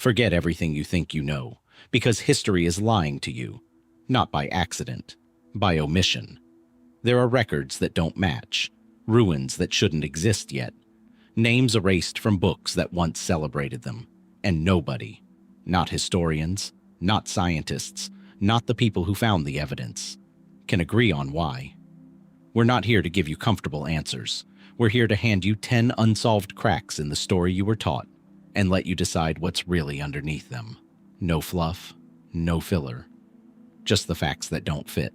Forget everything you think you know, because history is lying to you, not by accident, by omission. There are records that don't match, ruins that shouldn't exist yet, names erased from books that once celebrated them, and nobody, not historians, not scientists, not the people who found the evidence, can agree on why. We're not here to give you comfortable answers. We're here to hand you 10 unsolved cracks in the story you were taught and let you decide what's really underneath them. No fluff, no filler. Just the facts that don't fit.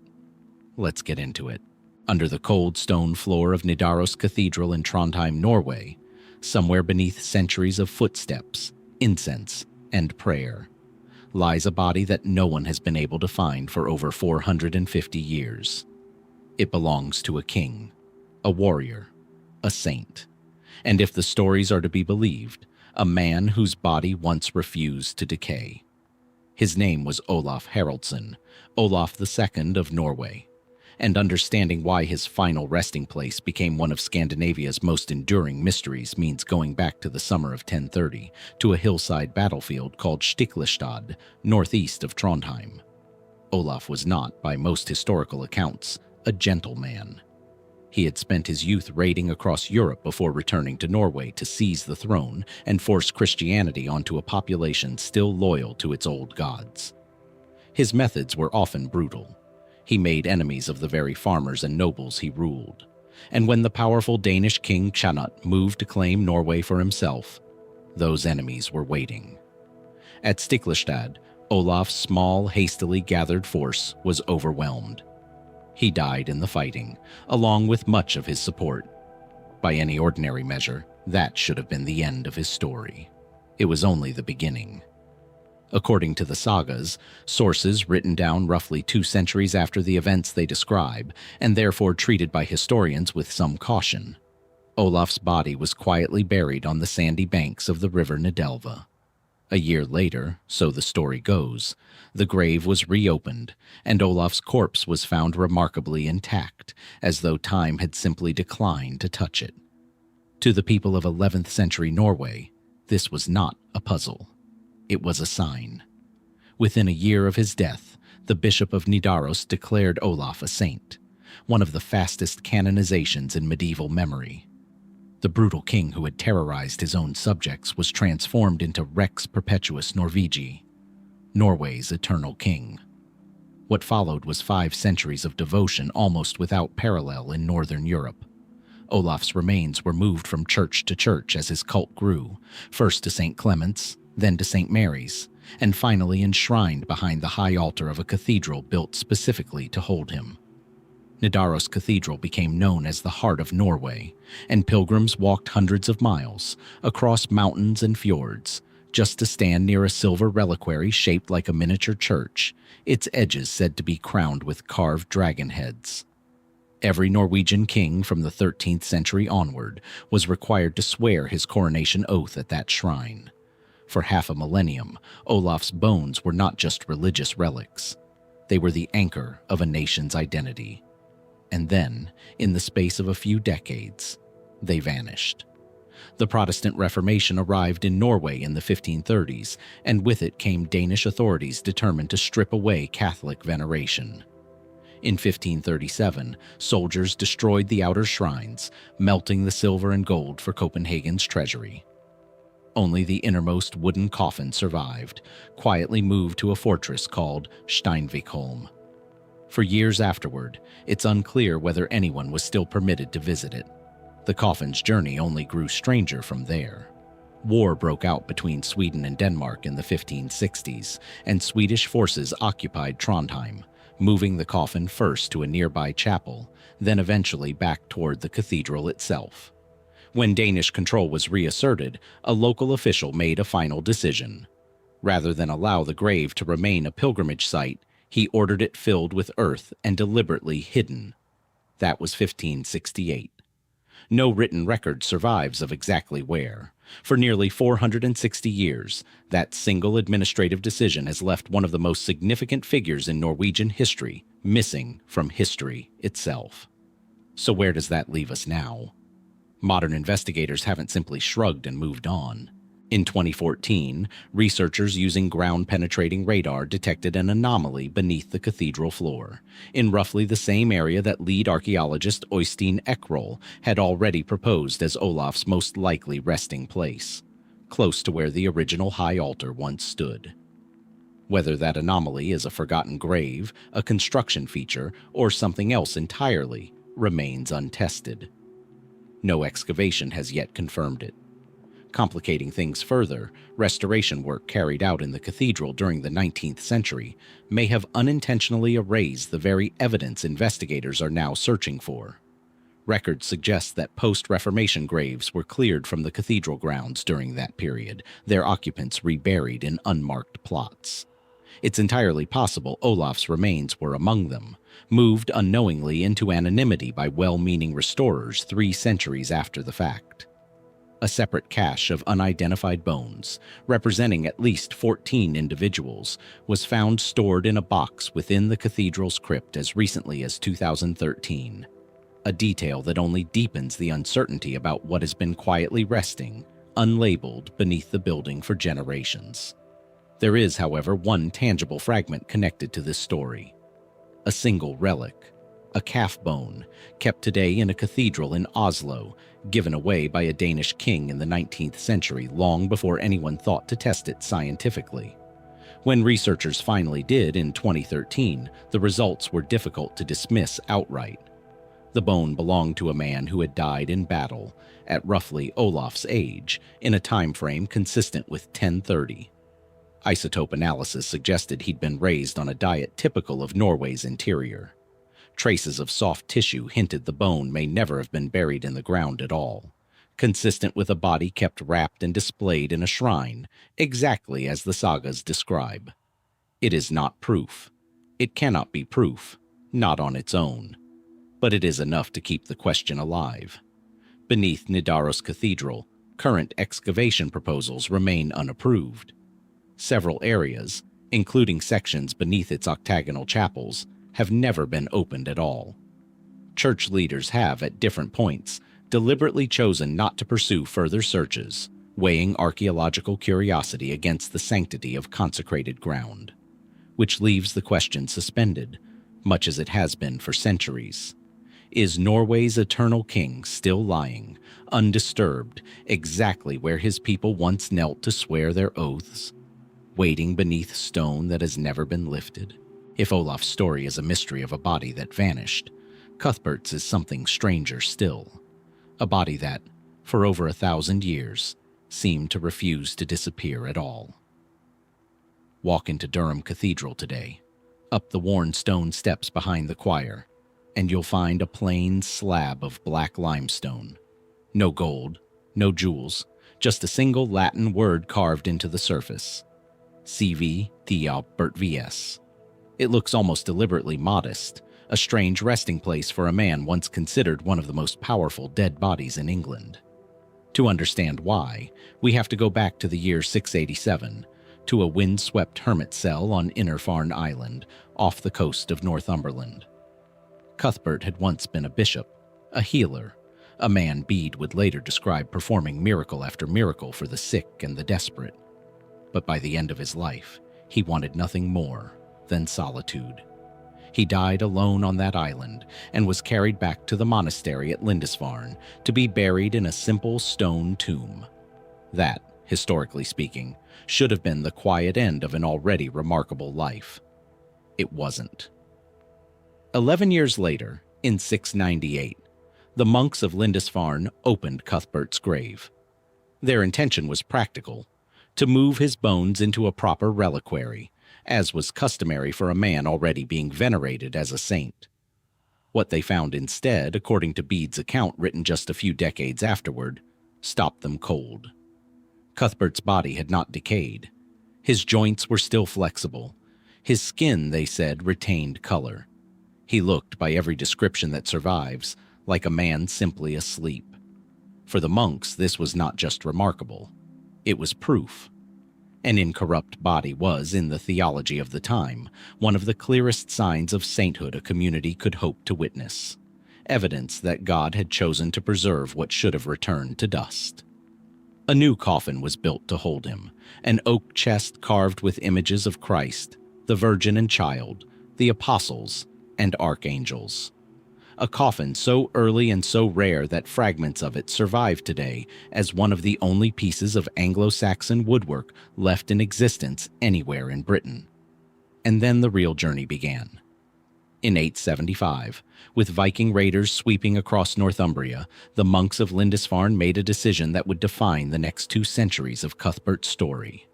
Let's get into it. Under the cold stone floor of Nidaros Cathedral in Trondheim, Norway, somewhere beneath centuries of footsteps, incense, and prayer, lies a body that no one has been able to find for over 450 years. It belongs to a king, a warrior, a saint, and if the stories are to be believed, a man whose body once refused to decay. His name was Olaf Haraldsson, Olaf II of Norway, and understanding why his final resting place became one of Scandinavia's most enduring mysteries means going back to the summer of 1030 to a hillside battlefield called Stiklestad, northeast of Trondheim. Olaf was not, by most historical accounts, a gentle man. He had spent his youth raiding across Europe before returning to Norway to seize the throne and force Christianity onto a population still loyal to its old gods. His methods were often brutal. He made enemies of the very farmers and nobles he ruled. And when the powerful Danish king Chanut moved to claim Norway for himself, those enemies were waiting. At Stiklestad, Olaf's small, hastily gathered force was overwhelmed. He died in the fighting, along with much of his support. By any ordinary measure, that should have been the end of his story. It was only the beginning. According to the sagas, sources written down roughly 2 centuries after the events they describe, and therefore treated by historians with some caution, Olaf's body was quietly buried on the sandy banks of the river Nidelva. A year later, so the story goes, the grave was reopened, and Olaf's corpse was found remarkably intact, as though time had simply declined to touch it. To the people of 11th century Norway, this was not a puzzle. It was a sign. Within a year of his death, the Bishop of Nidaros declared Olaf a saint, one of the fastest canonizations in medieval memory. The brutal king who had terrorized his own subjects was transformed into Rex Perpetuus Norvegi, Norway's eternal king. What followed was 5 centuries of devotion almost without parallel in Northern Europe. Olaf's remains were moved from church to church as his cult grew, first to St. Clement's, then to St. Mary's, and finally enshrined behind the high altar of a cathedral built specifically to hold him. Nidaros Cathedral became known as the heart of Norway, and pilgrims walked hundreds of miles, across mountains and fjords, just to stand near a silver reliquary shaped like a miniature church, its edges said to be crowned with carved dragon heads. Every Norwegian king from the 13th century onward was required to swear his coronation oath at that shrine. For half a millennium, Olaf's bones were not just religious relics. They were the anchor of a nation's identity. And then, in the space of a few decades, they vanished. The Protestant Reformation arrived in Norway in the 1530s, and with it came Danish authorities determined to strip away Catholic veneration. In 1537, soldiers destroyed the outer shrines, melting the silver and gold for Copenhagen's treasury. Only the innermost wooden coffin survived, quietly moved to a fortress called Steinvikholm. For years afterward, it's unclear whether anyone was still permitted to visit it. The coffin's journey only grew stranger from there. War broke out between Sweden and Denmark in the 1560s, and Swedish forces occupied Trondheim, moving the coffin first to a nearby chapel, then eventually back toward the cathedral itself. When Danish control was reasserted, a local official made a final decision. Rather than allow the grave to remain a pilgrimage site, he ordered it filled with earth and deliberately hidden. That was 1568. No written record survives of exactly where. For nearly 460 years, that single administrative decision has left one of the most significant figures in Norwegian history missing from history itself. So where does that leave us now? Modern investigators haven't simply shrugged and moved on. In 2014, researchers using ground-penetrating radar detected an anomaly beneath the cathedral floor, in roughly the same area that lead archaeologist Øystein Ekroll had already proposed as Olaf's most likely resting place, close to where the original high altar once stood. Whether that anomaly is a forgotten grave, a construction feature, or something else entirely, remains untested. No excavation has yet confirmed it. Complicating things further, restoration work carried out in the cathedral during the 19th century may have unintentionally erased the very evidence investigators are now searching for. Records suggest that post-Reformation graves were cleared from the cathedral grounds during that period, their occupants reburied in unmarked plots. It's entirely possible Olaf's remains were among them, moved unknowingly into anonymity by well-meaning restorers 3 centuries after the fact. A separate cache of unidentified bones, representing at least 14 individuals, was found stored in a box within the cathedral's crypt as recently as 2013, a detail that only deepens the uncertainty about what has been quietly resting, unlabeled, beneath the building for generations. There is, however, one tangible fragment connected to this story. A single relic, a calf bone, kept today in a cathedral in Oslo, given away by a Danish king in the 19th century long before anyone thought to test it scientifically. When researchers finally did in 2013, the results were difficult to dismiss outright. The bone belonged to a man who had died in battle, at roughly Olaf's age, in a time frame consistent with 1030. Isotope analysis suggested he'd been raised on a diet typical of Norway's interior. Traces of soft tissue hinted the bone may never have been buried in the ground at all, consistent with a body kept wrapped and displayed in a shrine, exactly as the sagas describe. It is not proof. It cannot be proof, not on its own. But it is enough to keep the question alive. Beneath Nidaros Cathedral, current excavation proposals remain unapproved. Several areas, including sections beneath its octagonal chapels, have never been opened at all. Church leaders have, at different points, deliberately chosen not to pursue further searches, weighing archaeological curiosity against the sanctity of consecrated ground, which leaves the question suspended, much as it has been for centuries. Is Norway's eternal king still lying, undisturbed, exactly where his people once knelt to swear their oaths, waiting beneath stone that has never been lifted? If Olaf's story is a mystery of a body that vanished, Cuthbert's is something stranger still. A body that, for over 1,000 years, seemed to refuse to disappear at all. Walk into Durham Cathedral today, up the worn stone steps behind the choir, and you'll find a plain slab of black limestone. No gold, no jewels, just a single Latin word carved into the surface. CV Theobert VS. It looks almost deliberately modest, a strange resting place for a man once considered one of the most powerful dead bodies in England. To understand why, we have to go back to the year 687, to a wind-swept hermit cell on Inner Farne Island, off the coast of Northumberland. Cuthbert had once been a bishop, a healer, a man Bede would later describe performing miracle after miracle for the sick and the desperate. But by the end of his life, he wanted nothing more than solitude. He died alone on that island and was carried back to the monastery at Lindisfarne to be buried in a simple stone tomb. That, historically speaking, should have been the quiet end of an already remarkable life. It wasn't. 11 years later, in 698, the monks of Lindisfarne opened Cuthbert's grave. Their intention was practical, to move his bones into a proper reliquary, as was customary for a man already being venerated as a saint. What they found instead, according to Bede's account written just a few decades afterward, stopped them cold. Cuthbert's body had not decayed. His joints were still flexible. His skin, they said, retained color. He looked, by every description that survives, like a man simply asleep. For the monks, this was not just remarkable. It was proof. An incorrupt body was, in the theology of the time, one of the clearest signs of sainthood a community could hope to witness, evidence that God had chosen to preserve what should have returned to dust. A new coffin was built to hold him, an oak chest carved with images of Christ, the Virgin and Child, the Apostles, and Archangels. A coffin so early and so rare that fragments of it survive today as one of the only pieces of Anglo-Saxon woodwork left in existence anywhere in Britain. And then the real journey began. In 875, with Viking raiders sweeping across Northumbria, the monks of Lindisfarne made a decision that would define the next 2 centuries of Cuthbert's story.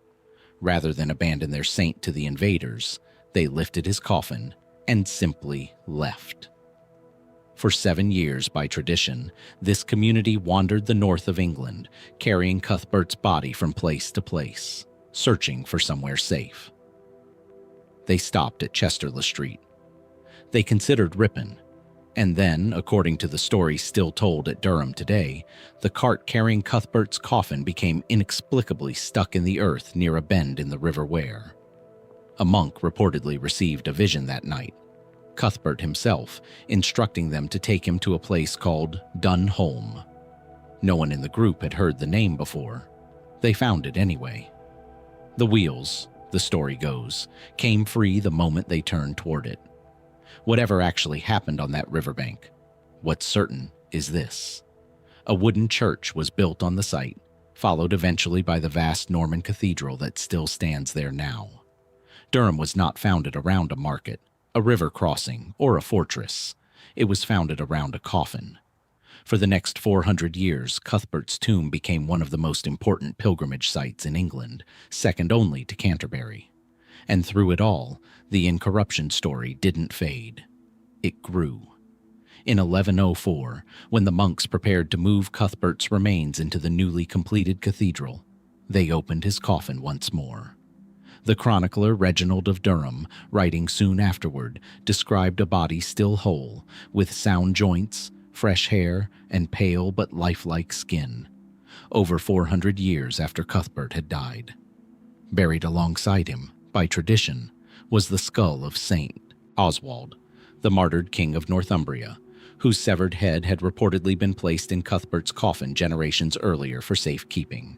Rather than abandon their saint to the invaders, they lifted his coffin and simply left. For 7 years, by tradition, this community wandered the north of England, carrying Cuthbert's body from place to place, searching for somewhere safe. They stopped at Chesterle Street. They considered Ripon, and then, according to the story still told at Durham today, the cart carrying Cuthbert's coffin became inexplicably stuck in the earth near a bend in the River Wear. A monk reportedly received a vision that night, Cuthbert himself instructing them to take him to a place called Dunholm. No one in the group had heard the name before. They found it anyway. The wheels, the story goes, came free the moment they turned toward it. Whatever actually happened on that riverbank, what's certain is this. A wooden church was built on the site, followed eventually by the vast Norman cathedral that still stands there now. Durham was not founded around a market, a river crossing, or a fortress. It was founded around a coffin. For the next 400 years, Cuthbert's tomb became one of the most important pilgrimage sites in England, second only to Canterbury. And through it all, the incorruption story didn't fade. It grew. In 1104, when the monks prepared to move Cuthbert's remains into the newly completed cathedral, they opened his coffin once more. The chronicler Reginald of Durham, writing soon afterward, described a body still whole, with sound joints, fresh hair, and pale but lifelike skin, over 400 years after Cuthbert had died. Buried alongside him, by tradition, was the skull of Saint Oswald, the martyred king of Northumbria, whose severed head had reportedly been placed in Cuthbert's coffin generations earlier for safekeeping.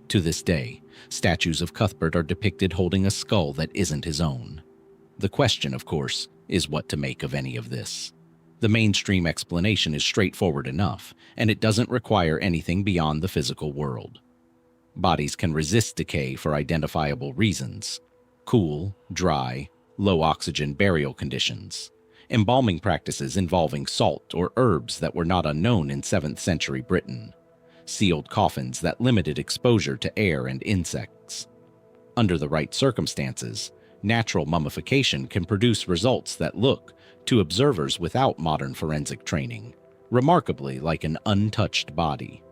To this day, statues of Cuthbert are depicted holding a skull that isn't his own. The question, of course, is what to make of any of this. The mainstream explanation is straightforward enough, and it doesn't require anything beyond the physical world. Bodies can resist decay for identifiable reasons: cool, dry, low oxygen burial conditions, embalming practices involving salt or herbs that were not unknown in 7th century Britain, sealed coffins that limited exposure to air and insects. Under the right circumstances, natural mummification can produce results that look, to observers without modern forensic training, remarkably like an untouched body.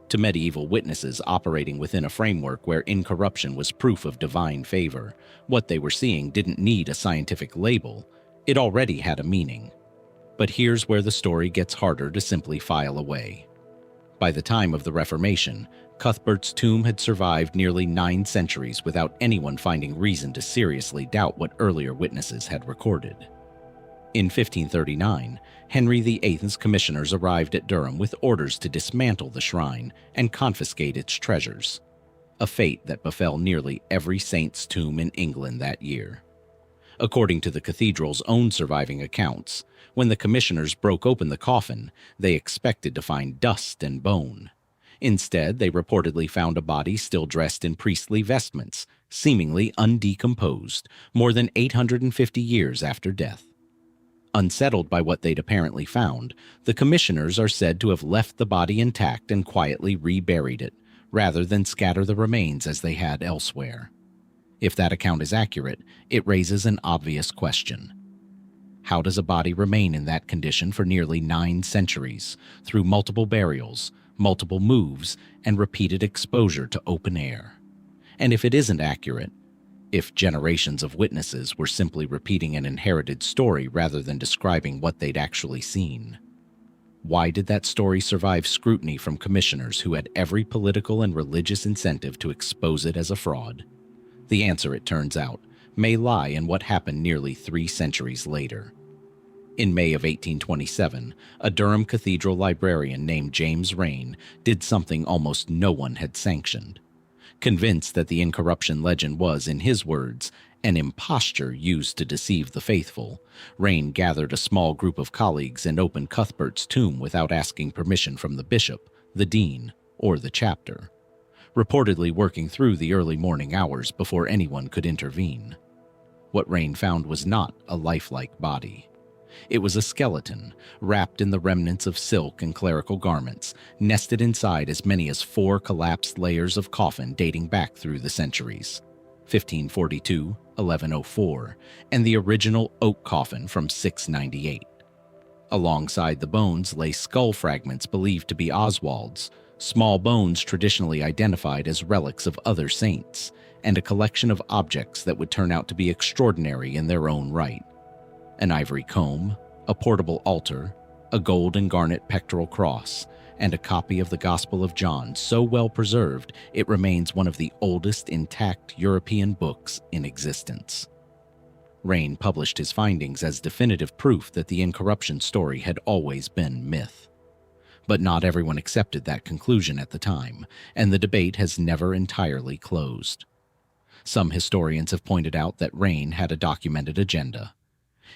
To medieval witnesses operating within a framework where incorruption was proof of divine favor, what they were seeing didn't need a scientific label. It already had a meaning. But here's where the story gets harder to simply file away. By the time of the Reformation, Cuthbert's tomb had survived nearly 9 centuries without anyone finding reason to seriously doubt what earlier witnesses had recorded. In 1539, Henry VIII's commissioners arrived at Durham with orders to dismantle the shrine and confiscate its treasures, a fate that befell nearly every saint's tomb in England that year. According to the cathedral's own surviving accounts, when the commissioners broke open the coffin, they expected to find dust and bone. Instead, they reportedly found a body still dressed in priestly vestments, seemingly undecomposed, more than 850 years after death. Unsettled by what they'd apparently found, the commissioners are said to have left the body intact and quietly reburied it, rather than scatter the remains as they had elsewhere. If that account is accurate, it raises an obvious question. How does a body remain in that condition for nearly 9 centuries, through multiple burials, multiple moves, and repeated exposure to open air? And if it isn't accurate, if generations of witnesses were simply repeating an inherited story rather than describing what they'd actually seen, why did that story survive scrutiny from commissioners who had every political and religious incentive to expose it as a fraud? The answer, it turns out, may lie in what happened nearly 3 centuries later. In May of 1827, a Durham Cathedral librarian named James Raine did something almost no one had sanctioned. Convinced that the incorruption legend was, in his words, an imposture used to deceive the faithful, Raine gathered a small group of colleagues and opened Cuthbert's tomb without asking permission from the bishop, the dean, or the chapter, reportedly working through the early morning hours before anyone could intervene. What Raine found was not a lifelike body. It was a skeleton, wrapped in the remnants of silk and clerical garments, nested inside as many as 4 collapsed layers of coffin dating back through the centuries, 1542, 1104, and the original oak coffin from 698. Alongside the bones lay skull fragments believed to be Oswald's, small bones traditionally identified as relics of other saints, and a collection of objects that would turn out to be extraordinary in their own right. An ivory comb, a portable altar, a gold and garnet pectoral cross, and a copy of the Gospel of John so well preserved it remains one of the oldest intact European books in existence. Raine published his findings as definitive proof that the incorruption story had always been myth. But not everyone accepted that conclusion at the time, and the debate has never entirely closed. Some historians have pointed out that Raine had a documented agenda.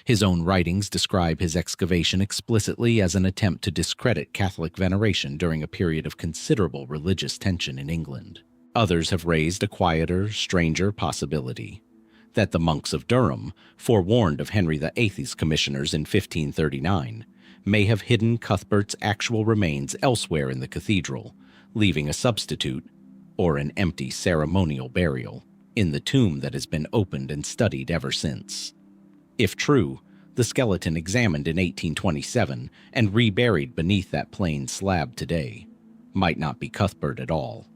His own writings describe his excavation explicitly as an attempt to discredit Catholic veneration during a period of considerable religious tension in England. Others have raised a quieter, stranger possibility: that the monks of Durham, forewarned of Henry VIII's commissioners in 1539, may have hidden Cuthbert's actual remains elsewhere in the cathedral, leaving a substitute, or an empty ceremonial burial, in the tomb that has been opened and studied ever since. If true, the skeleton examined in 1827 and reburied beneath that plain slab today might not be Cuthbert at all.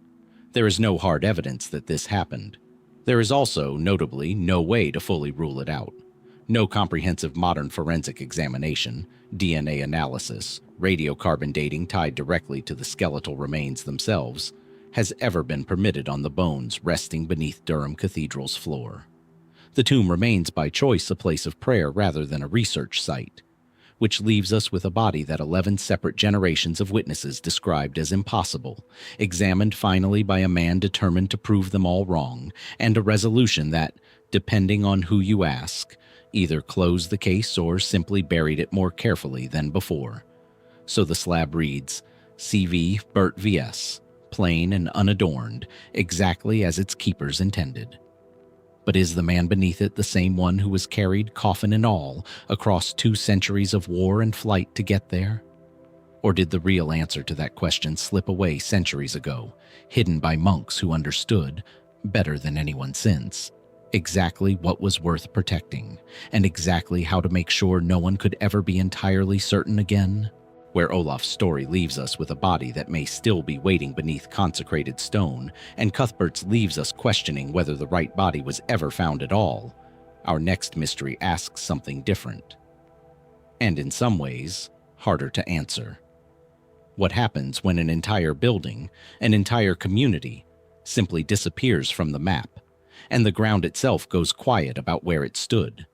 There is no hard evidence that this happened. There is also, notably, no way to fully rule it out. No comprehensive modern forensic examination, DNA analysis, radiocarbon dating tied directly to the skeletal remains themselves, has ever been permitted on the bones resting beneath Durham Cathedral's floor. The tomb remains by choice a place of prayer rather than a research site, which leaves us with a body that 11 separate generations of witnesses described as impossible, examined finally by a man determined to prove them all wrong, and a resolution that, depending on who you ask, either closed the case or simply buried it more carefully than before. So the slab reads, CV Bert VS, plain and unadorned, exactly as its keepers intended. But is the man beneath it the same one who was carried, coffin and all, across 2 centuries of war and flight to get there? Or did the real answer to that question slip away centuries ago, hidden by monks who understood, better than anyone since, exactly what was worth protecting, and exactly how to make sure no one could ever be entirely certain again? Where Olaf's story leaves us with a body that may still be waiting beneath consecrated stone, and Cuthbert's leaves us questioning whether the right body was ever found at all, our next mystery asks something different. And in some ways, harder to answer. What happens when an entire building, an entire community, simply disappears from the map, and the ground itself goes quiet about where it stood?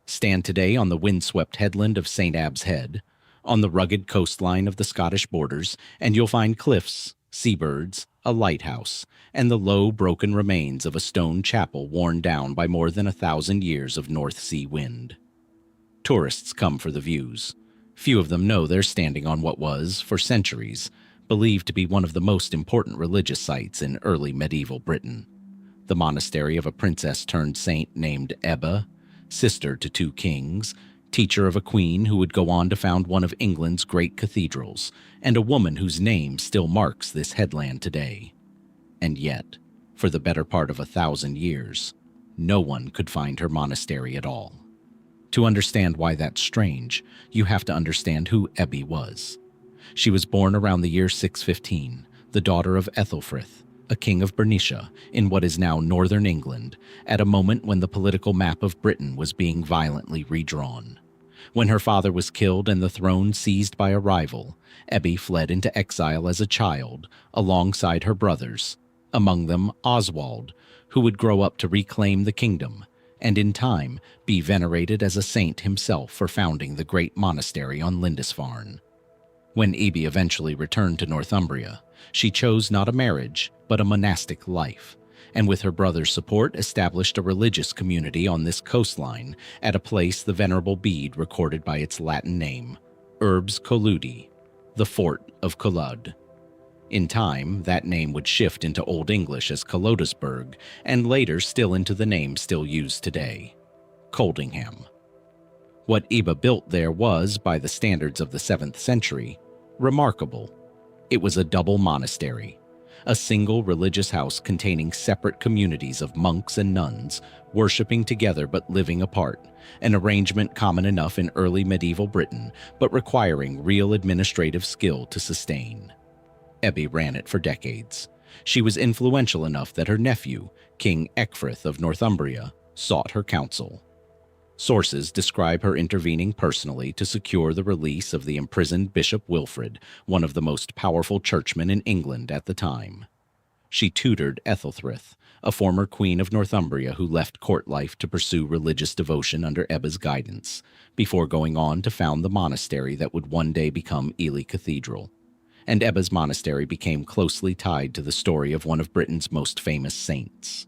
Stand today on the windswept headland of St. Abb's Head, on the rugged coastline of the Scottish borders, and you'll find cliffs, seabirds, a lighthouse, and the low, broken remains of a stone chapel worn down by more than 1,000 years of North Sea wind. Tourists come for the views. Few of them know they're standing on what was, for centuries, believed to be one of the most important religious sites in early medieval Britain. The monastery of a princess-turned-saint named Æbbe, sister to 2 kings, teacher of a queen who would go on to found one of England's great cathedrals, and a woman whose name still marks this headland today. And yet, for the better part of 1,000 years, no one could find her monastery at all. To understand why that's strange, you have to understand who Abbey was. She was born around the year 615, the daughter of Ethelfrith, a king of Bernicia in what is now northern England, at a moment when the political map of Britain was being violently redrawn. When her father was killed and the throne seized by a rival, Abbey fled into exile as a child, alongside her brothers, among them Oswald, who would grow up to reclaim the kingdom, and in time be venerated as a saint himself for founding the great monastery on Lindisfarne. When Æbbe eventually returned to Northumbria, she chose not a marriage, but a monastic life, and with her brother's support established a religious community on this coastline at a place the Venerable Bede recorded by its Latin name, Urbs Colludi, the Fort of Collud. In time, that name would shift into Old English as Collodesburg, and later still into the name still used today, Coldingham. What Æbbe built there was, by the standards of the 7th century, remarkable. It was a double monastery, a single religious house containing separate communities of monks and nuns, worshipping together but living apart, an arrangement common enough in early medieval Britain, but requiring real administrative skill to sustain. Æbbe ran it for decades. She was influential enough that her nephew, King Ecgfrith of Northumbria, sought her counsel. Sources describe her intervening personally to secure the release of the imprisoned Bishop Wilfrid, one of the most powerful churchmen in England at the time. She tutored Ethelthryth, a former queen of Northumbria who left court life to pursue religious devotion under Æbbe's guidance, before going on to found the monastery that would one day become Ely Cathedral. And Æbbe's monastery became closely tied to the story of one of Britain's most famous saints.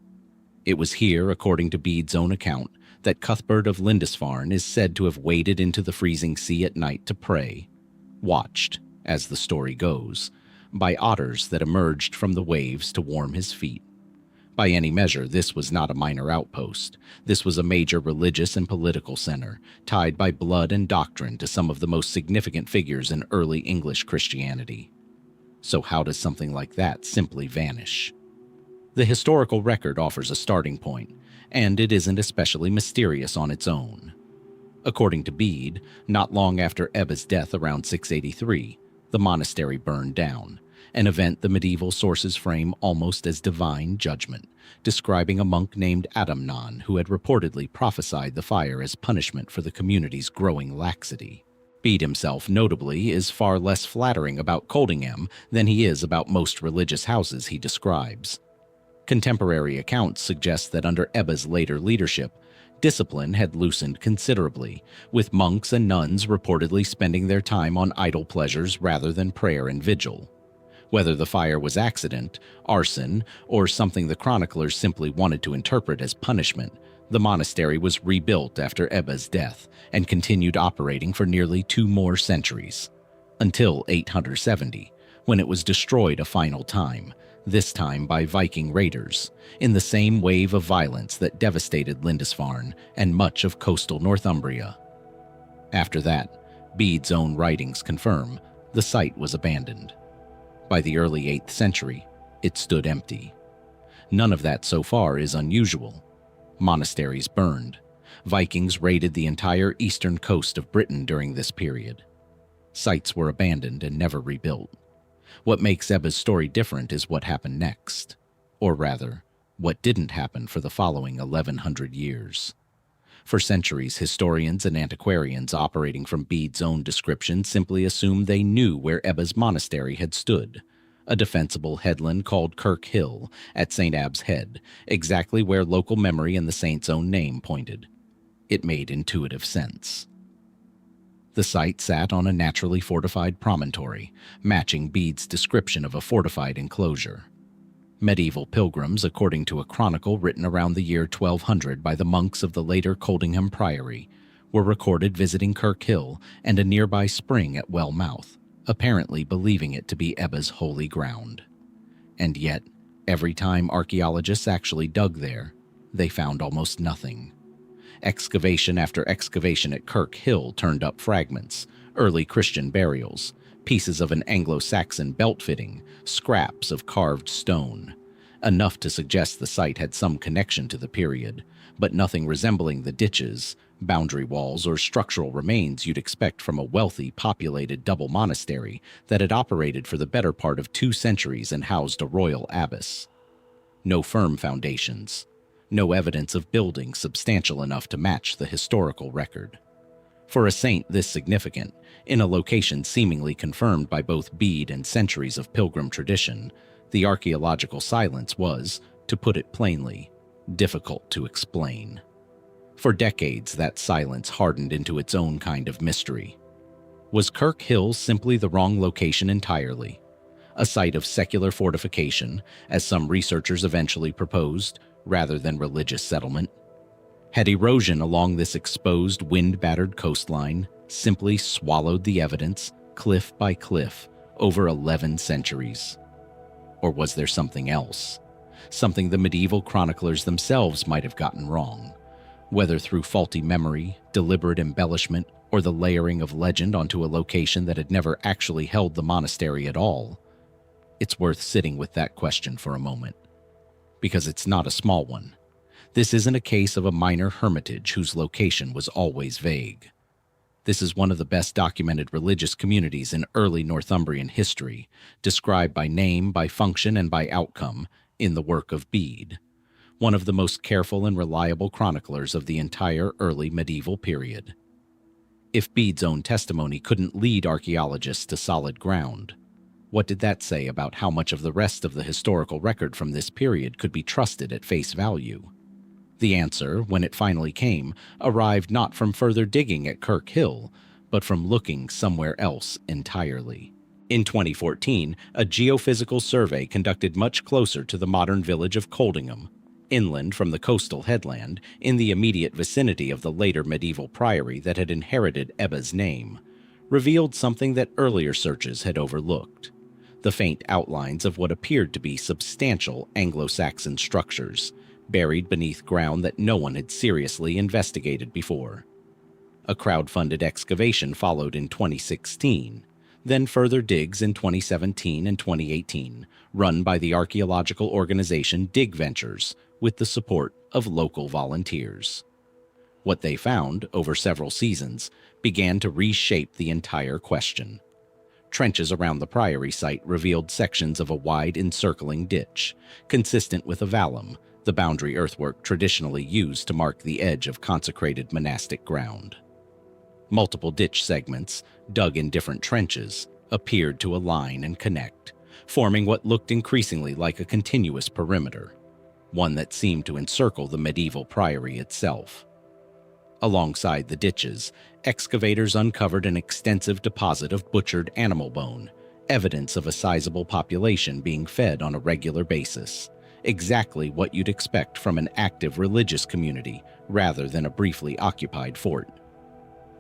It was here, according to Bede's own account, that Cuthbert of Lindisfarne is said to have waded into the freezing sea at night to pray, watched, as the story goes, by otters that emerged from the waves to warm his feet. By any measure, this was not a minor outpost. This was a major religious and political center, tied by blood and doctrine to some of the most significant figures in early English Christianity. So how does something like that simply vanish? The historical record offers a starting point, and it isn't especially mysterious on its own. According to Bede, not long after Æbbe's death around 683, the monastery burned down, an event the medieval sources frame almost as divine judgment, describing a monk named Adamnan who had reportedly prophesied the fire as punishment for the community's growing laxity. Bede himself, notably, is far less flattering about Coldingham than he is about most religious houses he describes. Contemporary accounts suggest that under Æbbe's later leadership, discipline had loosened considerably, with monks and nuns reportedly spending their time on idle pleasures rather than prayer and vigil. Whether the fire was accident, arson, or something the chroniclers simply wanted to interpret as punishment, the monastery was rebuilt after Æbbe's death and continued operating for nearly 2 more centuries, until 870, when it was destroyed a final time, this time by Viking raiders, in the same wave of violence that devastated Lindisfarne and much of coastal Northumbria. After that, Bede's own writings confirm the site was abandoned. By the early 8th century, it stood empty. None of that so far is unusual. Monasteries burned. Vikings raided the entire eastern coast of Britain during this period. Sites were abandoned and never rebuilt. What makes Æbbe's story different is what happened next, or rather, what didn't happen for the following 1100 years. For centuries, historians and antiquarians operating from Bede's own description simply assumed they knew where Æbbe's monastery had stood, a defensible headland called Kirk Hill at St. Abb's Head, exactly where local memory and the saint's own name pointed. It made intuitive sense. The site sat on a naturally fortified promontory, matching Bede's description of a fortified enclosure. Medieval pilgrims, according to a chronicle written around the year 1200 by the monks of the later Coldingham Priory, were recorded visiting Kirk Hill and a nearby spring at Well Mouth, apparently believing it to be Æbbe's holy ground. And yet, every time archaeologists actually dug there, they found almost nothing. Excavation after excavation at Kirk Hill turned up fragments, early Christian burials, pieces of an Anglo-Saxon belt fitting, scraps of carved stone, enough to suggest the site had some connection to the period, but nothing resembling the ditches, boundary walls, or structural remains you'd expect from a wealthy, populated double monastery that had operated for the better part of 2 centuries and housed a royal abbess. No firm foundations. No evidence of building substantial enough to match the historical record. For a saint this significant, in a location seemingly confirmed by both Bede and centuries of pilgrim tradition, the archaeological silence was, to put it plainly, difficult to explain. For decades, that silence hardened into its own kind of mystery. Was Kirk Hill simply the wrong location entirely? A site of secular fortification, as some researchers eventually proposed, rather than religious settlement? Had erosion along this exposed, wind-battered coastline simply swallowed the evidence, cliff by cliff, over 11 centuries? Or was there something else? Something the medieval chroniclers themselves might have gotten wrong? Whether through faulty memory, deliberate embellishment, or the layering of legend onto a location that had never actually held the monastery at all, it's worth sitting with that question for a moment. Because it's not a small one. This isn't a case of a minor hermitage whose location was always vague. This is one of the best documented religious communities in early Northumbrian history, described by name, by function, and by outcome in the work of Bede, one of the most careful and reliable chroniclers of the entire early medieval period. If Bede's own testimony couldn't lead archaeologists to solid ground, what did that say about how much of the rest of the historical record from this period could be trusted at face value? The answer, when it finally came, arrived not from further digging at Kirk Hill, but from looking somewhere else entirely. In 2014, a geophysical survey conducted much closer to the modern village of Coldingham, inland from the coastal headland, in the immediate vicinity of the later medieval priory that had inherited Æbbe's name, revealed something that earlier searches had overlooked: the faint outlines of what appeared to be substantial Anglo-Saxon structures, buried beneath ground that no one had seriously investigated before. A crowd-funded excavation followed in 2016, then further digs in 2017 and 2018, run by the archaeological organization Dig Ventures, with the support of local volunteers. What they found, over several seasons, began to reshape the entire question. Trenches around the priory site revealed sections of a wide encircling ditch, consistent with a vallum, the boundary earthwork traditionally used to mark the edge of consecrated monastic ground. Multiple ditch segments, dug in different trenches, appeared to align and connect, forming what looked increasingly like a continuous perimeter, one that seemed to encircle the medieval priory itself. Alongside the ditches, excavators uncovered an extensive deposit of butchered animal bone, evidence of a sizable population being fed on a regular basis. Exactly what you'd expect from an active religious community rather than a briefly occupied fort.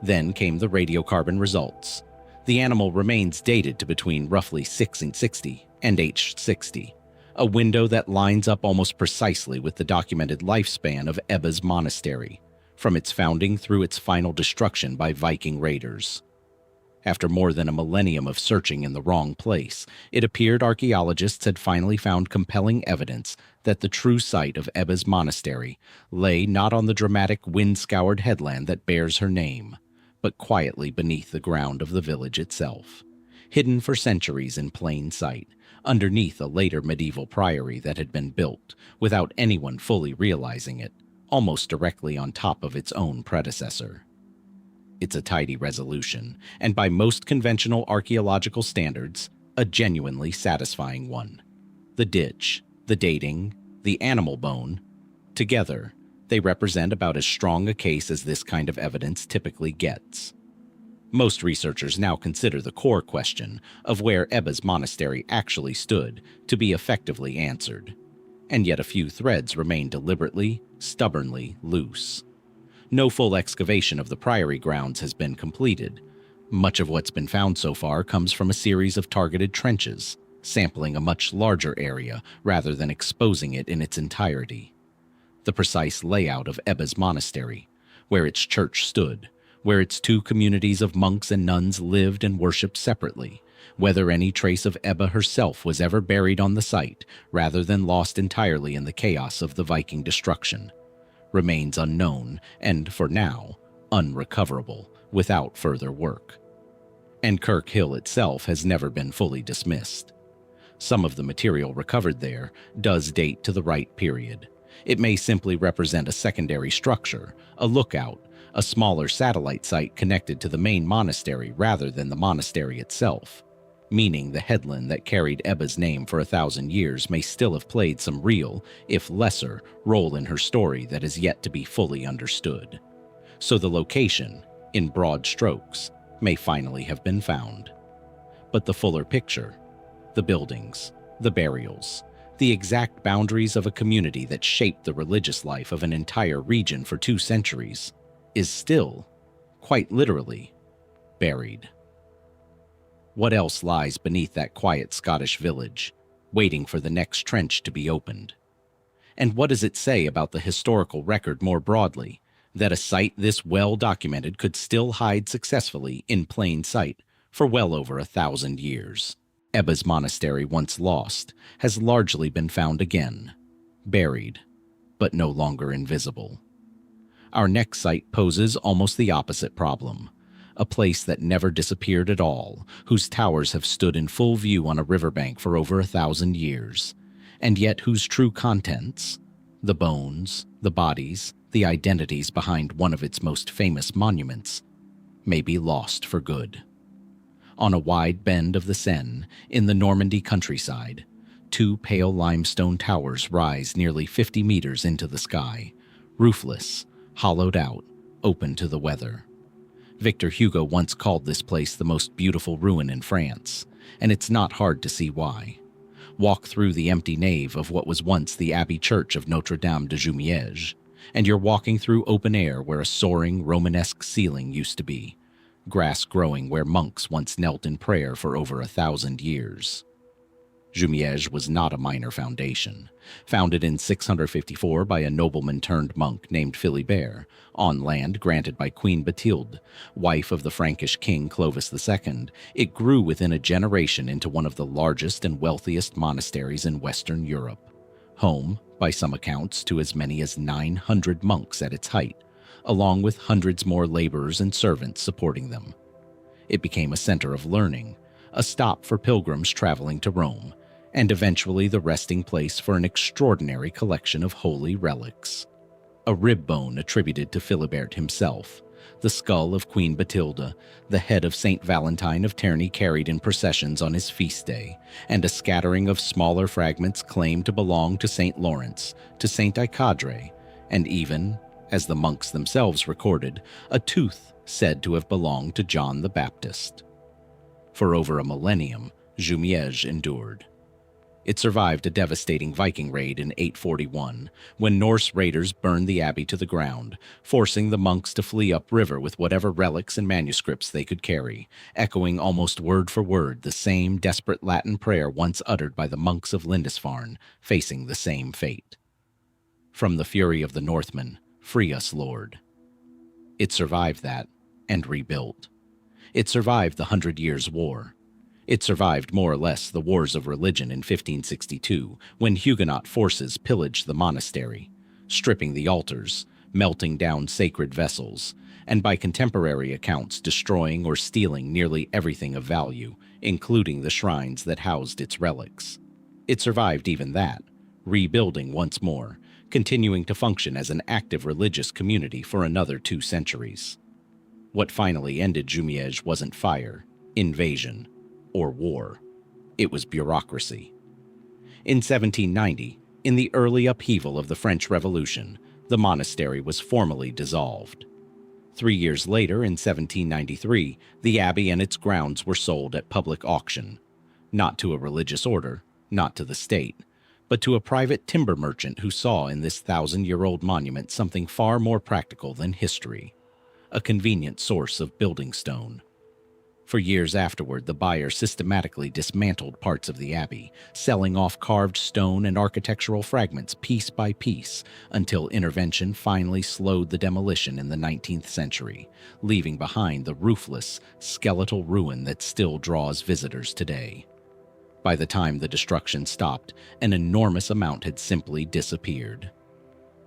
Then came the radiocarbon results. The animal remains dated to between roughly 660 and aged 60, a window that lines up almost precisely with the documented lifespan of Æbbe's monastery, from its founding through its final destruction by Viking raiders. After more than a millennium of searching in the wrong place, it appeared archaeologists had finally found compelling evidence that the true site of Æbbe's monastery lay not on the dramatic wind-scoured headland that bears her name, but quietly beneath the ground of the village itself, hidden for centuries in plain sight, underneath a later medieval priory that had been built, without anyone fully realizing it, almost directly on top of its own predecessor. It's a tidy resolution, and by most conventional archaeological standards, a genuinely satisfying one. The ditch, the dating, the animal bone, together, they represent about as strong a case as this kind of evidence typically gets. Most researchers now consider the core question of where Æbbe's monastery actually stood to be effectively answered, and yet a few threads remain deliberately, stubbornly loose. No full excavation of the priory grounds has been completed. Much of what's been found so far comes from a series of targeted trenches, sampling a much larger area rather than exposing it in its entirety. The precise layout of Æbbe's monastery, where its church stood, where its two communities of monks and nuns lived and worshipped separately, whether any trace of Æbbe herself was ever buried on the site rather than lost entirely in the chaos of the Viking destruction, remains unknown and, for now, unrecoverable without further work. And Kirk Hill itself has never been fully dismissed. Some of the material recovered there does date to the right period. It may simply represent a secondary structure, a lookout, a smaller satellite site connected to the main monastery rather than the monastery itself. meaning the headland that carried Æbbe's name for 1,000 years may still have played some real, if lesser, role in her story that is yet to be fully understood. So the location, in broad strokes, may finally have been found. But the fuller picture, the buildings, the burials, the exact boundaries of a community that shaped the religious life of an entire region for 2 centuries, is still, quite literally, buried. What else lies beneath that quiet Scottish village, waiting for the next trench to be opened? And what does it say about the historical record more broadly, that a site this well documented could still hide successfully in plain sight for well over 1,000 years? Æbbe's monastery, once lost, has largely been found again, buried, but no longer invisible. Our next site poses almost the opposite problem. A place that never disappeared at all, whose towers have stood in full view on a riverbank for over 1,000 years, and yet whose true contents, the bones, the bodies, the identities behind one of its most famous monuments, may be lost for good. On a wide bend of the Cerne, in the Normandy countryside, 2 pale limestone towers rise nearly 50 meters into the sky, roofless, hollowed out, open to the weather. Victor Hugo once called this place the most beautiful ruin in France, and it's not hard to see why. Walk through the empty nave of what was once the Abbey Church of Notre Dame de Jumièges, and you're walking through open air where a soaring Romanesque ceiling used to be, grass growing where monks once knelt in prayer for over 1,000 years. Jumièges was not a minor foundation. Founded in 654 by a nobleman-turned-monk named Philibert, on land granted by Queen Bathilde, wife of the Frankish king Clovis II, it grew within a generation into one of the largest and wealthiest monasteries in Western Europe. Home, by some accounts, to as many as 900 monks at its height, along with hundreds more laborers and servants supporting them. It became a center of learning, a stop for pilgrims traveling to Rome, and eventually the resting place for an extraordinary collection of holy relics. A rib bone attributed to Philibert himself, the skull of Queen Bathilde, the head of Saint Valentine of Cerne carried in processions on his feast day, and a scattering of smaller fragments claimed to belong to Saint Lawrence, to Saint Icadre, and even, as the monks themselves recorded, a tooth said to have belonged to John the Baptist. For over a millennium, Jumièges endured. It survived a devastating Viking raid in 841, when Norse raiders burned the abbey to the ground, forcing the monks to flee upriver with whatever relics and manuscripts they could carry, echoing almost word for word the same desperate Latin prayer once uttered by the monks of Lindisfarne, facing the same fate. From the fury of the Northmen, free us, Lord. It survived that, and rebuilt. It survived the 100 Years' War. It survived more or less the wars of religion in 1562, when Huguenot forces pillaged the monastery, stripping the altars, melting down sacred vessels, and by contemporary accounts destroying or stealing nearly everything of value, including the shrines that housed its relics. It survived even that, rebuilding once more, continuing to function as an active religious community for another 2 centuries. What finally ended Jumièges wasn't fire, invasion, or war. It was bureaucracy. In 1790, in the early upheaval of the French Revolution, the monastery was formally dissolved. 3 years later, in 1793, the abbey and its grounds were sold at public auction, not to a religious order, not to the state, but to a private timber merchant who saw in this 1,000-year-old monument something far more practical than history, a convenient source of building stone. For years afterward, the buyer systematically dismantled parts of the abbey, selling off carved stone and architectural fragments piece by piece, until intervention finally slowed the demolition in the 19th century, leaving behind the roofless, skeletal ruin that still draws visitors today. By the time the destruction stopped, an enormous amount had simply disappeared.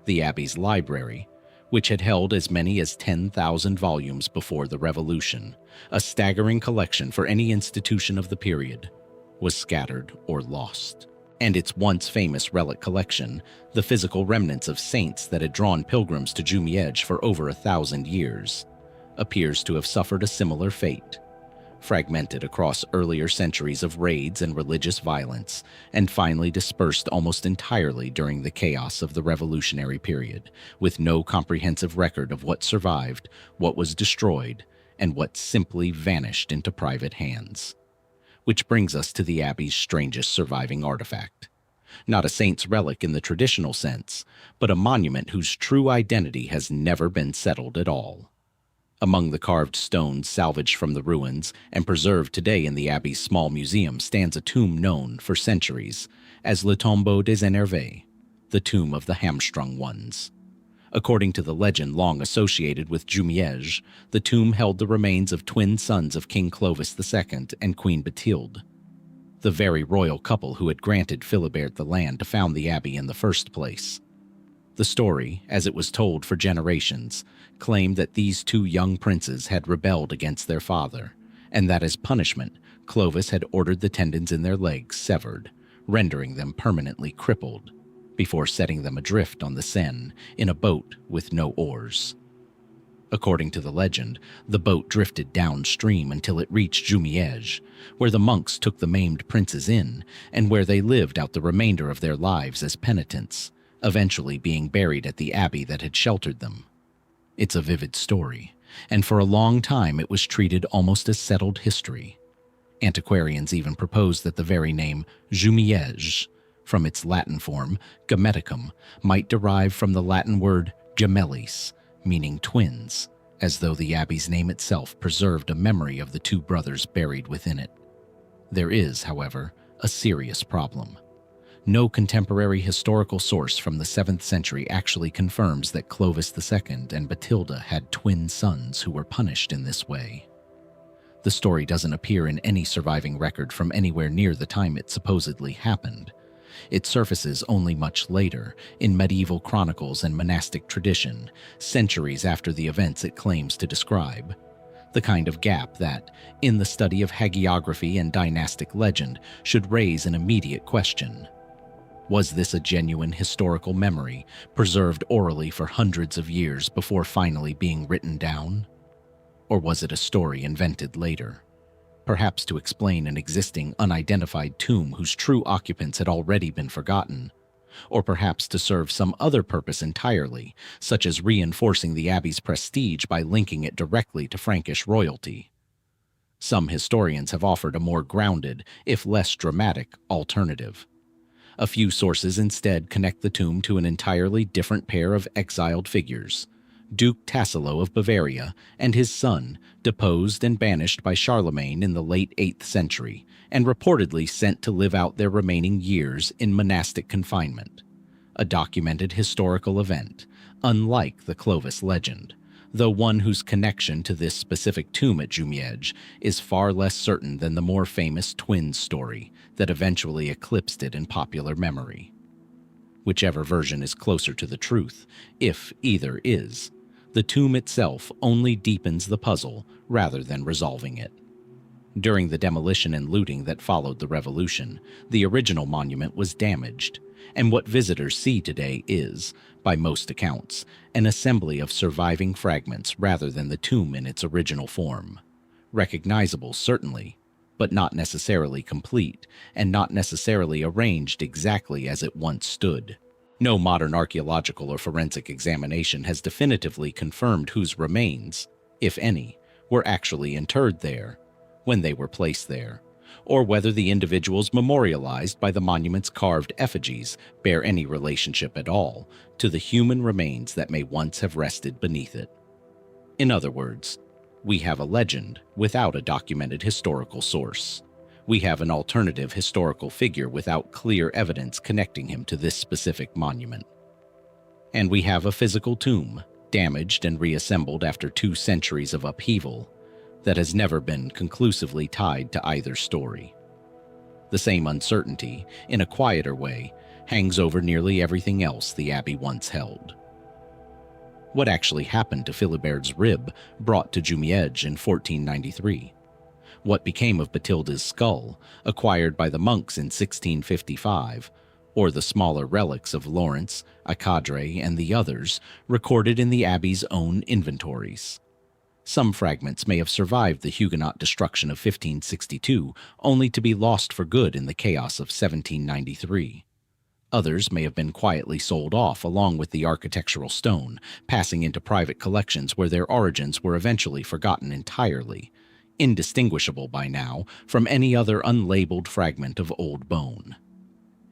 The abbey's library, which had held as many as 10,000 volumes before the Revolution, a staggering collection for any institution of the period, was scattered or lost. And its once famous relic collection, the physical remnants of saints that had drawn pilgrims to Jumièges for over 1,000 years, appears to have suffered a similar fate, fragmented across earlier centuries of raids and religious violence, and finally dispersed almost entirely during the chaos of the Revolutionary period, with no comprehensive record of what survived, what was destroyed, and what simply vanished into private hands. Which brings us to the Abbey's strangest surviving artifact. Not a saint's relic in the traditional sense, but a monument whose true identity has never been settled at all. Among the carved stones salvaged from the ruins and preserved today in the Abbey's small museum stands a tomb known for centuries as Le Tombeau des Énervés, the tomb of the hamstrung ones. According to the legend long associated with Jumièges, the tomb held the remains of twin sons of King Clovis II and Queen Bathilde, the very royal couple who had granted Philibert the land to found the abbey in the first place. The story, as it was told for generations, claimed that these two young princes had rebelled against their father, and that as punishment, Clovis had ordered the tendons in their legs severed, rendering them permanently crippled, before setting them adrift on the Cerne in a boat with no oars. According to the legend, the boat drifted downstream until it reached Jumièges, where the monks took the maimed princes in, and where they lived out the remainder of their lives as penitents, eventually being buried at the abbey that had sheltered them. It's a vivid story, and for a long time it was treated almost as settled history. Antiquarians even proposed that the very name Jumièges, from its Latin form, Gemeticum, might derive from the Latin word gemellis, meaning twins, as though the abbey's name itself preserved a memory of the two brothers buried within it. There is, however, a serious problem. No contemporary historical source from the 7th century actually confirms that Clovis II and Bathilde had twin sons who were punished in this way. The story doesn't appear in any surviving record from anywhere near the time it supposedly happened. It surfaces only much later, in medieval chronicles and monastic tradition, centuries after the events it claims to describe. The kind of gap that, in the study of hagiography and dynastic legend, should raise an immediate question. Was this a genuine historical memory, preserved orally for hundreds of years before finally being written down? Or was it a story invented later? Perhaps to explain an existing unidentified tomb whose true occupants had already been forgotten, or perhaps to serve some other purpose entirely, such as reinforcing the abbey's prestige by linking it directly to Frankish royalty. Some historians have offered a more grounded, if less dramatic, alternative. A few sources instead connect the tomb to an entirely different pair of exiled figures, Duke Tassilo of Bavaria and his son, deposed and banished by Charlemagne in the late 8th century, and reportedly sent to live out their remaining years in monastic confinement. A documented historical event, unlike the Clovis legend, though one whose connection to this specific tomb at Jumièges is far less certain than the more famous twin story that eventually eclipsed it in popular memory. Whichever version is closer to the truth, if either is, the tomb itself only deepens the puzzle rather than resolving it. During the demolition and looting that followed the revolution, the original monument was damaged, and what visitors see today is, by most accounts, an assembly of surviving fragments rather than the tomb in its original form. Recognizable, certainly, but not necessarily complete, and not necessarily arranged exactly as it once stood. No modern archaeological or forensic examination has definitively confirmed whose remains, if any, were actually interred there, when they were placed there, or whether the individuals memorialized by the monument's carved effigies bear any relationship at all to the human remains that may once have rested beneath it. In other words, we have a legend without a documented historical source. We have an alternative historical figure without clear evidence connecting him to this specific monument. And we have a physical tomb, damaged and reassembled after 2 centuries of upheaval, that has never been conclusively tied to either story. The same uncertainty, in a quieter way, hangs over nearly everything else the Abbey once held. What actually happened to Philibert's rib brought to Jumièges in 1493? What became of Bathilde's skull, acquired by the monks in 1655, or the smaller relics of Lawrence, Acadre, and the others, recorded in the Abbey's own inventories? Some fragments may have survived the Huguenot destruction of 1562, only to be lost for good in the chaos of 1793. Others may have been quietly sold off along with the architectural stone, passing into private collections where their origins were eventually forgotten entirely, indistinguishable by now from any other unlabeled fragment of old bone.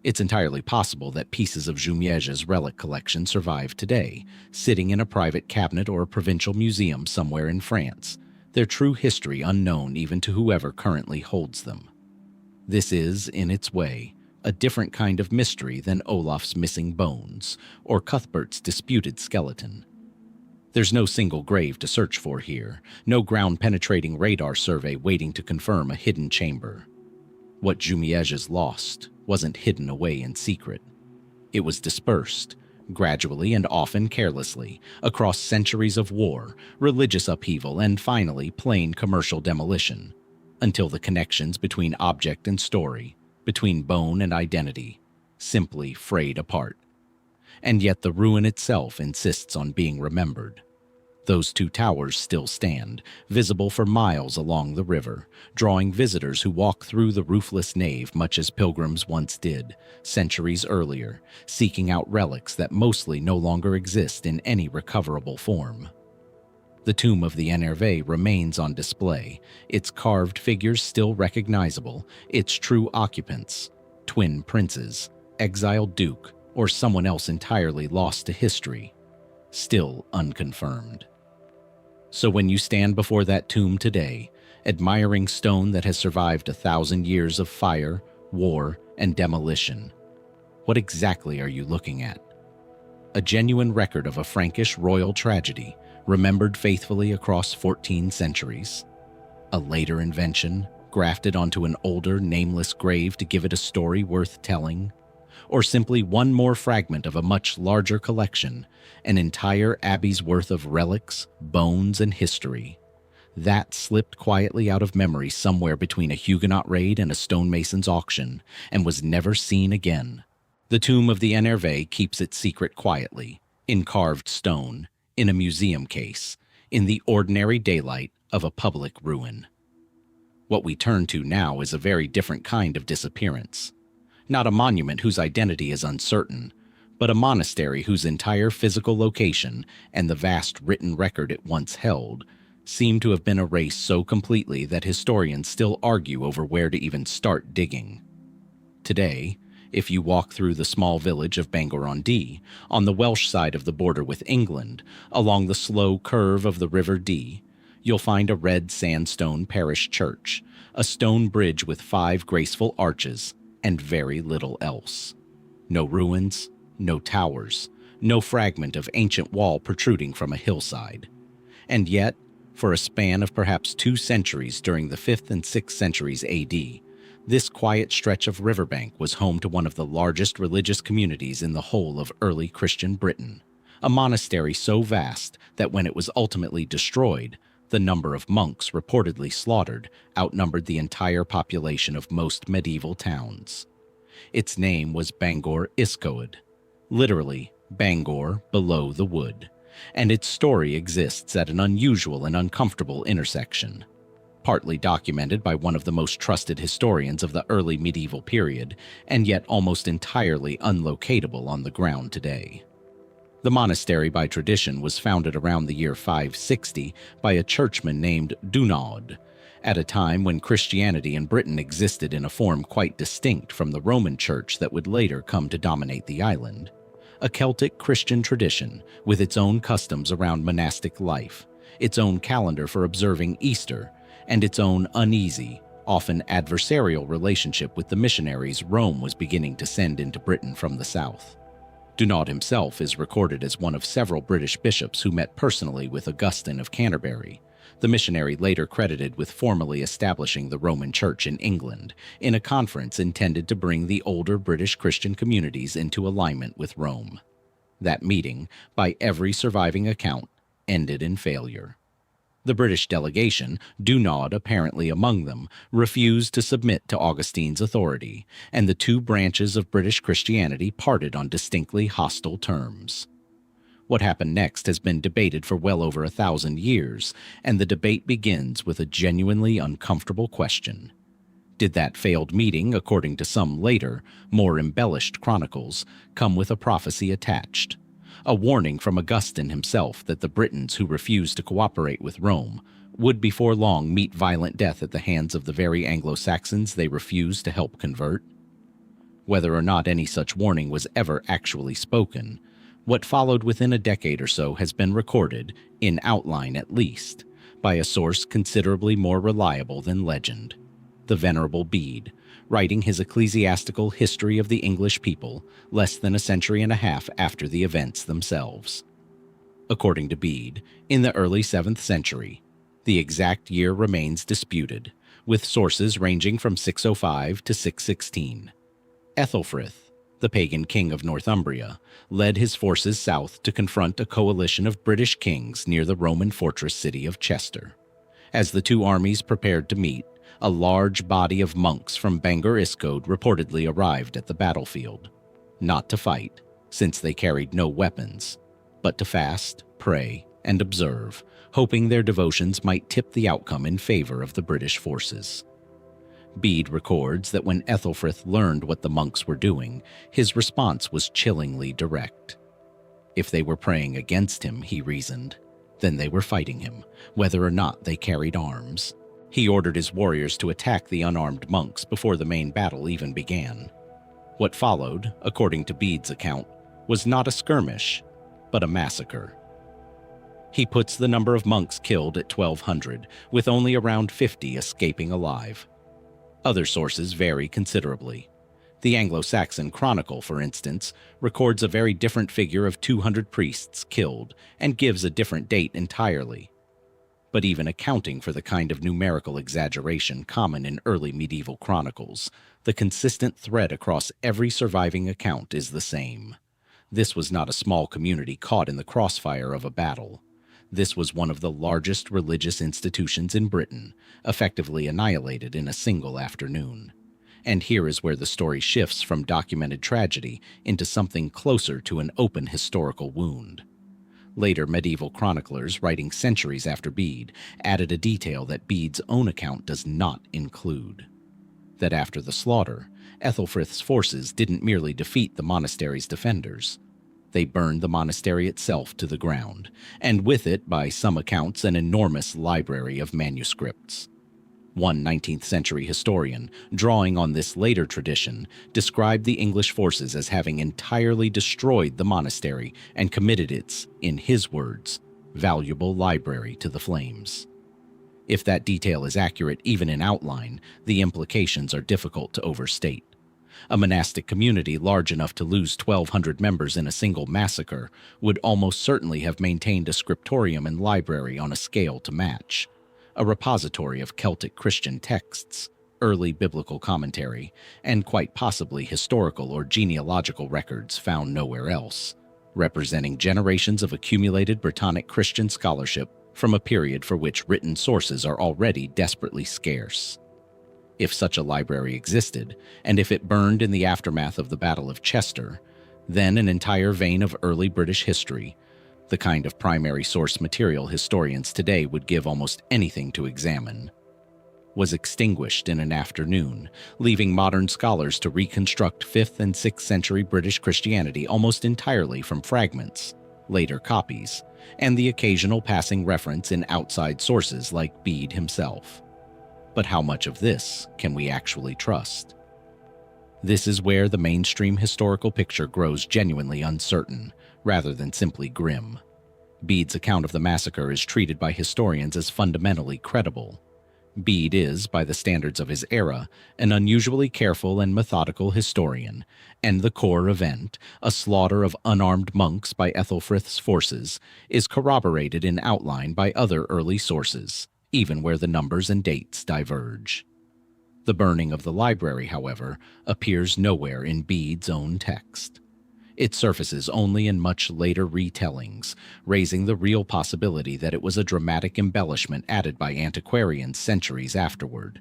It's entirely possible that pieces of Jumièges' relic collection survive today, sitting in a private cabinet or a provincial museum somewhere in France, their true history unknown even to whoever currently holds them. This is, in its way, a different kind of mystery than Olaf's missing bones or Cuthbert's disputed skeleton. There's no single grave to search for here, no ground-penetrating radar survey waiting to confirm a hidden chamber. What Jumièges lost wasn't hidden away in secret. It was dispersed, gradually and often carelessly, across centuries of war, religious upheaval, and finally plain commercial demolition, until the connections between object and story, between bone and identity, simply frayed apart. And yet the ruin itself insists on being remembered. Those two towers still stand, visible for miles along the river, drawing visitors who walk through the roofless nave much as pilgrims once did, centuries earlier, seeking out relics that mostly no longer exist in any recoverable form. The tomb of the Énervé remains on display, its carved figures still recognizable, its true occupants, twin princes, exiled duke, or someone else entirely lost to history, still unconfirmed. So when you stand before that tomb today, admiring stone that has survived 1,000 years of fire, war, and demolition, what exactly are you looking at? A genuine record of a Frankish royal tragedy, remembered faithfully across 14 centuries? A later invention, grafted onto an older, nameless grave to give it a story worth telling? Or simply one more fragment of a much larger collection, an entire abbey's worth of relics, bones, and history? That slipped quietly out of memory somewhere between a Huguenot raid and a stonemason's auction, and was never seen again. The tomb of the Énervé keeps its secret quietly, in carved stone, in a museum case, in the ordinary daylight of a public ruin. What we turn to now is a very different kind of disappearance. Not a monument whose identity is uncertain, but a monastery whose entire physical location and the vast written record it once held seem to have been erased so completely that historians still argue over where to even start digging. Today, if you walk through the small village of Bangor on Dee, on the Welsh side of the border with England, along the slow curve of the River Dee, you'll find a red sandstone parish church, a stone bridge with 5 graceful arches, and very little else. No ruins, no towers, no fragment of ancient wall protruding from a hillside. And yet, for a span of perhaps 2 centuries during the 5th and 6th centuries AD, this quiet stretch of riverbank was home to one of the largest religious communities in the whole of early Christian Britain, a monastery so vast that when it was ultimately destroyed, the number of monks reportedly slaughtered outnumbered the entire population of most medieval towns. Its name was Bangor Iscoed, literally Bangor below the wood, and its story exists at an unusual and uncomfortable intersection. Partly documented by one of the most trusted historians of the early medieval period, and yet almost entirely unlocatable on the ground today. The monastery by tradition was founded around the year 560 by a churchman named Dunaud, at a time when Christianity in Britain existed in a form quite distinct from the Roman Church that would later come to dominate the island. A Celtic Christian tradition with its own customs around monastic life, its own calendar for observing Easter, and its own uneasy, often adversarial relationship with the missionaries Rome was beginning to send into Britain from the south. Dunaud himself is recorded as one of several British bishops who met personally with Augustine of Canterbury, the missionary later credited with formally establishing the Roman Church in England, in a conference intended to bring the older British Christian communities into alignment with Rome. That meeting, by every surviving account, ended in failure. The British delegation, Dunaud apparently among them, refused to submit to Augustine's authority, and the 2 branches of British Christianity parted on distinctly hostile terms. What happened next has been debated for well over 1,000 years, and the debate begins with a genuinely uncomfortable question. Did that failed meeting, according to some later, more embellished chronicles, come with a prophecy attached? A warning from Augustine himself that the Britons who refused to cooperate with Rome would before long meet violent death at the hands of the very Anglo-Saxons they refused to help convert? Whether or not any such warning was ever actually spoken, what followed within a decade or so has been recorded, in outline at least, by a source considerably more reliable than legend. The Venerable Bede, writing his ecclesiastical history of the English people less than a century and a half after the events themselves. According to Bede, in the early 7th century, the exact year remains disputed, with sources ranging from 605 to 616. Ethelfrith, the pagan king of Northumbria, led his forces south to confront a coalition of British kings near the Roman fortress city of Chester. As the two armies prepared to meet, a large body of monks from Bangor reportedly arrived at the battlefield, not to fight, since they carried no weapons, but to fast, pray, and observe, hoping their devotions might tip the outcome in favor of the British forces. Bede records that when Ethelfrith learned what the monks were doing, his response was chillingly direct. If they were praying against him, he reasoned, then they were fighting him, whether or not they carried arms. He ordered his warriors to attack the unarmed monks before the main battle even began. What followed, according to Bede's account, was not a skirmish, but a massacre. He puts the number of monks killed at 1,200, with only around 50 escaping alive. Other sources vary considerably. The Anglo-Saxon Chronicle, for instance, records a very different figure of 200 priests killed and gives a different date entirely. But even accounting for the kind of numerical exaggeration common in early medieval chronicles, the consistent thread across every surviving account is the same. This was not a small community caught in the crossfire of a battle. This was one of the largest religious institutions in Britain, effectively annihilated in a single afternoon. And here is where the story shifts from documented tragedy into something closer to an open historical wound. Later medieval chroniclers, writing centuries after Bede, added a detail that Bede's own account does not include. That after the slaughter, Ethelfrith's forces didn't merely defeat the monastery's defenders. They burned the monastery itself to the ground, and with it, by some accounts, an enormous library of manuscripts. One 19th century historian, drawing on this later tradition, described the English forces as having entirely destroyed the monastery and committed its, in his words, valuable library to the flames. If that detail is accurate even in outline, the implications are difficult to overstate. A monastic community large enough to lose 1,200 members in a single massacre would almost certainly have maintained a scriptorium and library on a scale to match. A repository of Celtic Christian texts, early biblical commentary, and quite possibly historical or genealogical records found nowhere else, representing generations of accumulated Britannic Christian scholarship from a period for which written sources are already desperately scarce. If such a library existed, and if it burned in the aftermath of the Battle of Chester, then an entire vein of early British history, the kind of primary source material historians today would give almost anything to examine, was extinguished in an afternoon, leaving modern scholars to reconstruct 5th and 6th century British Christianity almost entirely from fragments, later copies, and the occasional passing reference in outside sources like Bede himself. But how much of this can we actually trust? This is where the mainstream historical picture grows genuinely uncertain, rather than simply grim. Bede's account of the massacre is treated by historians as fundamentally credible. Bede is, by the standards of his era, an unusually careful and methodical historian, and the core event, a slaughter of unarmed monks by Ethelfrith's forces, is corroborated in outline by other early sources, even where the numbers and dates diverge. The burning of the library, however, appears nowhere in Bede's own text. It surfaces only in much later retellings, raising the real possibility that it was a dramatic embellishment added by antiquarians centuries afterward,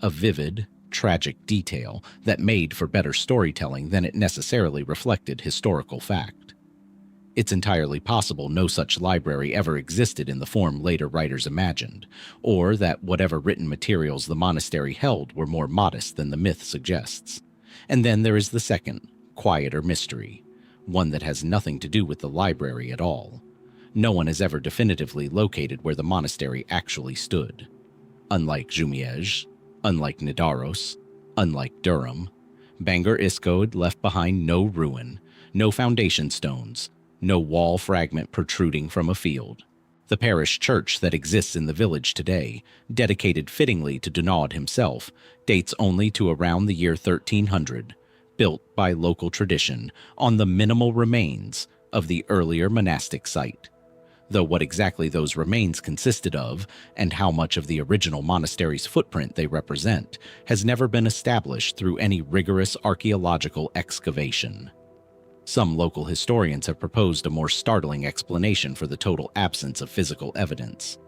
a vivid, tragic detail that made for better storytelling than it necessarily reflected historical fact. It's entirely possible no such library ever existed in the form later writers imagined, or that whatever written materials the monastery held were more modest than the myth suggests. And then there is the second, quieter mystery, one that has nothing to do with the library at all. No one has ever definitively located where the monastery actually stood. Unlike Jumièges, unlike Nidaros, unlike Durham, Bangor Iscode left behind no ruin, no foundation stones, no wall fragment protruding from a field. The parish church that exists in the village today, dedicated fittingly to Dunaud himself, dates only to around the year 1300, built by local tradition on the minimal remains of the earlier monastic site. Though what exactly those remains consisted of, and how much of the original monastery's footprint they represent, has never been established through any rigorous archaeological excavation. Some local historians have proposed a more startling explanation for the total absence of physical evidence: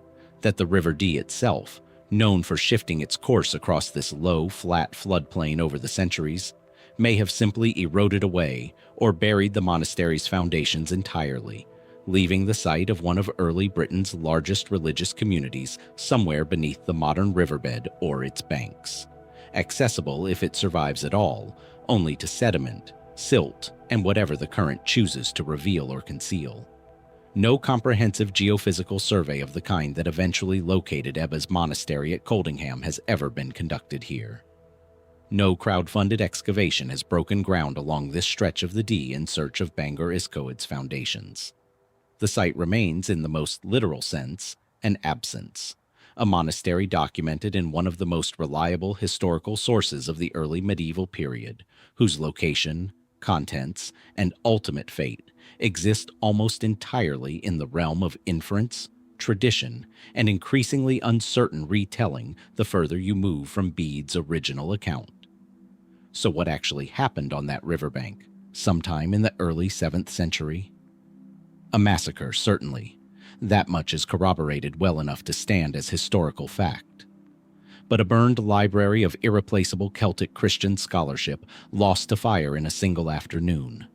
that the River Dee itself, known for shifting its course across this low, flat floodplain over the centuries, may have simply eroded away or buried the monastery's foundations entirely, leaving the site of one of early Britain's largest religious communities somewhere beneath the modern riverbed or its banks, accessible, if it survives at all, only to sediment, silt, and whatever the current chooses to reveal or conceal. No comprehensive geophysical survey of the kind that eventually located Æbbe's monastery at Coldingham has ever been conducted here. No crowd-funded excavation has broken ground along this stretch of the Dee in search of Bangor Iscoed's foundations. The site remains, in the most literal sense, an absence, a monastery documented in one of the most reliable historical sources of the early medieval period, whose location, contents, and ultimate fate exist almost entirely in the realm of inference, tradition, and increasingly uncertain retelling the further you move from Bede's original account. So what actually happened on that riverbank, sometime in the early 7th century? A massacre, certainly. That much is corroborated well enough to stand as historical fact. But a burned library of irreplaceable Celtic Christian scholarship lost to fire in a single afternoon,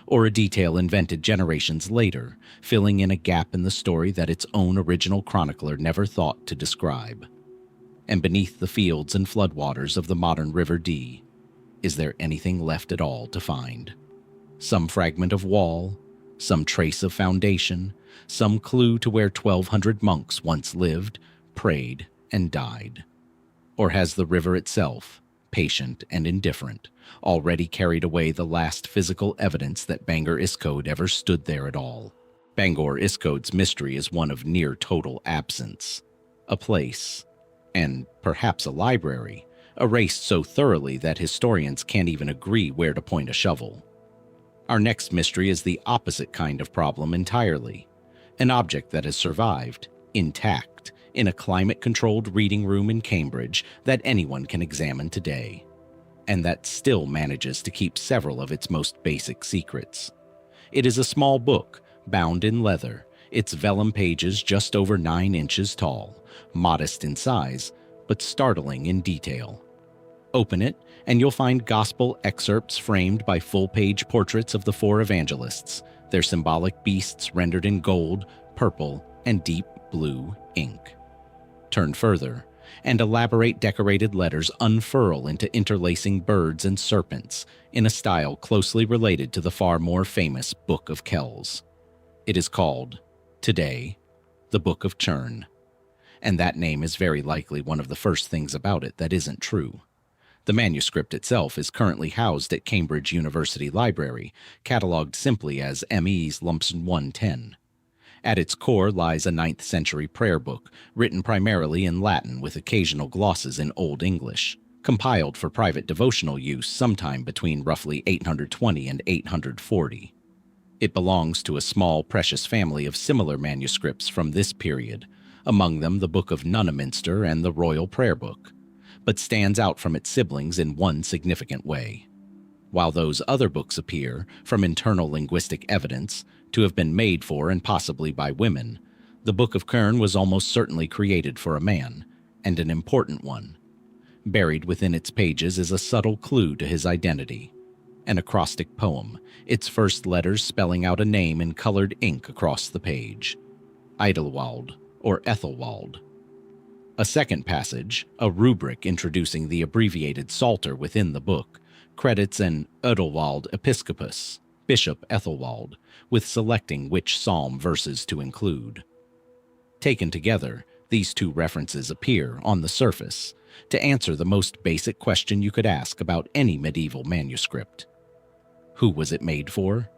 or a detail invented generations later, filling in a gap in the story that its own original chronicler never thought to describe. And beneath the fields and floodwaters of the modern River Dee, is there anything left at all to find? Some fragment of wall, some trace of foundation, some clue to where 1,200 monks once lived, prayed, and died? Or has the river itself, patient and indifferent, already carried away the last physical evidence that Bangor Iscode ever stood there at all? Bangor Iscode's mystery is one of near total absence. A place, and perhaps a library, erased so thoroughly that historians can't even agree where to point a shovel. Our next mystery is the opposite kind of problem entirely. An object that has survived, intact, in a climate-controlled reading room in Cambridge that anyone can examine today, and that still manages to keep several of its most basic secrets. It is a small book, bound in leather, its vellum pages just over 9 inches tall, modest in size, but startling in detail. Open it, and you'll find gospel excerpts framed by full-page portraits of the 4 evangelists, their symbolic beasts rendered in gold, purple, and deep blue ink. Turn further, and elaborate decorated letters unfurl into interlacing birds and serpents in a style closely related to the far more famous Book of Kells. It is called, today, the Book of Cerne, and that name is very likely one of the first things about it that isn't true. The manuscript itself is currently housed at Cambridge University Library, catalogued simply as M.E.'s Lumpson 110. At its core lies a 9th century prayer book, written primarily in Latin with occasional glosses in Old English, compiled for private devotional use sometime between roughly 820 and 840. It belongs to a small, precious family of similar manuscripts from this period, among them the Book of Nunaminster and the Royal Prayer Book, but stands out from its siblings in one significant way. While those other books appear, from internal linguistic evidence, to have been made for and possibly by women, the Book of Cerne was almost certainly created for a man, and an important one. Buried within its pages is a subtle clue to his identity, an acrostic poem, its first letters spelling out a name in colored ink across the page: Idlewald or Ethelwald. A second passage, a rubric introducing the abbreviated Psalter within the book, credits an Edelwald Episcopus, Bishop Ethelwald, with selecting which psalm verses to include. Taken together, these two references appear, on the surface, to answer the most basic question you could ask about any medieval manuscript. Who was it made for?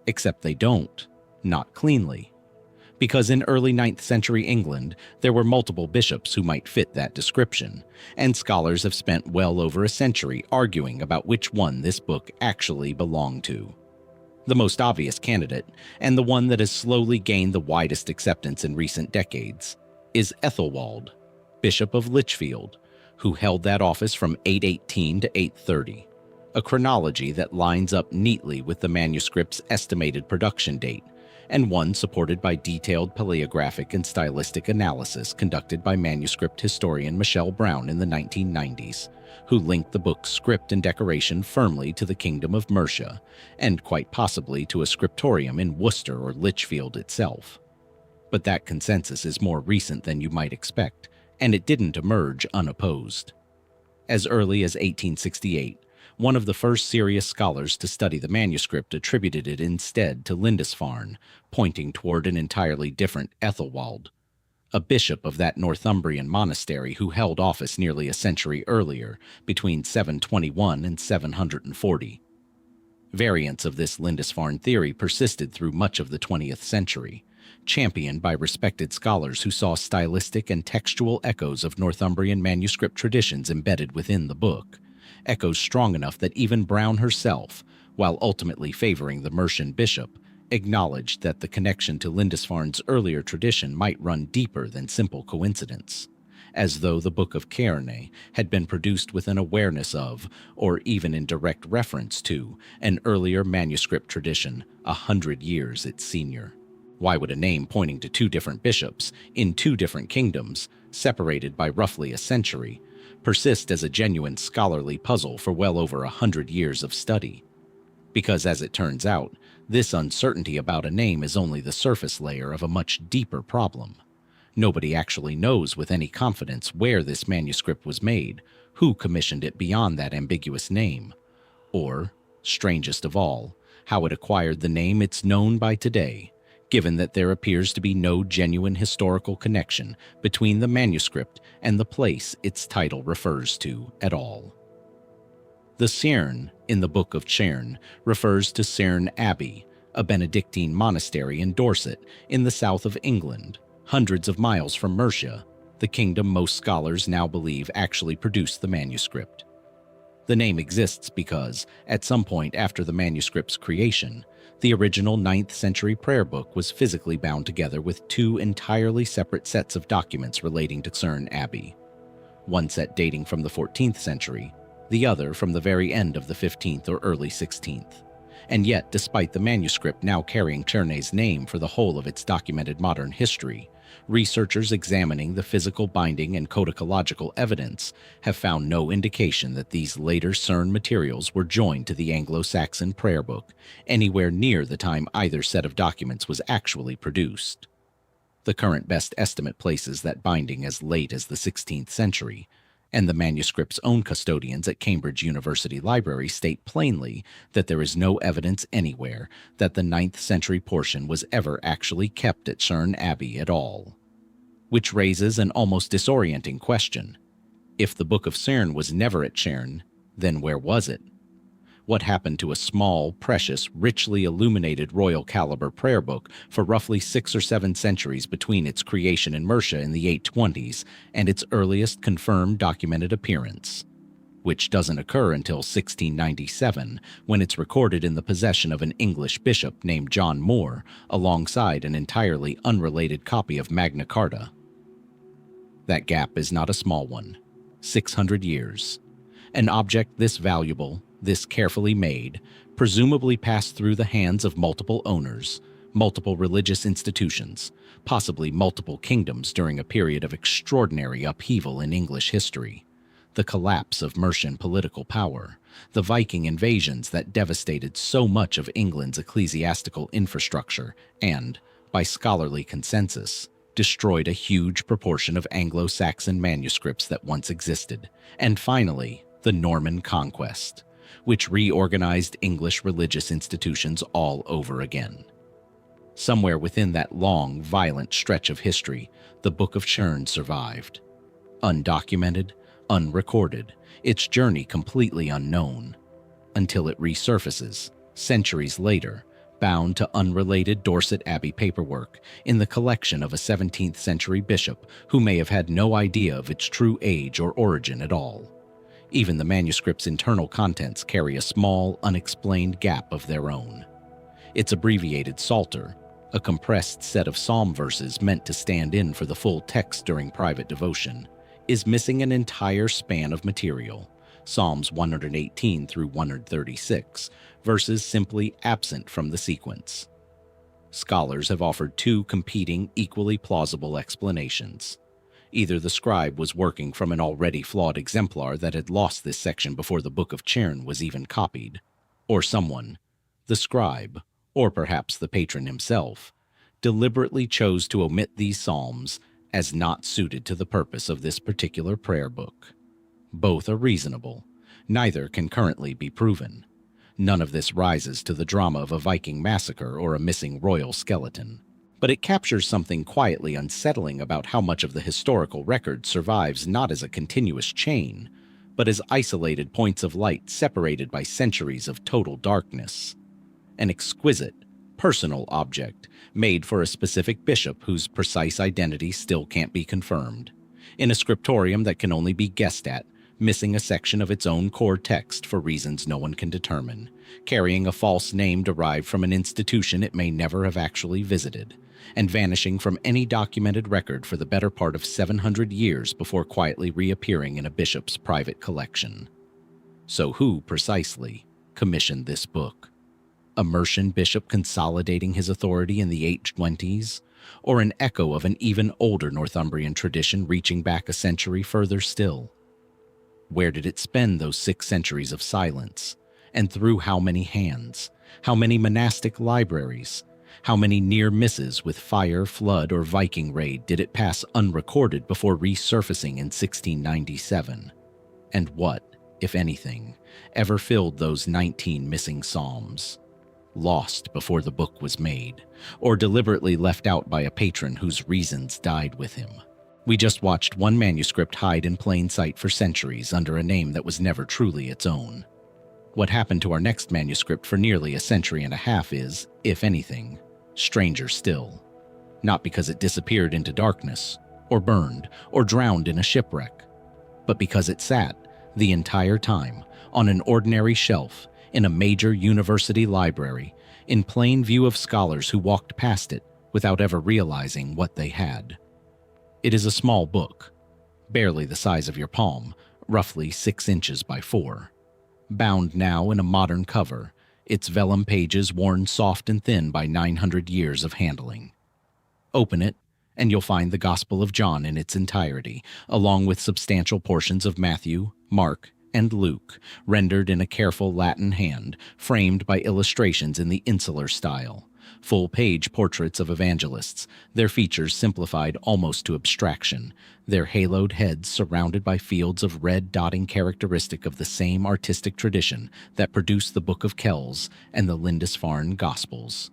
Except they don't, not cleanly. Because in early 9th century England, there were multiple bishops who might fit that description, and scholars have spent well over a century arguing about which one this book actually belonged to. The most obvious candidate, and the one that has slowly gained the widest acceptance in recent decades, is Ethelwald, Bishop of Lichfield, who held that office from 818 to 830, a chronology that lines up neatly with the manuscript's estimated production date, and one supported by detailed paleographic and stylistic analysis conducted by manuscript historian Michelle Brown in the 1990s, who linked the book's script and decoration firmly to the Kingdom of Mercia, and quite possibly to a scriptorium in Worcester or Lichfield itself. But that consensus is more recent than you might expect, and it didn't emerge unopposed. As early as 1868, one of the first serious scholars to study the manuscript attributed it instead to Lindisfarne, pointing toward an entirely different Ethelwald, a bishop of that Northumbrian monastery who held office nearly a century earlier, between 721 and 740. Variants of this Lindisfarne theory persisted through much of the 20th century, championed by respected scholars who saw stylistic and textual echoes of Northumbrian manuscript traditions embedded within the book, echoes strong enough that even Brown herself, while ultimately favoring the Mercian bishop, acknowledged that the connection to Lindisfarne's earlier tradition might run deeper than simple coincidence, as though the Book of Cerne had been produced with an awareness of, or even in direct reference to, an earlier manuscript tradition 100 years its senior. Why would a name pointing to two different bishops, in two different kingdoms, separated by roughly a century, persist as a genuine scholarly puzzle for well over 100 years of study? Because, as it turns out, this uncertainty about a name is only the surface layer of a much deeper problem. Nobody actually knows with any confidence where this manuscript was made, who commissioned it beyond that ambiguous name, or, strangest of all, how it acquired the name it's known by today, given that there appears to be no genuine historical connection between the manuscript and the place its title refers to at all. The Cerne in the Book of Cerne refers to Cerne Abbey, a Benedictine monastery in Dorset in the south of England, hundreds of miles from Mercia, the kingdom most scholars now believe actually produced the manuscript. The name exists because, at some point after the manuscript's creation, the original 9th century prayer book was physically bound together with two entirely separate sets of documents relating to Cerne Abbey, one set dating from the 14th century, the other from the very end of the 15th or early 16th. And yet, despite the manuscript now carrying Cerne's name for the whole of its documented modern history, researchers examining the physical binding and codicological evidence have found no indication that these later Cerne materials were joined to the Anglo-Saxon prayer book anywhere near the time either set of documents was actually produced. The current best estimate places that binding as late as the 16th century, and the manuscript's own custodians at Cambridge University Library state plainly that there is no evidence anywhere that the 9th century portion was ever actually kept at Cerne Abbey at all. Which raises an almost disorienting question. If the Book of Cerne was never at Cerne, then where was it? What happened to a small, precious, richly illuminated royal caliber prayer book for roughly 6 or 7 centuries between its creation in Mercia in the 820s and its earliest confirmed documented appearance, which doesn't occur until 1697, when it's recorded in the possession of an English bishop named John Moore, alongside an entirely unrelated copy of Magna Carta? That gap is not a small one. 600 years. An object this valuable, this carefully made, presumably passed through the hands of multiple owners, multiple religious institutions, possibly multiple kingdoms during a period of extraordinary upheaval in English history. the collapse of Mercian political power, the Viking invasions that devastated so much of England's ecclesiastical infrastructure and, by scholarly consensus, destroyed a huge proportion of Anglo-Saxon manuscripts that once existed, and finally, the Norman Conquest, which reorganized English religious institutions all over again. Somewhere within that long, violent stretch of history, the Book of Cerne survived. Undocumented, unrecorded, its journey completely unknown, until it resurfaces, centuries later, bound to unrelated Dorset Abbey paperwork in the collection of a 17th century bishop who may have had no idea of its true age or origin at all. Even the manuscript's internal contents carry a small, unexplained gap of their own. Its abbreviated psalter, a compressed set of psalm verses meant to stand in for the full text during private devotion, is missing an entire span of material, Psalms 118 through 136, verses simply absent from the sequence. Scholars have offered two competing, equally plausible explanations. Either the scribe was working from an already flawed exemplar that had lost this section before the Book of Cerne was even copied, or someone, the scribe, or perhaps the patron himself, deliberately chose to omit these psalms as not suited to the purpose of this particular prayer book. Both are reasonable. Neither can currently be proven. None of this rises to the drama of a Viking massacre or a missing royal skeleton. But it captures something quietly unsettling about how much of the historical record survives not as a continuous chain, but as isolated points of light separated by centuries of total darkness. An exquisite, personal object made for a specific bishop whose precise identity still can't be confirmed, in a scriptorium that can only be guessed at, missing a section of its own core text for reasons no one can determine, carrying a false name derived from an institution it may never have actually visited, and vanishing from any documented record for the better part of 700 years before quietly reappearing in a bishop's private collection. So who, precisely, commissioned this book? A Mercian bishop consolidating his authority in the 820s, or an echo of an even older Northumbrian tradition reaching back a century further still? Where did it spend those 6 centuries of silence, and through how many hands, how many monastic libraries, how many near misses with fire, flood, or Viking raid did it pass unrecorded before resurfacing in 1697? And what, if anything, ever filled those 19 missing psalms? Lost before the book was made, or deliberately left out by a patron whose reasons died with him. We just watched one manuscript hide in plain sight for centuries under a name that was never truly its own. What happened to our next manuscript for nearly a century and a half is, if anything, stranger still. Not because it disappeared into darkness, or burned, or drowned in a shipwreck, but because it sat, the entire time, on an ordinary shelf in a major university library, in plain view of scholars who walked past it without ever realizing what they had. It is a small book, barely the size of your palm, roughly 6 inches by 4. Bound now in a modern cover, its vellum pages worn soft and thin by 900 years of handling. Open it, and you'll find the Gospel of John in its entirety, along with substantial portions of Matthew, Mark, and Luke, rendered in a careful Latin hand, framed by illustrations in the insular style. Full-page portraits of evangelists, their features simplified almost to abstraction, their haloed heads surrounded by fields of red dotting characteristic of the same artistic tradition that produced the Book of Kells and the Lindisfarne Gospels.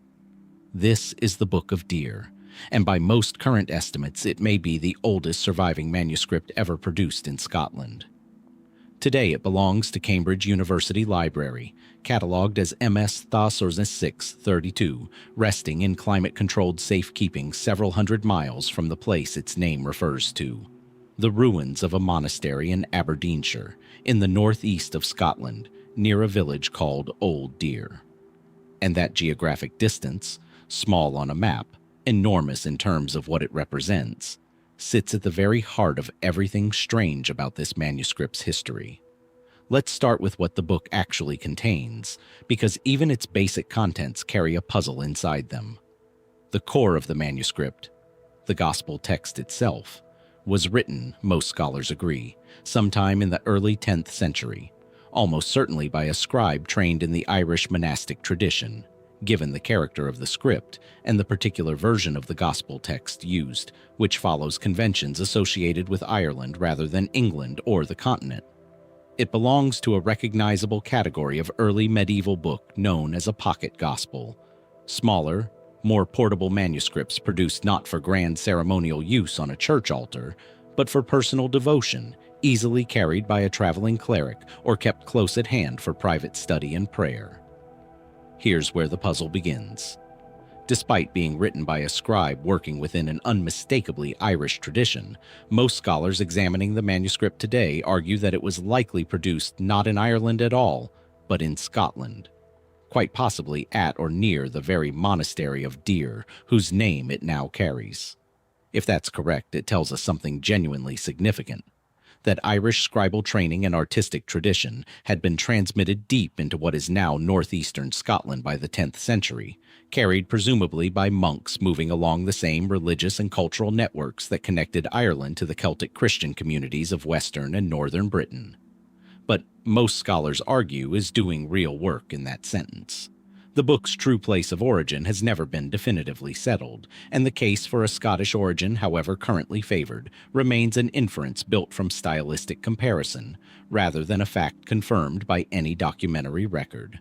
This is the Book of Deer, and by most current estimates it may be the oldest surviving manuscript ever produced in Scotland. Today it belongs to Cambridge University Library, catalogued as MS Thesaurus 632, resting in climate-controlled safekeeping several hundred miles from the place its name refers to, the ruins of a monastery in Aberdeenshire, in the northeast of Scotland, near a village called Old Deer. And that geographic distance, small on a map, enormous in terms of what it represents, sits at the very heart of everything strange about this manuscript's history. Let's start with what the book actually contains, because even its basic contents carry a puzzle inside them. The core of the manuscript, the gospel text itself, was written, most scholars agree, sometime in the early 10th century, almost certainly by a scribe trained in the Irish monastic tradition, given the character of the script and the particular version of the gospel text used, which follows conventions associated with Ireland rather than England or the continent. It belongs to a recognizable category of early medieval book known as a pocket gospel. Smaller, more portable manuscripts produced not for grand ceremonial use on a church altar, but for personal devotion, easily carried by a traveling cleric or kept close at hand for private study and prayer. Here's where the puzzle begins. Despite being written by a scribe working within an unmistakably Irish tradition, most scholars examining the manuscript today argue that it was likely produced not in Ireland at all, but in Scotland, quite possibly at or near the very monastery of Deer, whose name it now carries. If that's correct, it tells us something genuinely significant. That Irish scribal training and artistic tradition had been transmitted deep into what is now northeastern Scotland by the 10th century, carried presumably by monks moving along the same religious and cultural networks that connected Ireland to the Celtic Christian communities of western and northern Britain. But most scholars argue is doing real work in that sentence. The book's true place of origin has never been definitively settled, and the case for a Scottish origin, however currently favored, remains an inference built from stylistic comparison, rather than a fact confirmed by any documentary record.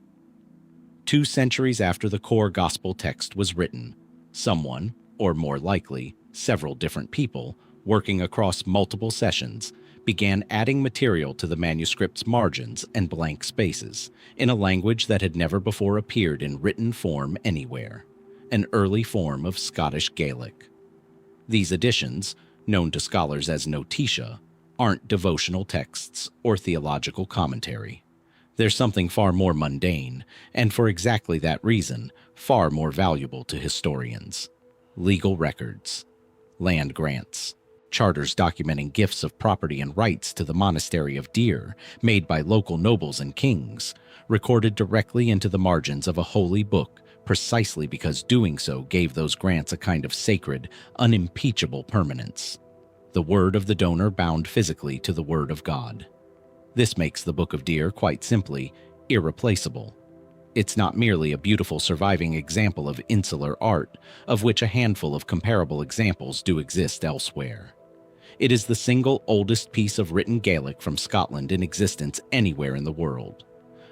2 centuries after the core gospel text was written, someone, or more likely, several different people, working across multiple sessions, began adding material to the manuscript's margins and blank spaces in a language that had never before appeared in written form anywhere, an early form of Scottish Gaelic. These additions, known to scholars as notitia, aren't devotional texts or theological commentary. They're something far more mundane, and for exactly that reason, far more valuable to historians. Legal records, land grants, charters documenting gifts of property and rights to the monastery of Deer, made by local nobles and kings, recorded directly into the margins of a holy book precisely because doing so gave those grants a kind of sacred, unimpeachable permanence. The word of the donor bound physically to the word of God. This makes the Book of Deer, quite simply, irreplaceable. It's not merely a beautiful surviving example of insular art, of which a handful of comparable examples do exist elsewhere. It is the single oldest piece of written Gaelic from Scotland in existence anywhere in the world.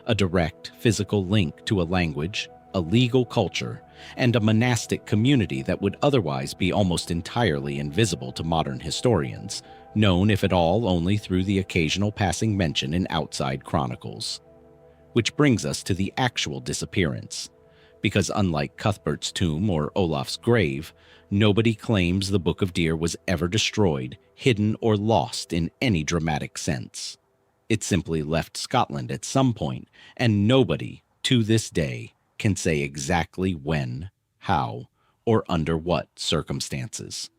A direct, physical link to a language, a legal culture, and a monastic community that would otherwise be almost entirely invisible to modern historians, known if at all only through the occasional passing mention in outside chronicles. Which brings us to the actual disappearance, because unlike Cuthbert's tomb or Olaf's grave, nobody claims the Book of Deer was ever destroyed, hidden, or lost in any dramatic sense. It simply left Scotland at some point, and nobody, to this day, can say exactly when, how, or under what circumstances.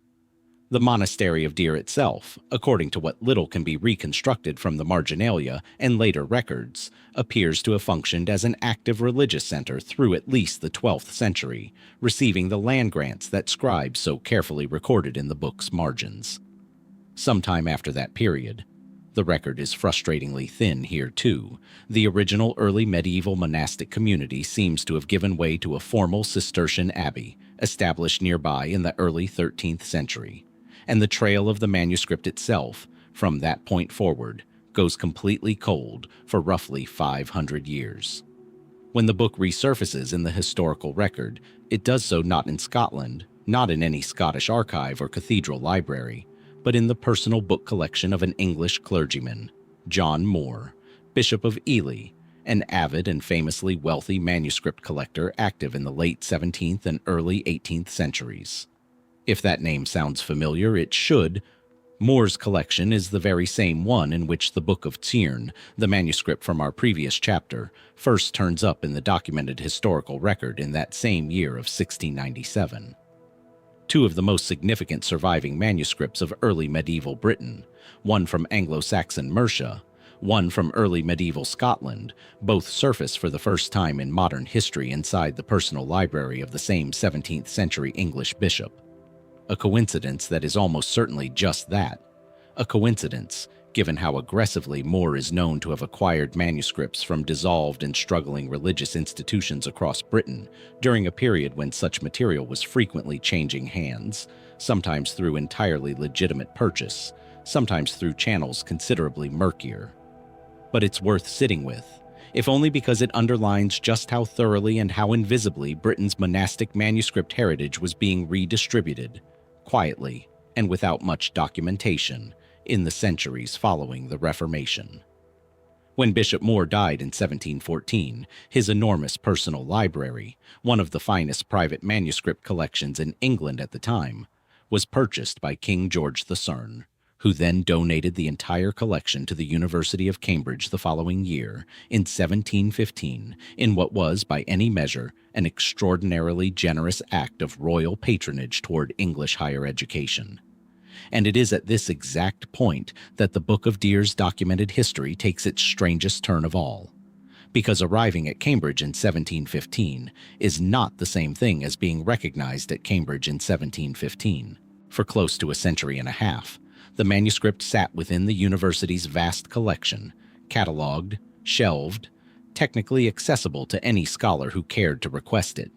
The monastery of Deer itself, according to what little can be reconstructed from the marginalia and later records, appears to have functioned as an active religious center through at least the 12th century, receiving the land grants that scribes so carefully recorded in the book's margins. Sometime after that period, the record is frustratingly thin here too, the original early medieval monastic community seems to have given way to a formal Cistercian abbey, established nearby in the early 13th century. And the trail of the manuscript itself, from that point forward, goes completely cold for roughly 500 years. When the book resurfaces in the historical record, it does so not in Scotland, not in any Scottish archive or cathedral library, but in the personal book collection of an English clergyman, John Moore, Bishop of Ely, an avid and famously wealthy manuscript collector active in the late 17th and early 18th centuries. If that name sounds familiar, it should. Moore's collection is the very same one in which the Book of Cerne, the manuscript from our previous chapter, first turns up in the documented historical record in that same year of 1697. Two of the most significant surviving manuscripts of early medieval Britain, one from Anglo-Saxon Mercia, one from early medieval Scotland, both surface for the first time in modern history inside the personal library of the same 17th century English bishop. A coincidence that is almost certainly just that. A coincidence, given how aggressively Moore is known to have acquired manuscripts from dissolved and struggling religious institutions across Britain during a period when such material was frequently changing hands, sometimes through entirely legitimate purchase, sometimes through channels considerably murkier. But it's worth sitting with, if only because it underlines just how thoroughly and how invisibly Britain's monastic manuscript heritage was being redistributed, quietly and without much documentation, in the centuries following the Reformation. When Bishop Moore died in 1714, his enormous personal library, one of the finest private manuscript collections in England at the time, was purchased by King George III, who then donated the entire collection to the University of Cambridge the following year, in 1715, in what was, by any measure, an extraordinarily generous act of royal patronage toward English higher education. And it is at this exact point that the Book of Deer's documented history takes its strangest turn of all. Because arriving at Cambridge in 1715 is not the same thing as being recognized at Cambridge in 1715. For close to a century and a half, the manuscript sat within the university's vast collection, catalogued, shelved, technically accessible to any scholar who cared to request it,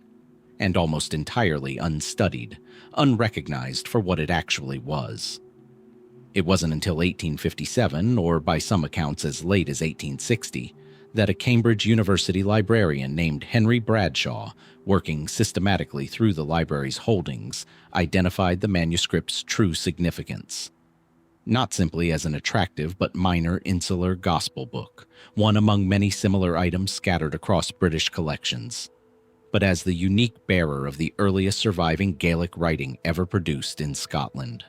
and almost entirely unstudied, unrecognized for what it actually was. It wasn't until 1857, or by some accounts as late as 1860, that a Cambridge University librarian named Henry Bradshaw, working systematically through the library's holdings, identified the manuscript's true significance. Not simply as an attractive but minor insular gospel book, one among many similar items scattered across British collections, but as the unique bearer of the earliest surviving Gaelic writing ever produced in Scotland.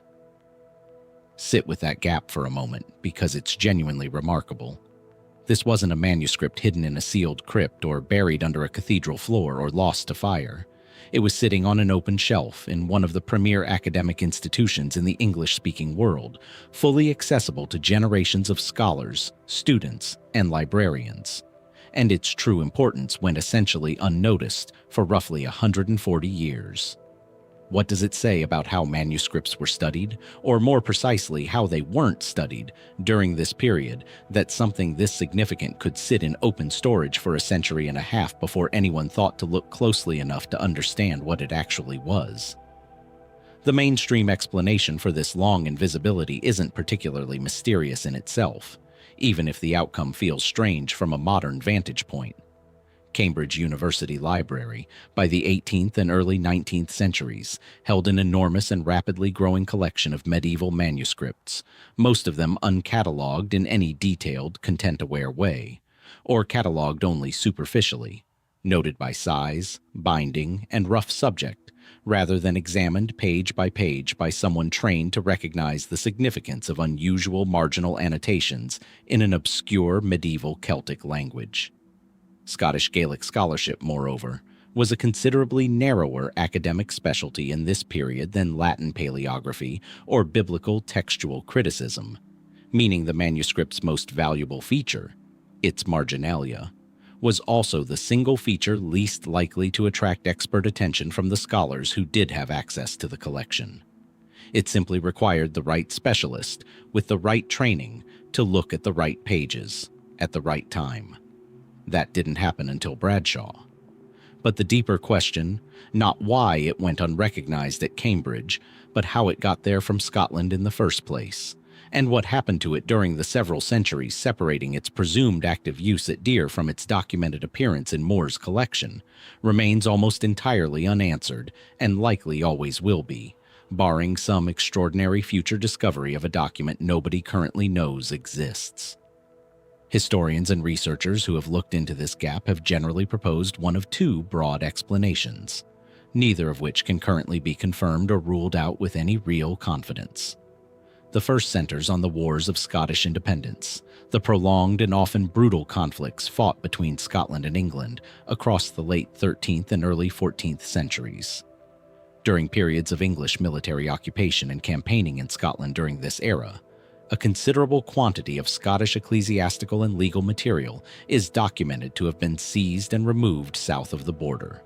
Sit with that gap for a moment, because it's genuinely remarkable. This wasn't a manuscript hidden in a sealed crypt or buried under a cathedral floor or lost to fire. It was sitting on an open shelf in one of the premier academic institutions in the English-speaking world, fully accessible to generations of scholars, students, and librarians. And its true importance went essentially unnoticed for roughly 140 years. What does it say about how manuscripts were studied, or more precisely, how they weren't studied, during this period, that something this significant could sit in open storage for a century and a half before anyone thought to look closely enough to understand what it actually was? The mainstream explanation for this long invisibility isn't particularly mysterious in itself, even if the outcome feels strange from a modern vantage point. Cambridge University Library, by the 18th and early 19th centuries, held an enormous and rapidly growing collection of medieval manuscripts, most of them uncatalogued in any detailed, content-aware way, or catalogued only superficially, noted by size, binding, and rough subject, rather than examined page by someone trained to recognize the significance of unusual marginal annotations in an obscure medieval Celtic language. Scottish Gaelic scholarship, moreover, was a considerably narrower academic specialty in this period than Latin paleography or biblical textual criticism, meaning the manuscript's most valuable feature, its marginalia, was also the single feature least likely to attract expert attention from the scholars who did have access to the collection. It simply required the right specialist with the right training to look at the right pages at the right time. That didn't happen until Bradshaw. But the deeper question, not why it went unrecognized at Cambridge, but how it got there from Scotland in the first place, and what happened to it during the several centuries separating its presumed active use at Deer from its documented appearance in Moore's collection, remains almost entirely unanswered, and likely always will be, barring some extraordinary future discovery of a document nobody currently knows exists. Historians and researchers who have looked into this gap have generally proposed one of two broad explanations, neither of which can currently be confirmed or ruled out with any real confidence. The first centers on the wars of Scottish independence, the prolonged and often brutal conflicts fought between Scotland and England across the late 13th and early 14th centuries. During periods of English military occupation and campaigning in Scotland during this era, a considerable quantity of Scottish ecclesiastical and legal material is documented to have been seized and removed south of the border.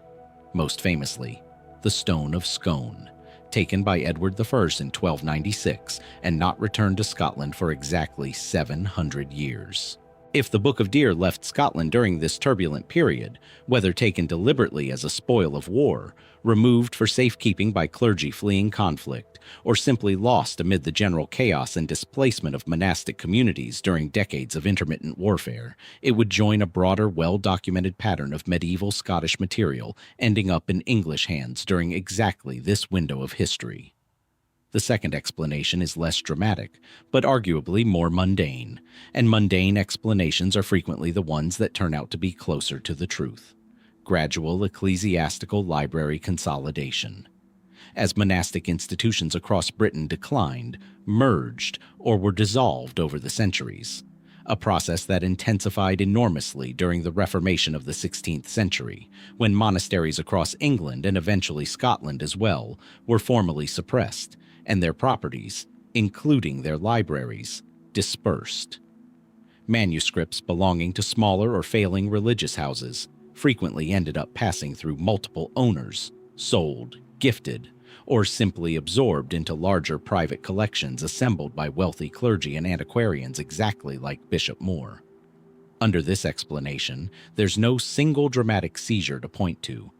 Most famously, the Stone of Scone, taken by Edward I in 1296 and not returned to Scotland for exactly 700 years. If the Book of Deer left Scotland during this turbulent period, whether taken deliberately as a spoil of war, removed for safekeeping by clergy fleeing conflict, or simply lost amid the general chaos and displacement of monastic communities during decades of intermittent warfare, it would join a broader, well-documented pattern of medieval Scottish material ending up in English hands during exactly this window of history. The second explanation is less dramatic, but arguably more mundane, and mundane explanations are frequently the ones that turn out to be closer to the truth. Gradual ecclesiastical library consolidation. As monastic institutions across Britain declined, merged, or were dissolved over the centuries, a process that intensified enormously during the Reformation of the 16th century, when monasteries across England and eventually Scotland as well were formally suppressed, and their properties, including their libraries, dispersed. Manuscripts belonging to smaller or failing religious houses frequently ended up passing through multiple owners, sold, gifted, or simply absorbed into larger private collections assembled by wealthy clergy and antiquarians exactly like Bishop Moore. Under this explanation, there's no single dramatic seizure to point to,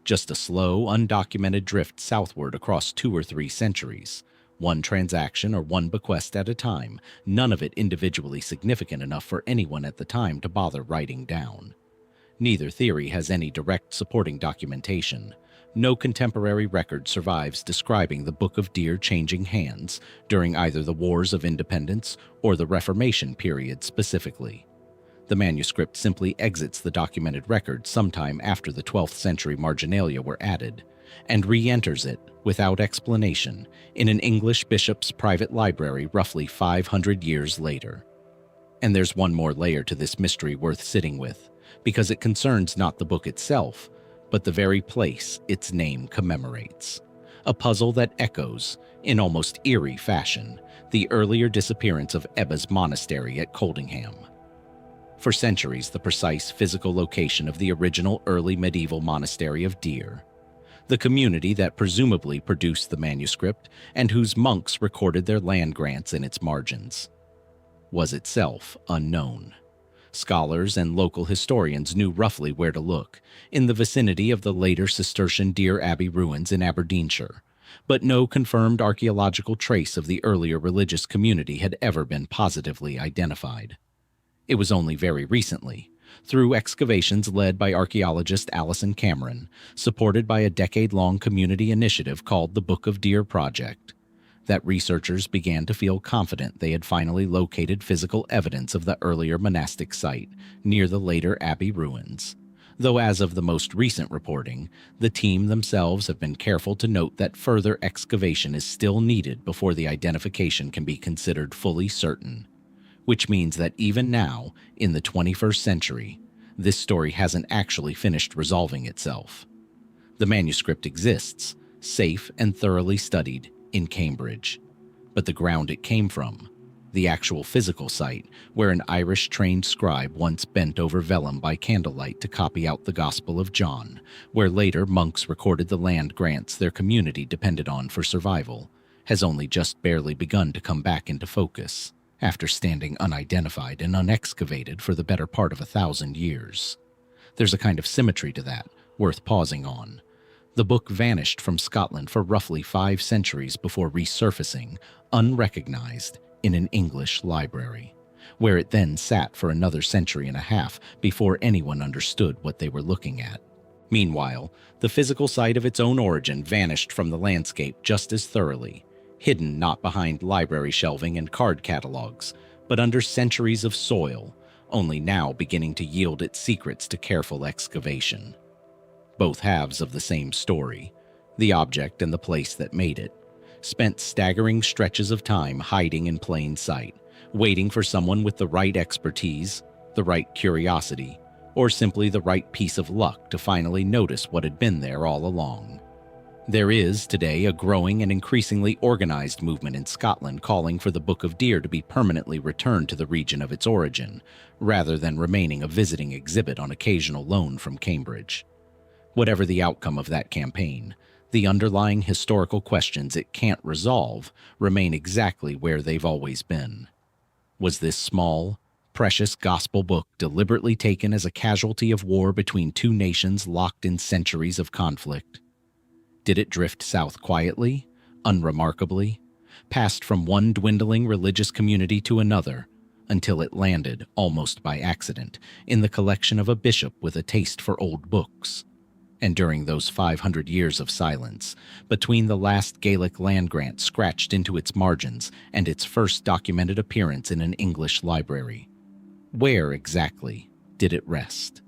just a slow, undocumented drift southward across 2 or 3 centuries, one transaction or one bequest at a time, none of it individually significant enough for anyone at the time to bother writing down. Neither theory has any direct supporting documentation. No contemporary record survives describing the Book of Deer changing hands during either the Wars of Independence or the Reformation period specifically. The manuscript simply exits the documented record sometime after the 12th century marginalia were added, and re-enters it, without explanation, in an English bishop's private library roughly 500 years later. And there's one more layer to this mystery worth sitting with, because it concerns not the book itself, but the very place its name commemorates. A puzzle that echoes, in almost eerie fashion, the earlier disappearance of Æbbe's monastery at Coldingham. For centuries, the precise physical location of the original early medieval monastery of Deer, the community that presumably produced the manuscript and whose monks recorded their land grants in its margins, was itself unknown. Scholars and local historians knew roughly where to look, in the vicinity of the later Cistercian Deer Abbey ruins in Aberdeenshire, but no confirmed archaeological trace of the earlier religious community had ever been positively identified. It was only very recently, through excavations led by archaeologist Alison Cameron, supported by a decade-long community initiative called the Book of Deer Project, that researchers began to feel confident they had finally located physical evidence of the earlier monastic site near the later Abbey ruins. Though as of the most recent reporting, the team themselves have been careful to note that further excavation is still needed before the identification can be considered fully certain. Which means that even now, in the 21st century, this story hasn't actually finished resolving itself. The manuscript exists, safe and thoroughly studied, in Cambridge. But the ground it came from, the actual physical site where an Irish-trained scribe once bent over vellum by candlelight to copy out the Gospel of John, where later monks recorded the land grants their community depended on for survival, has only just barely begun to come back into focus, after standing unidentified and unexcavated for the better part of 1,000 years. There's a kind of symmetry to that, worth pausing on. The book vanished from Scotland for roughly 5 centuries before resurfacing, unrecognized, in an English library, where it then sat for another century and a half before anyone understood what they were looking at. Meanwhile, the physical site of its own origin vanished from the landscape just as thoroughly, hidden not behind library shelving and card catalogs, but under centuries of soil, only now beginning to yield its secrets to careful excavation. Both halves of the same story, the object and the place that made it, spent staggering stretches of time hiding in plain sight, waiting for someone with the right expertise, the right curiosity, or simply the right piece of luck to finally notice what had been there all along. There is, today, a growing and increasingly organized movement in Scotland calling for the Book of Deer to be permanently returned to the region of its origin, rather than remaining a visiting exhibit on occasional loan from Cambridge. Whatever the outcome of that campaign, The underlying historical questions it can't resolve remain exactly where they've always been. Was this small, precious gospel book deliberately taken as a casualty of war between two nations locked in centuries of conflict? Did it drift south quietly, unremarkably, passed from one dwindling religious community to another, until it landed, almost by accident, in the collection of a bishop with a taste for old books? And during those 500 years of silence, between the last Gaelic land grant scratched into its margins and its first documented appearance in an English library, where exactly did it rest?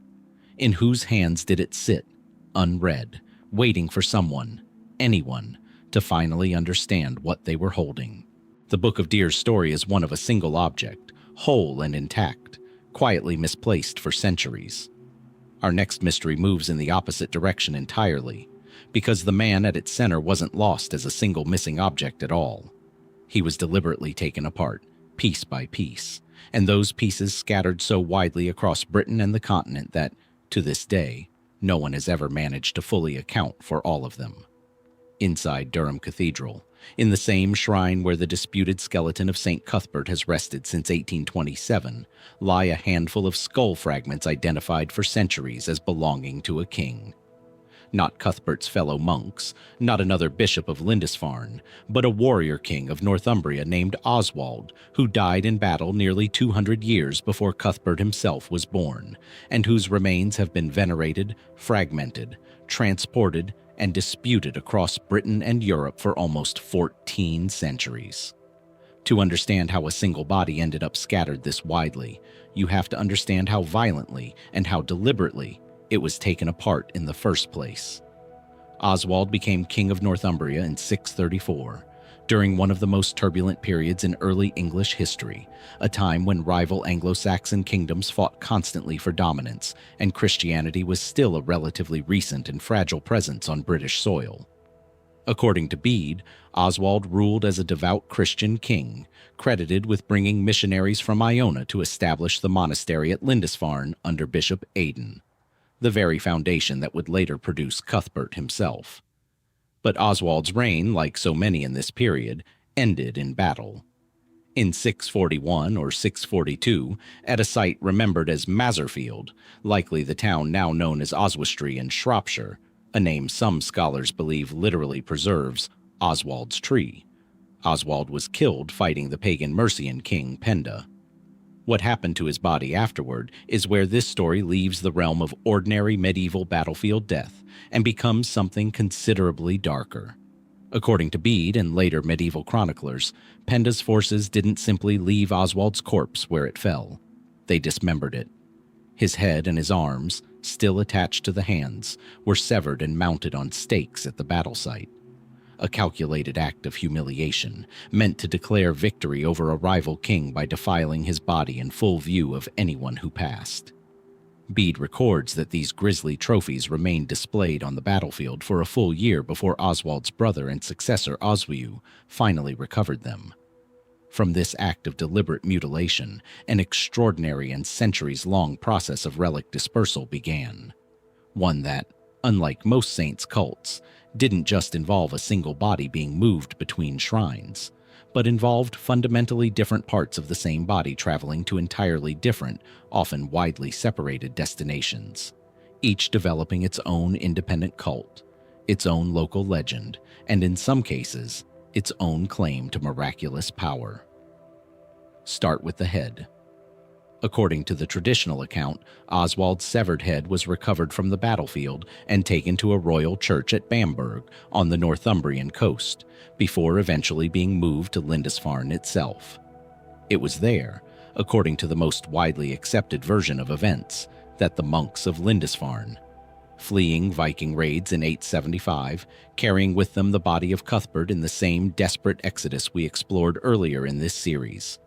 In whose hands did it sit, unread, waiting for someone, anyone, to finally understand what they were holding? The Book of Deer's story is one of a single object, whole and intact, quietly misplaced for centuries. Our next mystery moves in the opposite direction entirely, because the man at its center wasn't lost as a single missing object at all. He was deliberately taken apart, piece by piece, and those pieces scattered so widely across Britain and the continent that, to this day, no one has ever managed to fully account for all of them. Inside Durham Cathedral, in the same shrine where the disputed skeleton of St. Cuthbert has rested since 1827, lie a handful of skull fragments identified for centuries as belonging to a king. Not Cuthbert's fellow monks, not another bishop of Lindisfarne, but a warrior king of Northumbria named Oswald, who died in battle nearly 200 years before Cuthbert himself was born, and whose remains have been venerated, fragmented, transported, and disputed across Britain and Europe for almost 14 centuries. To understand how a single body ended up scattered this widely, you have to understand how violently and how deliberately it was taken apart in the first place. Oswald became king of Northumbria in 634, during one of the most turbulent periods in early English history, a time when rival Anglo-Saxon kingdoms fought constantly for dominance, and Christianity was still a relatively recent and fragile presence on British soil. According to Bede, Oswald ruled as a devout Christian king, credited with bringing missionaries from Iona to establish the monastery at Lindisfarne under Bishop Aidan, the very foundation that would later produce Cuthbert himself. But Oswald's reign, like so many in this period, ended in battle. In 641 or 642, at a site remembered as Maserfield, likely the town now known as Oswestry in Shropshire, a name some scholars believe literally preserves Oswald's tree, Oswald was killed fighting the pagan Mercian king Penda. What happened to his body afterward is where this story leaves the realm of ordinary medieval battlefield death and becomes something considerably darker. According to Bede and later medieval chroniclers, Penda's forces didn't simply leave Oswald's corpse where it fell. They dismembered it. His head and his arms, still attached to the hands, were severed and mounted on stakes at the battle site. A calculated act of humiliation, meant to declare victory over a rival king by defiling his body in full view of anyone who passed. Bede records that these grisly trophies remained displayed on the battlefield for a full year before Oswald's brother and successor Oswiu finally recovered them. From this act of deliberate mutilation, an extraordinary and centuries-long process of relic dispersal began. One that, unlike most saints' cults, didn't just involve a single body being moved between shrines, but involved fundamentally different parts of the same body traveling to entirely different, often widely separated destinations, each developing its own independent cult, its own local legend, and in some cases, its own claim to miraculous power. Start with the head. According to the traditional account, Oswald's severed head was recovered from the battlefield and taken to a royal church at Bamberg on the Northumbrian coast, before eventually being moved to Lindisfarne itself. It was there, according to the most widely accepted version of events, that the monks of Lindisfarne, fleeing Viking raids in 875, carrying with them the body of Cuthbert in the same desperate exodus we explored earlier in this series,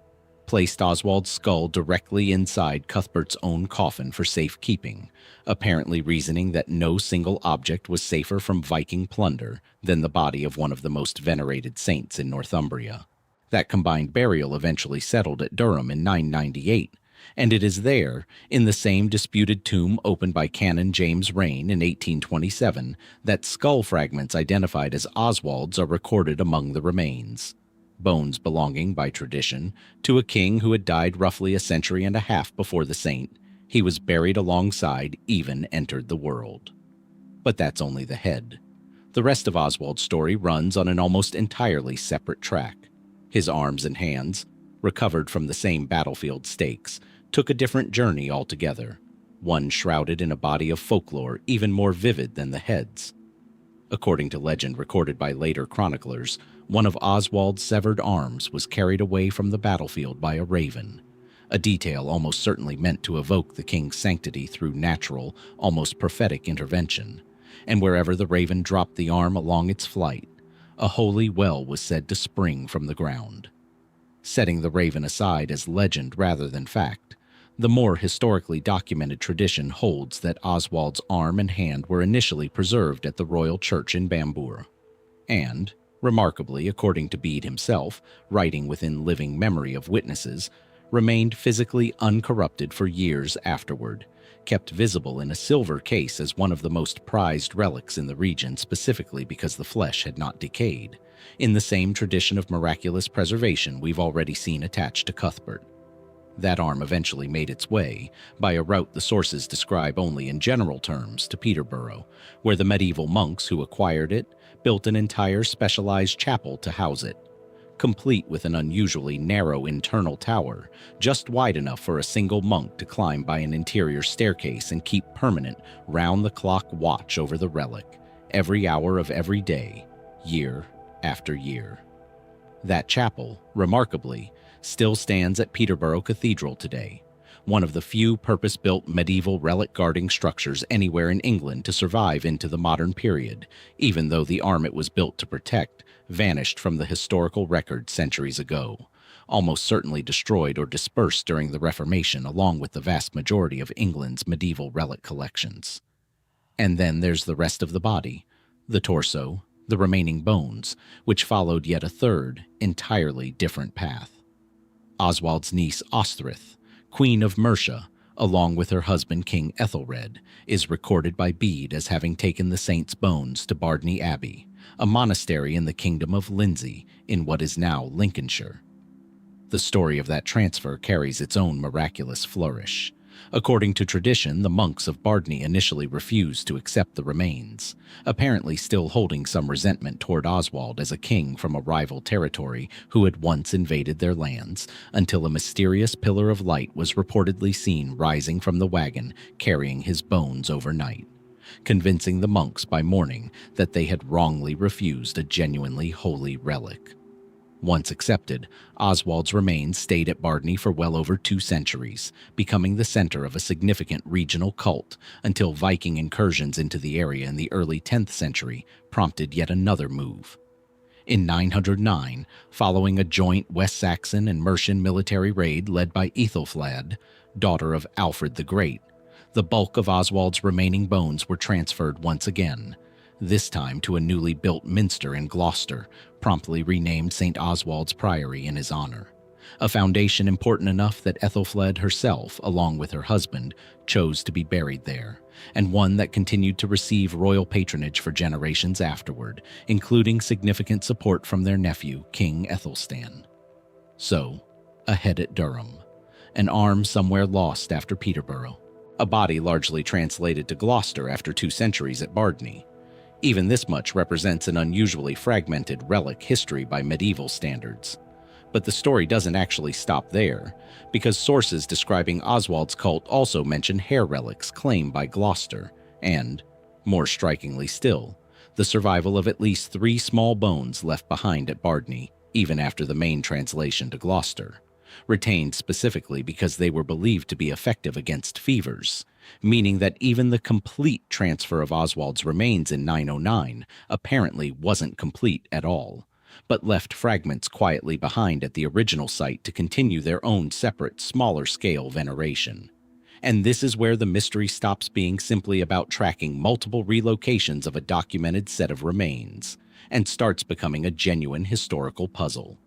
placed Oswald's skull directly inside Cuthbert's own coffin for safekeeping, apparently reasoning that no single object was safer from Viking plunder than the body of one of the most venerated saints in Northumbria. That combined burial eventually settled at Durham in 998, And it is there, in the same disputed tomb opened by Canon James Raine in 1827, that skull fragments identified as Oswald's are recorded among the remains. Bones belonging, by tradition, to a king who had died roughly a century and a half before the saint. He was buried alongside, even entered the world. But that's only the head. The rest of Oswald's story runs on an almost entirely separate track. His arms and hands, recovered from the same battlefield stakes, took a different journey altogether, one shrouded in a body of folklore even more vivid than the head's. According to legend recorded by later chroniclers, one of Oswald's severed arms was carried away from the battlefield by a raven, a detail almost certainly meant to evoke the king's sanctity through natural, almost prophetic intervention. And wherever the raven dropped the arm along its flight, a holy well was said to spring from the ground. Setting the raven aside as legend rather than fact, the more historically documented tradition holds that Oswald's arm and hand were initially preserved at the royal church in Bangor, and, remarkably, according to Bede himself, writing within living memory of witnesses, remained physically uncorrupted for years afterward, kept visible in a silver case as one of the most prized relics in the region, specifically because the flesh had not decayed, in the same tradition of miraculous preservation we've already seen attached to Cuthbert. That arm eventually made its way, by a route the sources describe only in general terms, to Peterborough, where the medieval monks who acquired it built an entire specialized chapel to house it, complete with an unusually narrow internal tower, just wide enough for a single monk to climb by an interior staircase and keep permanent, round-the-clock watch over the relic, every hour of every day, year after year. That chapel, remarkably, still stands at Peterborough Cathedral today, one of the few purpose-built medieval relic-guarding structures anywhere in England to survive into the modern period, even though the arm it was built to protect vanished from the historical record centuries ago, almost certainly destroyed or dispersed during the Reformation along with the vast majority of England's medieval relic collections. And then there's the rest of the body, the torso, the remaining bones, which followed yet a third, entirely different path. Oswald's niece Osthryth, Queen of Mercia, along with her husband King Ethelred, is recorded by Bede as having taken the saint's bones to Bardney Abbey, a monastery in the kingdom of Lindsey in what is now Lincolnshire. The story of that transfer carries its own miraculous flourish. According to tradition, the monks of Bardney initially refused to accept the remains, apparently still holding some resentment toward Oswald as a king from a rival territory who had once invaded their lands, until a mysterious pillar of light was reportedly seen rising from the wagon carrying his bones overnight, convincing the monks by morning that they had wrongly refused a genuinely holy relic. Once accepted, Oswald's remains stayed at Bardney for well over 2 centuries, becoming the center of a significant regional cult until Viking incursions into the area in the early 10th century prompted yet another move. In 909, following a joint West Saxon and Mercian military raid led by Æthelflæd, daughter of Alfred the Great, the bulk of Oswald's remaining bones were transferred once again, this time to a newly built minster in Gloucester, promptly renamed St. Oswald's Priory in his honor, a foundation important enough that Æthelflæd herself, along with her husband, chose to be buried there, and one that continued to receive royal patronage for generations afterward, including significant support from their nephew, King Æthelstan. So, a head at Durham, an arm somewhere lost after Peterborough, a body largely translated to Gloucester after 2 centuries at Bardney. Even this much represents an unusually fragmented relic history by medieval standards. But the story doesn't actually stop there, because sources describing Oswald's cult also mention hair relics claimed by Gloucester, and, more strikingly still, the survival of at least 3 small bones left behind at Bardney, even after the main translation to Gloucester, retained specifically because they were believed to be effective against fevers, meaning that even the complete transfer of Oswald's remains in 909 apparently wasn't complete at all, but left fragments quietly behind at the original site to continue their own separate, smaller-scale veneration. And this is where the mystery stops being simply about tracking multiple relocations of a documented set of remains, and starts becoming a genuine historical puzzle.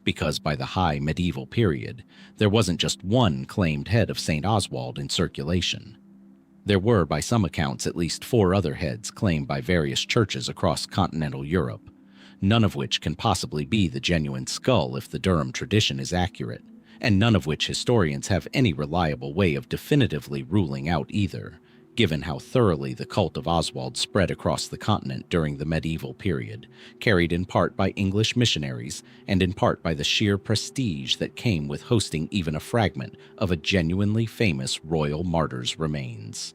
because by the high medieval period, there wasn't just one claimed head of St. Oswald in circulation. There were, by some accounts, at least 4 other heads claimed by various churches across continental Europe, none of which can possibly be the genuine skull if the Durham tradition is accurate, and none of which historians have any reliable way of definitively ruling out either, given how thoroughly the cult of Oswald spread across the continent during the medieval period, carried in part by English missionaries and in part by the sheer prestige that came with hosting even a fragment of a genuinely famous royal martyr's remains.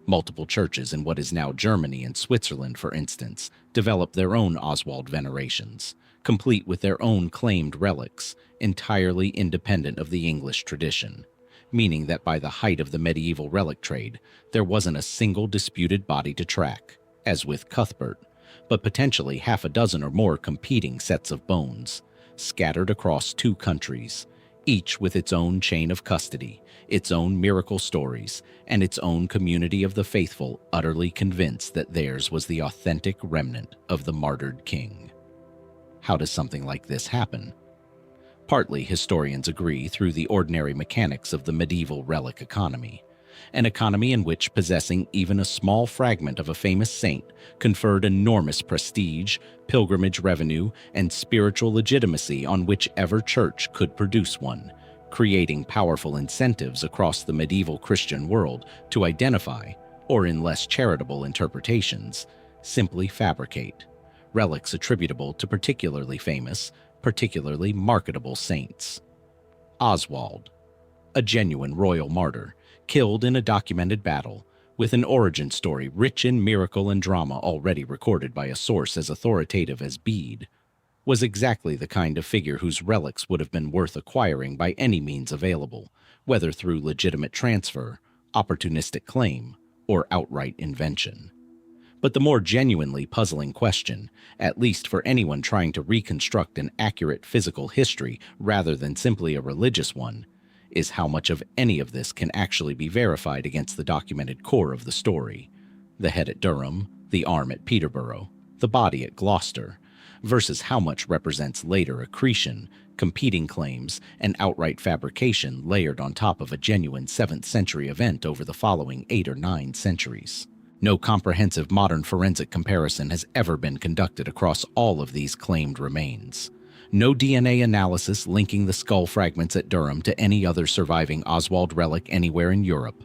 Multiple churches in what is now Germany and Switzerland, for instance, developed their own Oswald venerations, complete with their own claimed relics, entirely independent of the English tradition, meaning that by the height of the medieval relic trade, there wasn't a single disputed body to track, as with Cuthbert, but potentially half a dozen or more competing sets of bones, scattered across 2 countries, each with its own chain of custody, its own miracle stories, and its own community of the faithful utterly convinced that theirs was the authentic remnant of the martyred king. How does something like this happen? Partly, historians agree, through the ordinary mechanics of the medieval relic economy, an economy in which possessing even a small fragment of a famous saint conferred enormous prestige, pilgrimage revenue, and spiritual legitimacy on whichever church could produce one, creating powerful incentives across the medieval Christian world to identify, or in less charitable interpretations, simply fabricate, relics attributable to particularly famous, particularly marketable saints. Oswald, a genuine royal martyr, killed in a documented battle, with an origin story rich in miracle and drama already recorded by a source as authoritative as Bede, was exactly the kind of figure whose relics would have been worth acquiring by any means available, whether through legitimate transfer, opportunistic claim, or outright invention. But the more genuinely puzzling question, at least for anyone trying to reconstruct an accurate physical history rather than simply a religious one, is how much of any of this can actually be verified against the documented core of the story: the head at Durham, the arm at Peterborough, the body at Gloucester, versus how much represents later accretion, competing claims, and outright fabrication layered on top of a genuine 7th century event over the following 8 or 9 centuries. No comprehensive modern forensic comparison has ever been conducted across all of these claimed remains. No DNA analysis linking the skull fragments at Durham to any other surviving Oswald relic anywhere in Europe.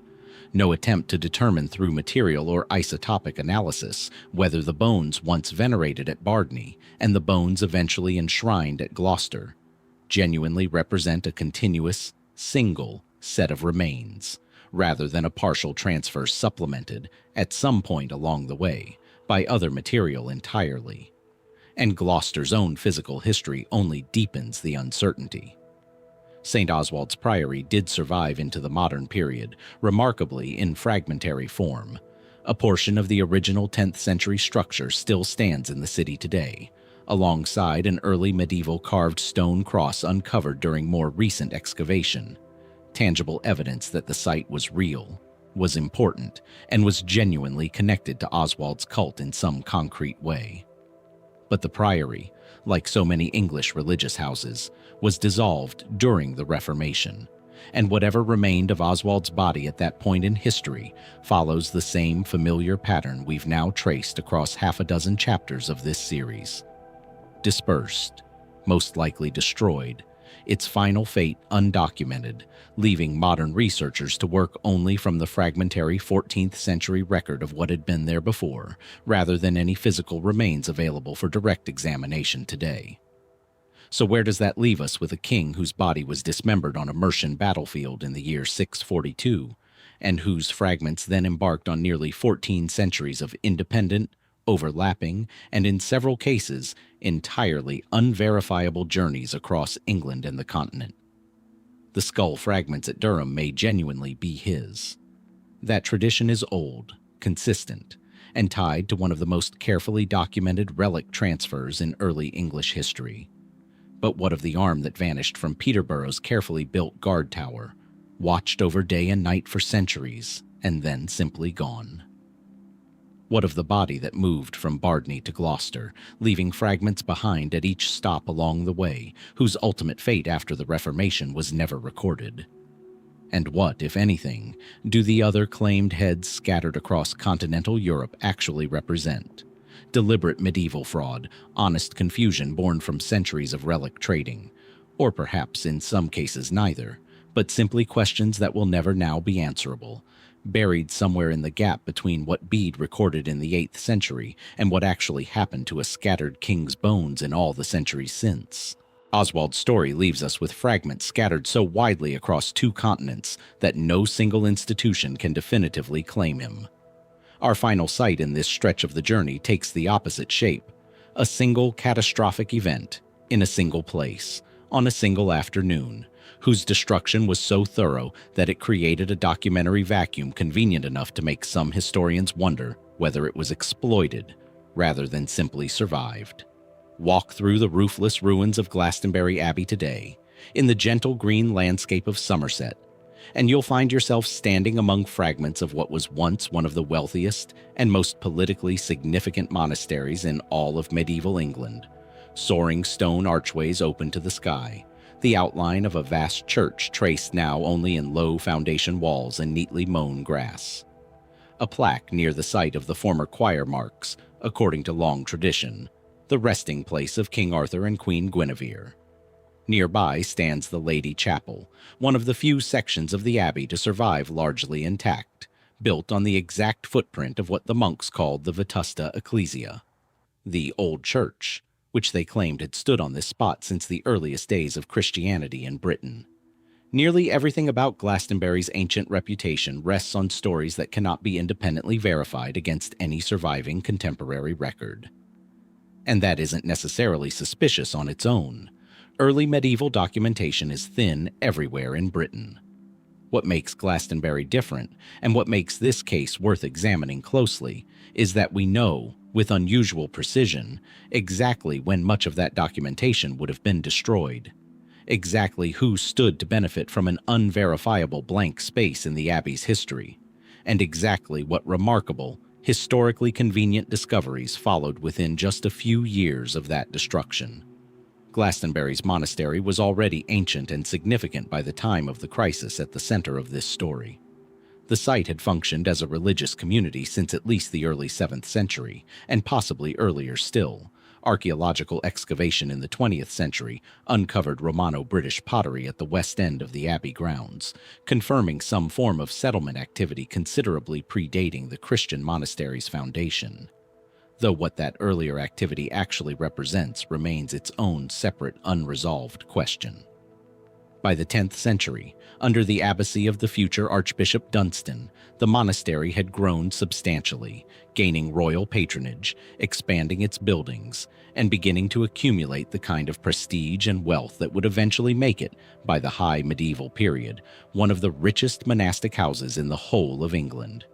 No attempt to determine through material or isotopic analysis whether the bones once venerated at Bardney and the bones eventually enshrined at Gloucester genuinely represent a continuous, single set of remains, rather than a partial transfer supplemented, at some point along the way, by other material entirely. And Gloucester's own physical history only deepens the uncertainty. St. Oswald's Priory did survive into the modern period, remarkably in fragmentary form. A portion of the original 10th century structure still stands in the city today, alongside an early medieval carved stone cross uncovered during more recent excavation. Tangible evidence that the site was real, was important, and was genuinely connected to Oswald's cult in some concrete way. But the priory, like so many English religious houses, was dissolved during the Reformation, and whatever remained of Oswald's body at that point in history follows the same familiar pattern we've now traced across half a dozen chapters of this series. Dispersed, most likely destroyed, its final fate undocumented, leaving modern researchers to work only from the fragmentary 14th century record of what had been there before, rather than any physical remains available for direct examination today. So where does that leave us with a king whose body was dismembered on a Mercian battlefield in the year 642, and whose fragments then embarked on nearly 14 centuries of independent, overlapping, and in several cases, entirely unverifiable journeys across England and the continent? The skull fragments at Durham may genuinely be his. That tradition is old, consistent, and tied to one of the most carefully documented relic transfers in early English history. But what of the arm that vanished from Peterborough's carefully built guard tower, watched over day and night for centuries, and then simply gone? What of the body that moved from Bardney to Gloucester, leaving fragments behind at each stop along the way, whose ultimate fate after the Reformation was never recorded? And what, if anything, do the other claimed heads scattered across continental Europe actually represent? Deliberate medieval fraud, honest confusion born from centuries of relic trading, or perhaps in some cases neither, but simply questions that will never now be answerable, buried somewhere in the gap between what Bede recorded in the 8th century and what actually happened to a scattered king's bones in all the centuries since. Oswald's story leaves us with fragments scattered so widely across 2 continents that no single institution can definitively claim him. Our final sight in this stretch of the journey takes the opposite shape: a single catastrophic event, in a single place, on a single afternoon, whose destruction was so thorough that it created a documentary vacuum convenient enough to make some historians wonder whether it was exploited rather than simply survived. Walk through the roofless ruins of Glastonbury Abbey today, in the gentle green landscape of Somerset, and you'll find yourself standing among fragments of what was once one of the wealthiest and most politically significant monasteries in all of medieval England. Soaring stone archways open to the sky, the outline of a vast church traced now only in low foundation walls and neatly mown grass. A plaque near the site of the former choir marks, according to long tradition, the resting place of King Arthur and Queen Guinevere. Nearby stands the Lady Chapel, one of the few sections of the abbey to survive largely intact, built on the exact footprint of what the monks called the Vetusta Ecclesia, the Old Church, which they claimed had stood on this spot since the earliest days of Christianity in Britain. Nearly everything about Glastonbury's ancient reputation rests on stories that cannot be independently verified against any surviving contemporary record. And that isn't necessarily suspicious on its own. Early medieval documentation is thin everywhere in Britain. What makes Glastonbury different, and what makes this case worth examining closely, is that we know, with unusual precision, exactly when much of that documentation would have been destroyed, exactly who stood to benefit from an unverifiable blank space in the Abbey's history, and exactly what remarkable, historically convenient discoveries followed within just a few years of that destruction. Glastonbury's monastery was already ancient and significant by the time of the crisis at the center of this story. The site had functioned as a religious community since at least the early 7th century, and possibly earlier still. Archaeological excavation in the 20th century uncovered Romano-British pottery at the west end of the Abbey grounds, confirming some form of settlement activity considerably predating the Christian monastery's foundation. Though what that earlier activity actually represents remains its own separate, unresolved question. By the 10th century, under the abbacy of the future Archbishop Dunstan, the monastery had grown substantially, gaining royal patronage, expanding its buildings, and beginning to accumulate the kind of prestige and wealth that would eventually make it, by the high medieval period, one of the richest monastic houses in the whole of England.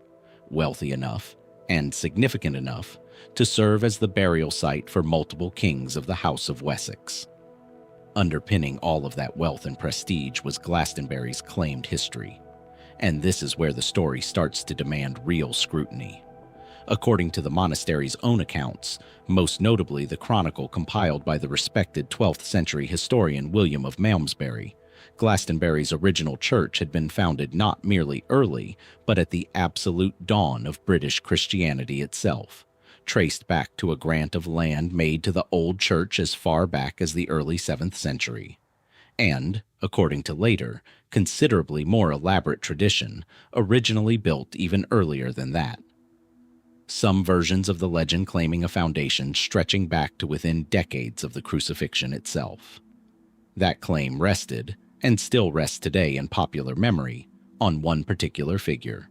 Wealthy enough, and significant enough, to serve as the burial site for multiple kings of the House of Wessex. Underpinning all of that wealth and prestige was Glastonbury's claimed history, and this is where the story starts to demand real scrutiny. According to the monastery's own accounts, most notably the chronicle compiled by the respected 12th century historian William of Malmesbury, Glastonbury's original church had been founded not merely early, but at the absolute dawn of British Christianity itself, traced back to a grant of land made to the old church as far back as the early 7th century, and, according to later, considerably more elaborate tradition, originally built even earlier than that. Some versions of the legend claiming a foundation stretching back to within decades of the crucifixion itself. That claim rested, and still rests today in popular memory, on one particular figure: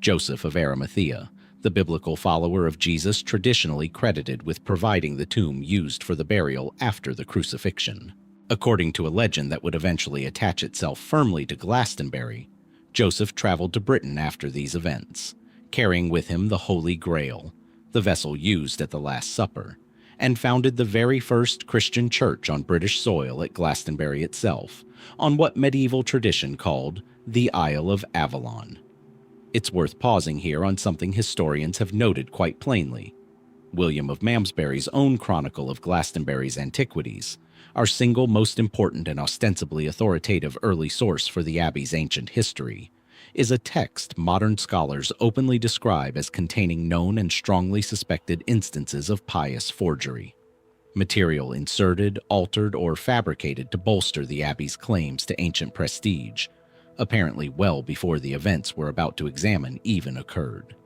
Joseph of Arimathea, the biblical follower of Jesus traditionally credited with providing the tomb used for the burial after the crucifixion. According to a legend that would eventually attach itself firmly to Glastonbury, Joseph traveled to Britain after these events, carrying with him the Holy Grail, the vessel used at the Last Supper, and founded the very first Christian church on British soil at Glastonbury itself, on what medieval tradition called the Isle of Avalon. It's worth pausing here on something historians have noted quite plainly. William of Malmesbury's own chronicle of Glastonbury's antiquities, our single most important and ostensibly authoritative early source for the Abbey's ancient history, is a text modern scholars openly describe as containing known and strongly suspected instances of pious forgery. Material inserted, altered, or fabricated to bolster the Abbey's claims to ancient prestige, apparently well before the events we're about to examine even occurred.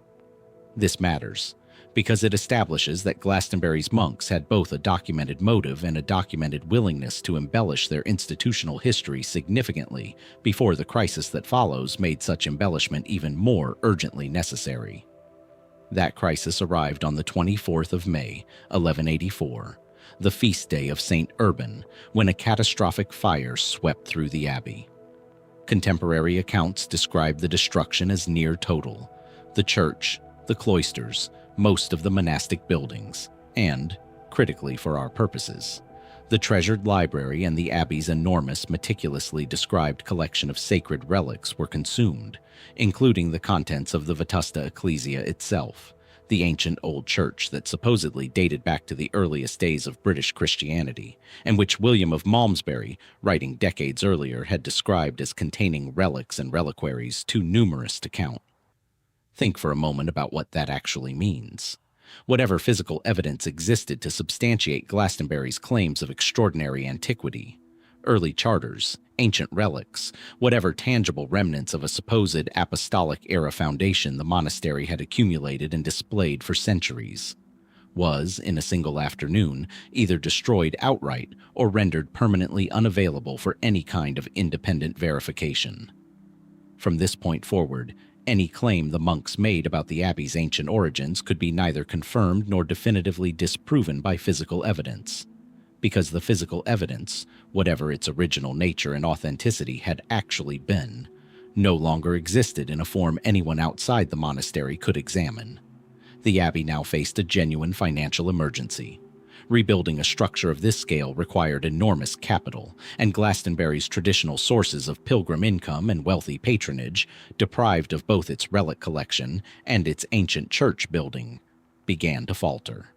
This matters, because it establishes that Glastonbury's monks had both a documented motive and a documented willingness to embellish their institutional history significantly before the crisis that follows made such embellishment even more urgently necessary. That crisis arrived on the 24th of May, 1184, the feast day of St. Urban, when a catastrophic fire swept through the abbey. Contemporary accounts describe the destruction as near total: the church, the cloisters, most of the monastic buildings, and, critically for our purposes, the treasured library and the abbey's enormous, meticulously described collection of sacred relics were consumed, including the contents of the Vetusta Ecclesia itself, the ancient old church that supposedly dated back to the earliest days of British Christianity, and which William of Malmesbury, writing decades earlier, had described as containing relics and reliquaries too numerous to count. Think for a moment about what that actually means. Whatever physical evidence existed to substantiate Glastonbury's claims of extraordinary antiquity, early charters, ancient relics, whatever tangible remnants of a supposed apostolic-era foundation the monastery had accumulated and displayed for centuries, was, in a single afternoon, either destroyed outright or rendered permanently unavailable for any kind of independent verification. From this point forward, any claim the monks made about the Abbey's ancient origins could be neither confirmed nor definitively disproven by physical evidence, because the physical evidence, whatever its original nature and authenticity had actually been, no longer existed in a form anyone outside the monastery could examine. The Abbey now faced a genuine financial emergency. Rebuilding a structure of this scale required enormous capital, and Glastonbury's traditional sources of pilgrim income and wealthy patronage, deprived of both its relic collection and its ancient church building, began to falter.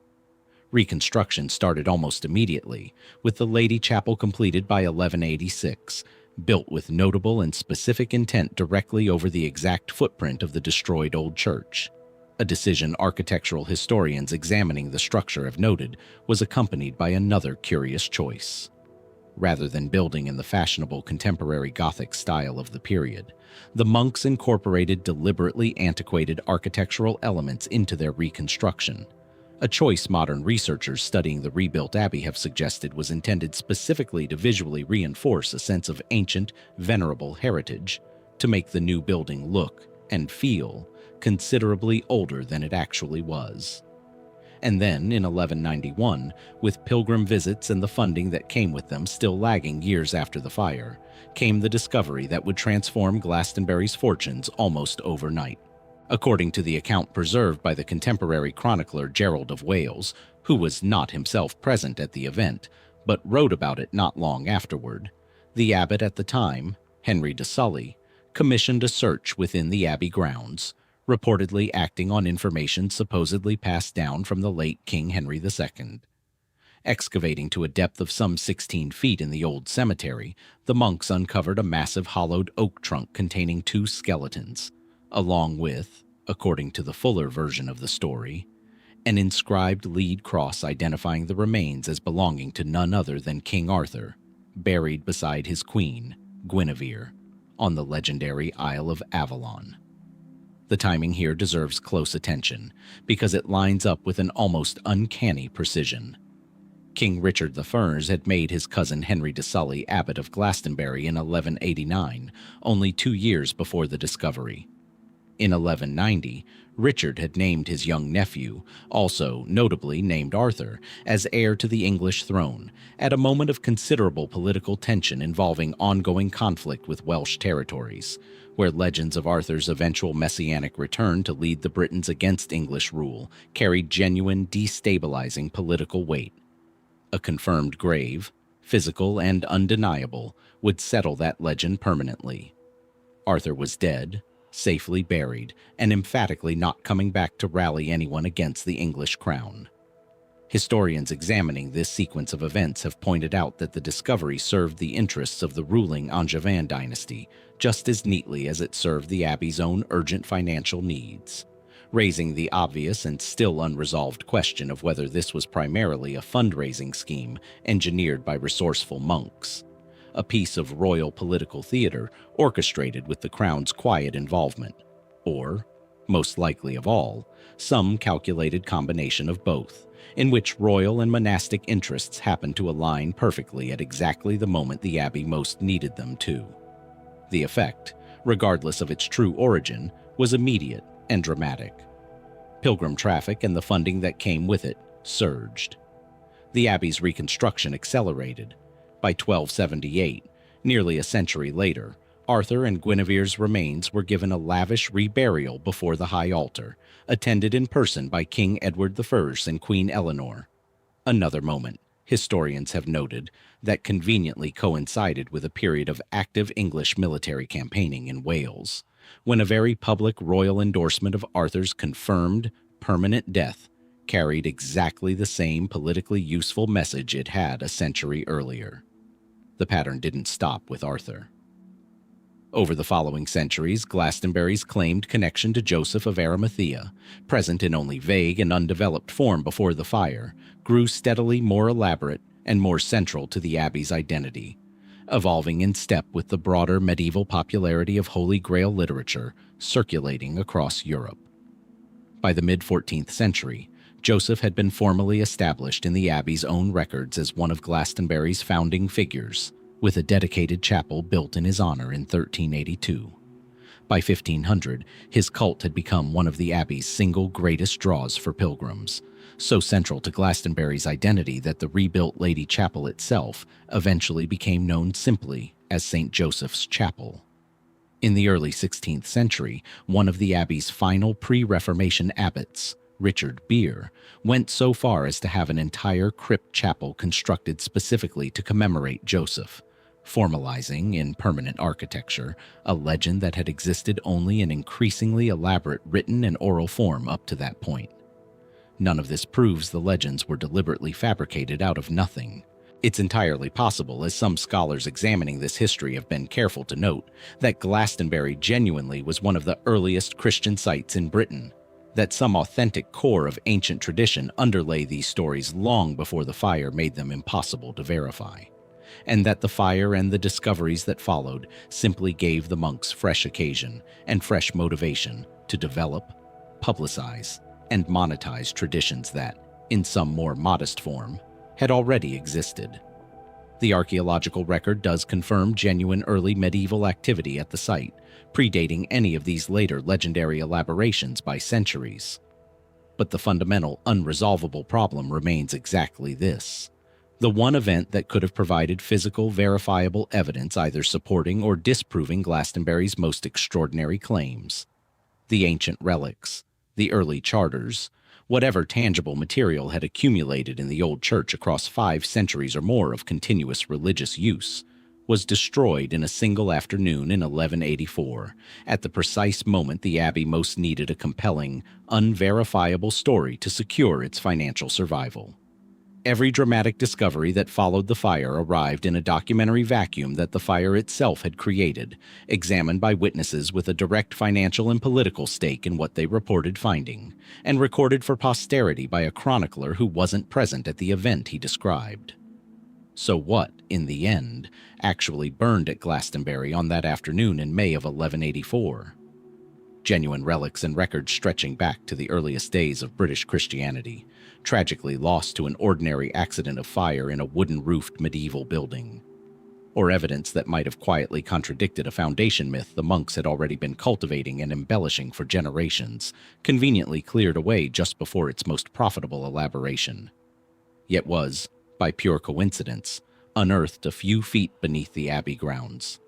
Reconstruction started almost immediately, with the Lady Chapel completed by 1186, built with notable and specific intent directly over the exact footprint of the destroyed old church. A decision architectural historians examining the structure have noted was accompanied by another curious choice. Rather than building in the fashionable contemporary Gothic style of the period, the monks incorporated deliberately antiquated architectural elements into their reconstruction, a choice modern researchers studying the rebuilt abbey have suggested was intended specifically to visually reinforce a sense of ancient, venerable heritage, to make the new building look and feel considerably older than it actually was. And then, in 1191, with pilgrim visits and the funding that came with them still lagging years after the fire, came the discovery that would transform Glastonbury's fortunes almost overnight. According to the account preserved by the contemporary chronicler Gerald of Wales, who was not himself present at the event, but wrote about it not long afterward, the abbot at the time, Henry de Sully, commissioned a search within the abbey grounds, reportedly acting on information supposedly passed down from the late King Henry II. Excavating to a depth of some 16 feet in the old cemetery, the monks uncovered a massive hollowed oak trunk containing 2 skeletons, along with, according to the fuller version of the story, an inscribed lead cross identifying the remains as belonging to none other than King Arthur, buried beside his queen, Guinevere, on the legendary Isle of Avalon. The timing here deserves close attention, because it lines up with an almost uncanny precision. King Richard I had made his cousin Henry de Sully abbot of Glastonbury in 1189, only 2 years before the discovery. In 1190, Richard had named his young nephew, also notably named Arthur, as heir to the English throne, at a moment of considerable political tension involving ongoing conflict with Welsh territories, where legends of Arthur's eventual messianic return to lead the Britons against English rule carried genuine destabilizing political weight. A confirmed grave, physical and undeniable, would settle that legend permanently. Arthur was dead, safely buried, and emphatically not coming back to rally anyone against the English crown. Historians examining this sequence of events have pointed out that the discovery served the interests of the ruling Angevin dynasty just as neatly as it served the Abbey's own urgent financial needs, raising the obvious and still unresolved question of whether this was primarily a fundraising scheme engineered by resourceful monks, a piece of royal political theater orchestrated with the crown's quiet involvement, or, most likely of all, some calculated combination of both, in which royal and monastic interests happened to align perfectly at exactly the moment the Abbey most needed them to. The effect, regardless of its true origin, was immediate and dramatic. Pilgrim traffic and the funding that came with it surged. The Abbey's reconstruction accelerated. By 1278, nearly a century later, Arthur and Guinevere's remains were given a lavish reburial before the high altar, attended in person by King Edward I and Queen Eleanor. Another moment, historians have noted, that conveniently coincided with a period of active English military campaigning in Wales, when a very public royal endorsement of Arthur's confirmed, permanent death carried exactly the same politically useful message it had a century earlier. The pattern didn't stop with Arthur. Over the following centuries, Glastonbury's claimed connection to Joseph of Arimathea, present in only vague and undeveloped form before the fire, grew steadily more elaborate and more central to the Abbey's identity, evolving in step with the broader medieval popularity of Holy Grail literature circulating across Europe. By the mid-14th century, Joseph had been formally established in the Abbey's own records as one of Glastonbury's founding figures, with a dedicated chapel built in his honor in 1382. By 1500, his cult had become one of the Abbey's single greatest draws for pilgrims, so central to Glastonbury's identity that the rebuilt Lady Chapel itself eventually became known simply as St. Joseph's Chapel. In the early 16th century, one of the Abbey's final pre-Reformation abbots, Richard Beer, went so far as to have an entire crypt chapel constructed specifically to commemorate Joseph, formalizing in permanent architecture a legend that had existed only in increasingly elaborate written and oral form up to that point. None of this proves the legends were deliberately fabricated out of nothing. It's entirely possible, as some scholars examining this history have been careful to note, that Glastonbury genuinely was one of the earliest Christian sites in Britain, that some authentic core of ancient tradition underlay these stories long before the fire made them impossible to verify, and that the fire and the discoveries that followed simply gave the monks fresh occasion and fresh motivation to develop, publicize, and monetize traditions that, in some more modest form, had already existed. The archaeological record does confirm genuine early medieval activity at the site, predating any of these later legendary elaborations by centuries. But the fundamental, unresolvable problem remains exactly this: the one event that could have provided physical, verifiable evidence either supporting or disproving Glastonbury's most extraordinary claims. The ancient relics, the early charters, whatever tangible material had accumulated in the old church across 5 centuries or more of continuous religious use, was destroyed in a single afternoon in 1184, at the precise moment the Abbey most needed a compelling, unverifiable story to secure its financial survival. Every dramatic discovery that followed the fire arrived in a documentary vacuum that the fire itself had created, examined by witnesses with a direct financial and political stake in what they reported finding, and recorded for posterity by a chronicler who wasn't present at the event he described. So what, in the end, actually burned at Glastonbury on that afternoon in May of 1184? Genuine relics and records stretching back to the earliest days of British Christianity, tragically lost to an ordinary accident of fire in a wooden-roofed medieval building. Or evidence that might have quietly contradicted a foundation myth the monks had already been cultivating and embellishing for generations, conveniently cleared away just before its most profitable elaboration. Yet was, by pure coincidence, unearthed a few feet beneath the Abbey grounds.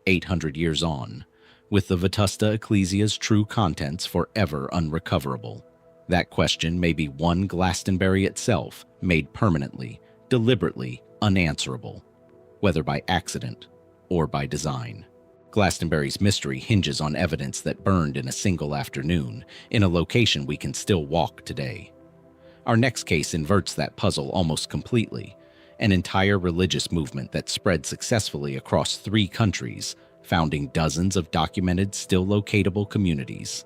800 years on, with the Vetusta Ecclesia's true contents forever unrecoverable, that question may be one Glastonbury itself made permanently, deliberately unanswerable, whether by accident or by design. Glastonbury's mystery hinges on evidence that burned in a single afternoon, in a location we can still walk today. Our next case inverts that puzzle almost completely. An entire religious movement that spread successfully across 3 countries, founding dozens of documented, still locatable communities,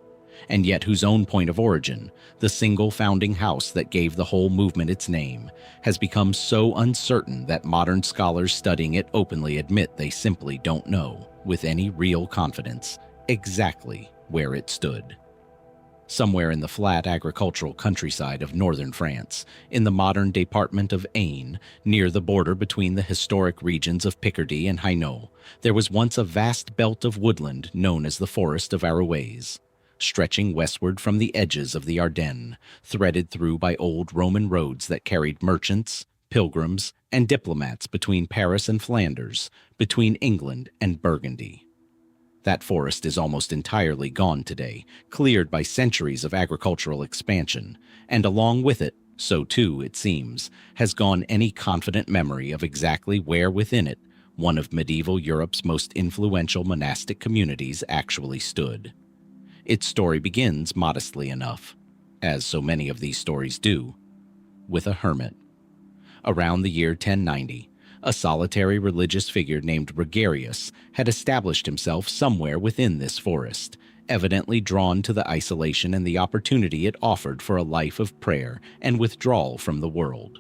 and yet whose own point of origin, the single founding house that gave the whole movement its name, has become so uncertain that modern scholars studying it openly admit they simply don't know, with any real confidence, exactly where it stood. Somewhere in the flat agricultural countryside of northern France, in the modern department of Aisne, near the border between the historic regions of Picardy and Hainaut, there was once a vast belt of woodland known as the Forest of Arrouaise, stretching westward from the edges of the Ardennes, threaded through by old Roman roads that carried merchants, pilgrims, and diplomats between Paris and Flanders, between England and Burgundy. That forest is almost entirely gone today, cleared by centuries of agricultural expansion, and along with it, so too, it seems, has gone any confident memory of exactly where within it one of medieval Europe's most influential monastic communities actually stood. Its story begins modestly enough, as so many of these stories do, with a hermit. Around the year 1090, a solitary religious figure named Gregarious had established himself somewhere within this forest, evidently drawn to the isolation and the opportunity it offered for a life of prayer and withdrawal from the world.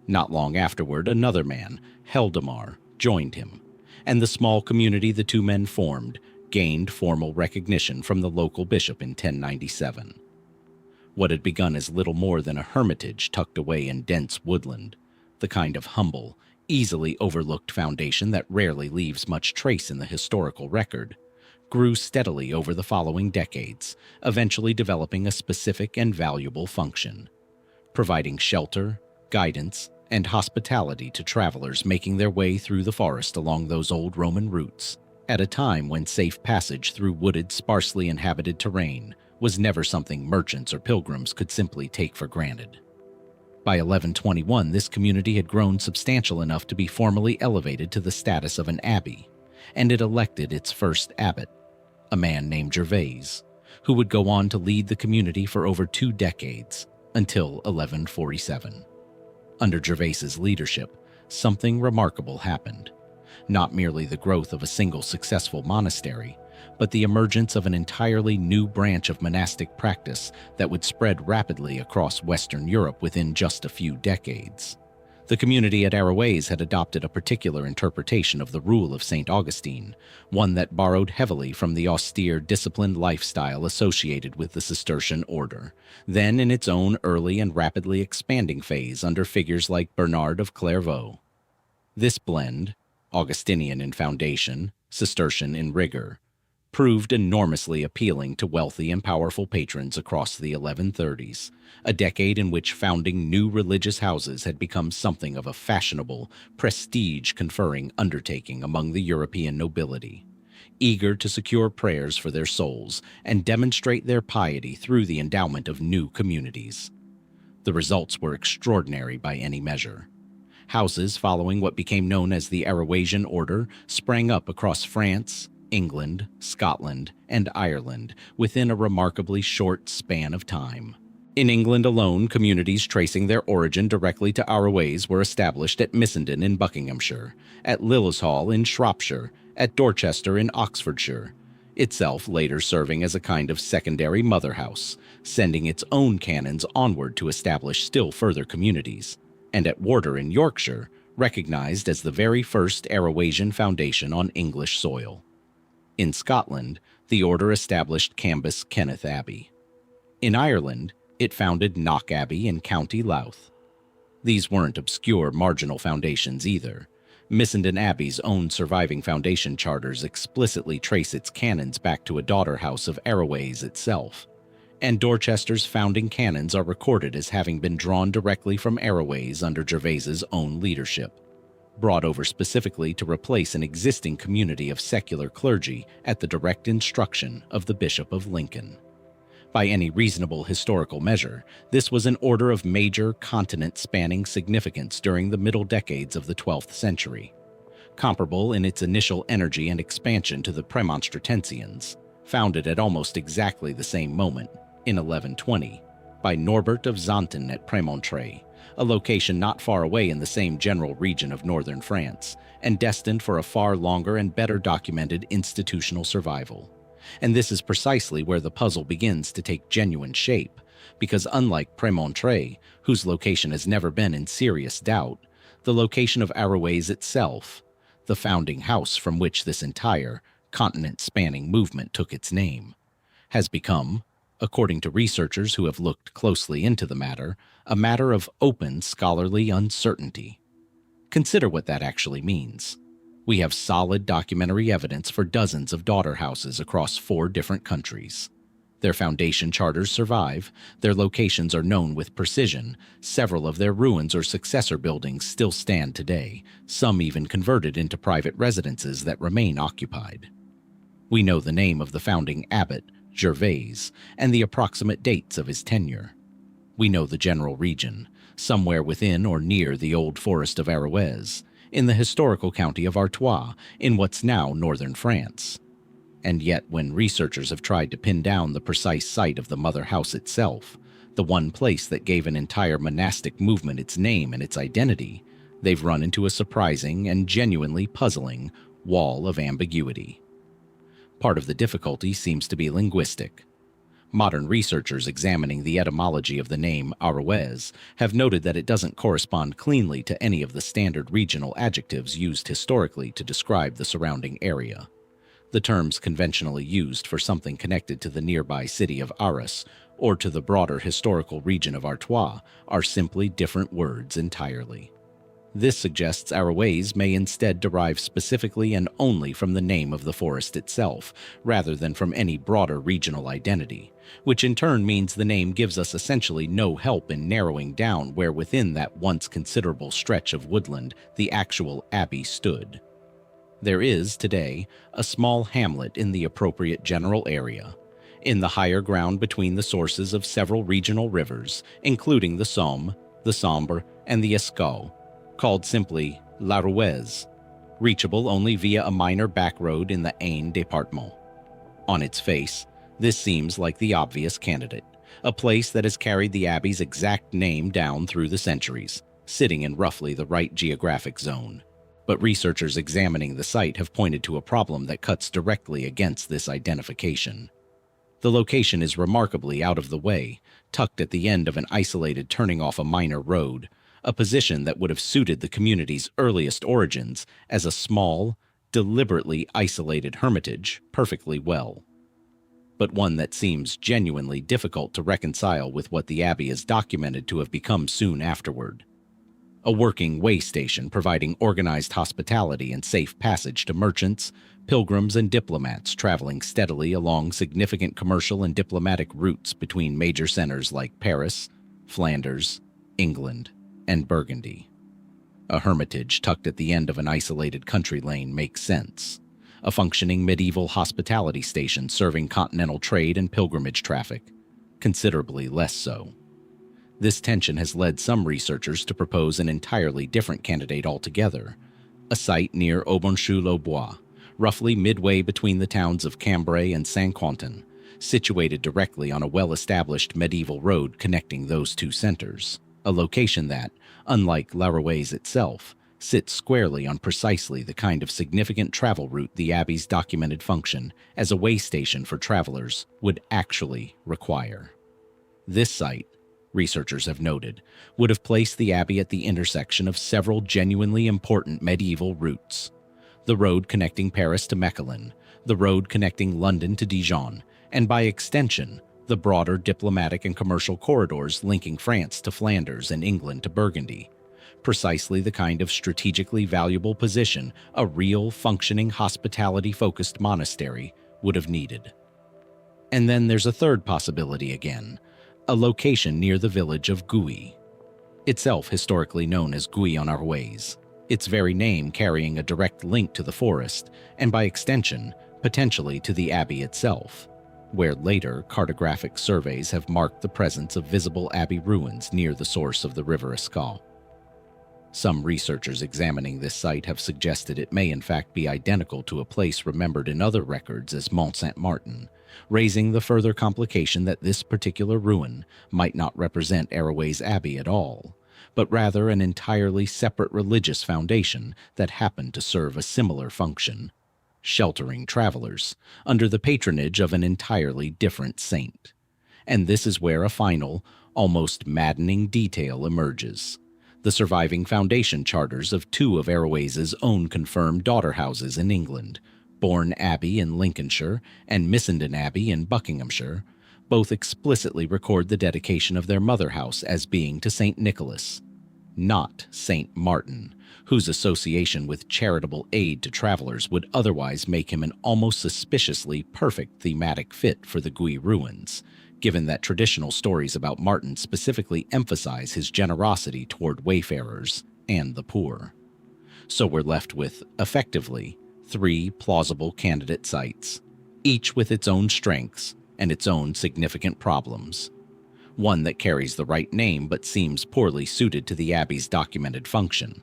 Not long afterward, another man, Heldamar, joined him, and the small community the two men formed gained formal recognition from the local bishop in 1097. What had begun as little more than a hermitage tucked away in dense woodland, the kind of humble, easily overlooked foundation that rarely leaves much trace in the historical record, grew steadily over the following decades, eventually developing a specific and valuable function, providing shelter, guidance, and hospitality to travelers making their way through the forest along those old Roman routes, at a time when safe passage through wooded, sparsely inhabited terrain was never something merchants or pilgrims could simply take for granted. By 1121, this community had grown substantial enough to be formally elevated to the status of an abbey, and it elected its first abbot, a man named Gervais, who would go on to lead the community for over 2 decades, until 1147. Under Gervais's leadership, something remarkable happened. Not merely the growth of a single successful monastery, but the emergence of an entirely new branch of monastic practice that would spread rapidly across Western Europe within just a few decades. The community at Arrouaise had adopted a particular interpretation of the rule of St. Augustine, one that borrowed heavily from the austere, disciplined lifestyle associated with the Cistercian order, then in its own early and rapidly expanding phase under figures like Bernard of Clairvaux. This blend, Augustinian in foundation, Cistercian in rigor, proved enormously appealing to wealthy and powerful patrons across the 1130s, a decade in which founding new religious houses had become something of a fashionable, prestige-conferring undertaking among the European nobility, eager to secure prayers for their souls and demonstrate their piety through the endowment of new communities. The results were extraordinary by any measure. Houses following what became known as the Arrouaisian order sprang up across France, England, Scotland, and Ireland within a remarkably short span of time. In England alone, communities tracing their origin directly to Arrouaise were established at Missenden in Buckinghamshire, at Lilleshall in Shropshire, at Dorchester in Oxfordshire, itself later serving as a kind of secondary mother house, sending its own canons onward to establish still further communities, and at Wardour in Yorkshire, recognized as the very first Arrouaisian foundation on English soil. In Scotland, the order established Cambus Kenneth Abbey. In Ireland, it founded Knock Abbey in County Louth. These weren't obscure marginal foundations either. Missenden Abbey's own surviving foundation charters explicitly trace its canons back to a daughter house of Arrouaise itself, and Dorchester's founding canons are recorded as having been drawn directly from Arrouaise under Gervais's own leadership, brought over specifically to replace an existing community of secular clergy at the direct instruction of the Bishop of Lincoln. By any reasonable historical measure, this was an order of major continent-spanning significance during the middle decades of the 12th century. comparable in its initial energy and expansion to the Premonstratensians, founded at almost exactly the same moment, in 1120, by Norbert of Xanten at Prémontré, a location not far away in the same general region of northern France, and destined for a far longer and better documented institutional survival. And this is precisely where the puzzle begins to take genuine shape, because unlike Prémontré, whose location has never been in serious doubt, the location of Arrouaise itself, the founding house from which this entire, continent-spanning movement took its name, has become, according to researchers who have looked closely into the matter, a matter of open scholarly uncertainty. Consider what that actually means. We have solid documentary evidence for dozens of daughter houses across 4 different countries. Their foundation charters survive, their locations are known with precision, several of their ruins or successor buildings still stand today, some even converted into private residences that remain occupied. We know the name of the founding abbot, Gervais, and the approximate dates of his tenure. We know the general region, somewhere within or near the old forest of Arrouaise, in the historical county of Artois, in what's now northern France. And yet, when researchers have tried to pin down the precise site of the mother house itself, the one place that gave an entire monastic movement its name and its identity, they've run into a surprising and genuinely puzzling wall of ambiguity. Part of the difficulty seems to be linguistic. Modern researchers examining the etymology of the name Arrouaise have noted that it doesn't correspond cleanly to any of the standard regional adjectives used historically to describe the surrounding area. The terms conventionally used for something connected to the nearby city of Arras or to the broader historical region of Artois are simply different words entirely. This suggests Arrouaise may instead derive specifically and only from the name of the forest itself, rather than from any broader regional identity, which in turn means the name gives us essentially no help in narrowing down where within that once considerable stretch of woodland the actual abbey stood. There is, today, a small hamlet in the appropriate general area, in the higher ground between the sources of several regional rivers, including the Somme, the Sambre, and the Escaut, called simply l'Arrouaise, reachable only via a minor back road in the Aisne département. On its face, this seems like the obvious candidate, a place that has carried the abbey's exact name down through the centuries, sitting in roughly the right geographic zone. But researchers examining the site have pointed to a problem that cuts directly against this identification. The location is remarkably out of the way, tucked at the end of an isolated turning off a minor road, a position that would have suited the community's earliest origins as a small, deliberately isolated hermitage perfectly well. But one that seems genuinely difficult to reconcile with what the Abbey is documented to have become soon afterward. A working way station providing organized hospitality and safe passage to merchants, pilgrims, and diplomats traveling steadily along significant commercial and diplomatic routes between major centers like Paris, Flanders, England, and Burgundy. A hermitage tucked at the end of an isolated country lane makes sense. A functioning medieval hospitality station serving continental trade and pilgrimage traffic, considerably less so. This tension has led some researchers to propose an entirely different candidate altogether, a site near Aubenchamp-le-Bois, roughly midway between the towns of Cambrai and Saint-Quentin, situated directly on a well-established medieval road connecting those two centers, a location that, unlike l'Arrouaise itself, sits squarely on precisely the kind of significant travel route the Abbey's documented function as a way station for travelers would actually require. This site, researchers have noted, would have placed the Abbey at the intersection of several genuinely important medieval routes: the road connecting Paris to Mechlin, the road connecting London to Dijon, and by extension, the broader diplomatic and commercial corridors linking France to Flanders and England to Burgundy, precisely the kind of strategically valuable position a real, functioning, hospitality-focused monastery would have needed. And then there's a third possibility again, a location near the village of Gouy, itself historically known as Gouy-en-Arrouaise, its very name carrying a direct link to the forest, and by extension, potentially to the Abbey itself, where later cartographic surveys have marked the presence of visible Abbey ruins near the source of the river Escaut. Some researchers examining this site have suggested it may in fact be identical to a place remembered in other records as Mont Saint-Martin, raising the further complication that this particular ruin might not represent Arrouaise Abbey at all, but rather an entirely separate religious foundation that happened to serve a similar function, sheltering travelers under the patronage of an entirely different saint. And this is where a final, almost maddening detail emerges. The surviving foundation charters of two of Arrouaise's own confirmed daughter houses in England, Bourne Abbey in Lincolnshire and Missenden Abbey in Buckinghamshire, both explicitly record the dedication of their mother house as being to St. Nicholas, not St. Martin, whose association with charitable aid to travelers would otherwise make him an almost suspiciously perfect thematic fit for the Gui ruins, given that traditional stories about Martin specifically emphasize his generosity toward wayfarers and the poor. So we're left with, effectively, three plausible candidate sites, each with its own strengths and its own significant problems. One that carries the right name but seems poorly suited to the Abbey's documented function.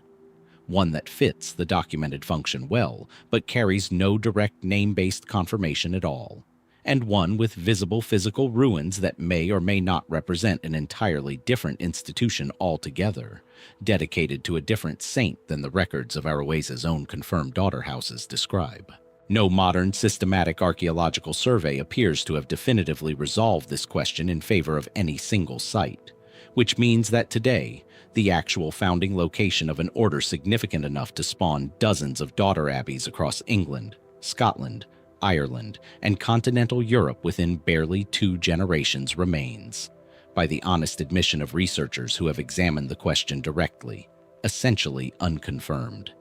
One that fits the documented function well but carries no direct name-based confirmation at all. And one with visible physical ruins that may or may not represent an entirely different institution altogether, dedicated to a different saint than the records of Arrouaise's own confirmed daughter houses describe. No modern systematic archaeological survey appears to have definitively resolved this question in favor of any single site, which means that today, the actual founding location of an order significant enough to spawn dozens of daughter abbeys across England, Scotland, Ireland, and continental Europe within barely 2 generations remains, by the honest admission of researchers who have examined the question directly, essentially unconfirmed.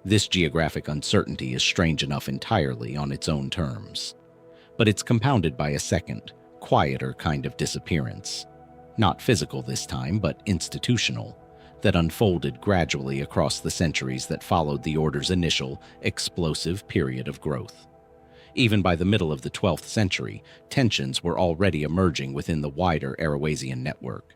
This geographic uncertainty is strange enough entirely on its own terms, but it's compounded by a second, quieter kind of disappearance, not physical this time, but institutional, that unfolded gradually across the centuries that followed the order's initial, explosive period of growth. Even by the middle of the 12th century, tensions were already emerging within the wider Arrouaisian network.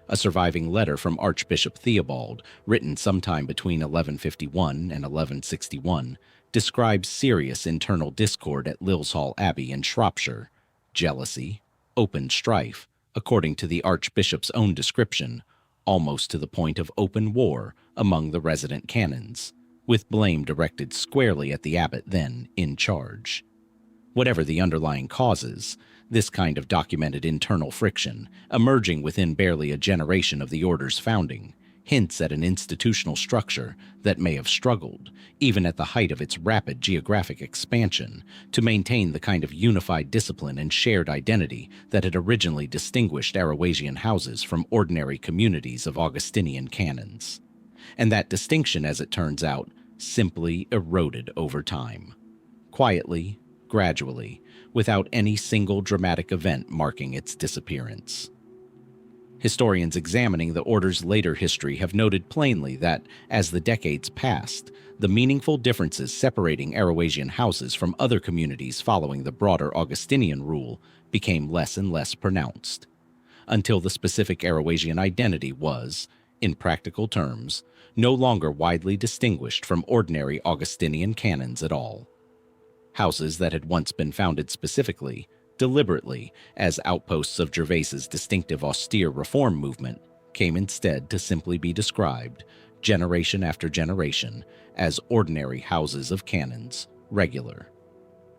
A surviving letter from Archbishop Theobald, written sometime between 1151 and 1161, describes serious internal discord at Lilshall Abbey in Shropshire, jealousy, open strife, according to the Archbishop's own description, almost to the point of open war among the resident canons, with blame directed squarely at the abbot then in charge. Whatever the underlying causes, this kind of documented internal friction, emerging within barely a generation of the order's founding, hints at an institutional structure that may have struggled, even at the height of its rapid geographic expansion, to maintain the kind of unified discipline and shared identity that had originally distinguished Arrouaisian houses from ordinary communities of Augustinian canons. And that distinction, as it turns out, simply eroded over time, quietly, gradually, without any single dramatic event marking its disappearance. Historians examining the order's later history have noted plainly that, as the decades passed, the meaningful differences separating Arrouaisian houses from other communities following the broader Augustinian rule became less and less pronounced, until the specific Arrouaisian identity was, in practical terms, no longer widely distinguished from ordinary Augustinian canons at all. Houses that had once been founded specifically, deliberately, as outposts of Gervaise's distinctive austere reform movement, came instead to simply be described, generation after generation, as ordinary houses of canons, regular.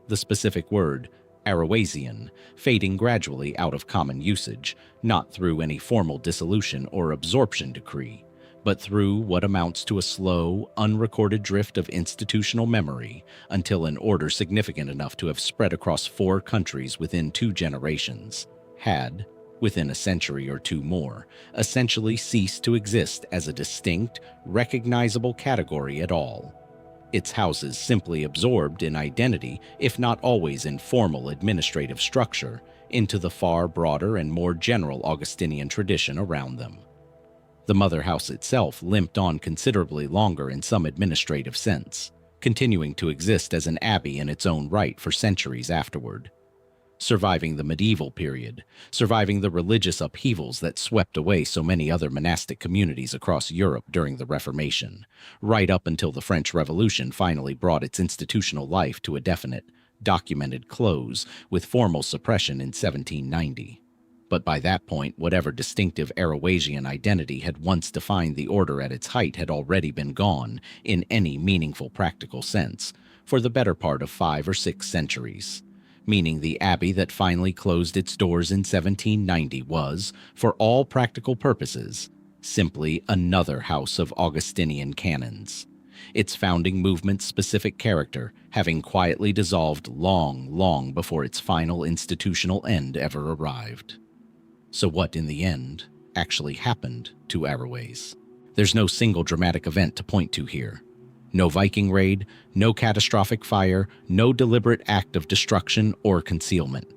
The specific word, Arrouaisian, fading gradually out of common usage, not through any formal dissolution or absorption decree, but through what amounts to a slow, unrecorded drift of institutional memory until an order significant enough to have spread across 4 countries within 2 generations had, within a century or 2 more, essentially ceased to exist as a distinct, recognizable category at all. Its houses simply absorbed in identity, if not always in formal administrative structure, into the far broader and more general Augustinian tradition around them. The mother house itself limped on considerably longer in some administrative sense, continuing to exist as an abbey in its own right for centuries afterward. surviving the medieval period, surviving the religious upheavals that swept away so many other monastic communities across Europe during the Reformation, right up until the French Revolution finally brought its institutional life to a definite, documented close with formal suppression in 1790. But by that point, whatever distinctive Arrouaisian identity had once defined the order at its height had already been gone, in any meaningful practical sense, for the better part of 5 or 6 centuries. Meaning the abbey that finally closed its doors in 1790 was, for all practical purposes, simply another house of Augustinian canons. Its founding movement's specific character having quietly dissolved long before its final institutional end ever arrived. So what, in the end, actually happened to Arrouaise? There's no single dramatic event to point to here. No Viking raid, no catastrophic fire, no deliberate act of destruction or concealment.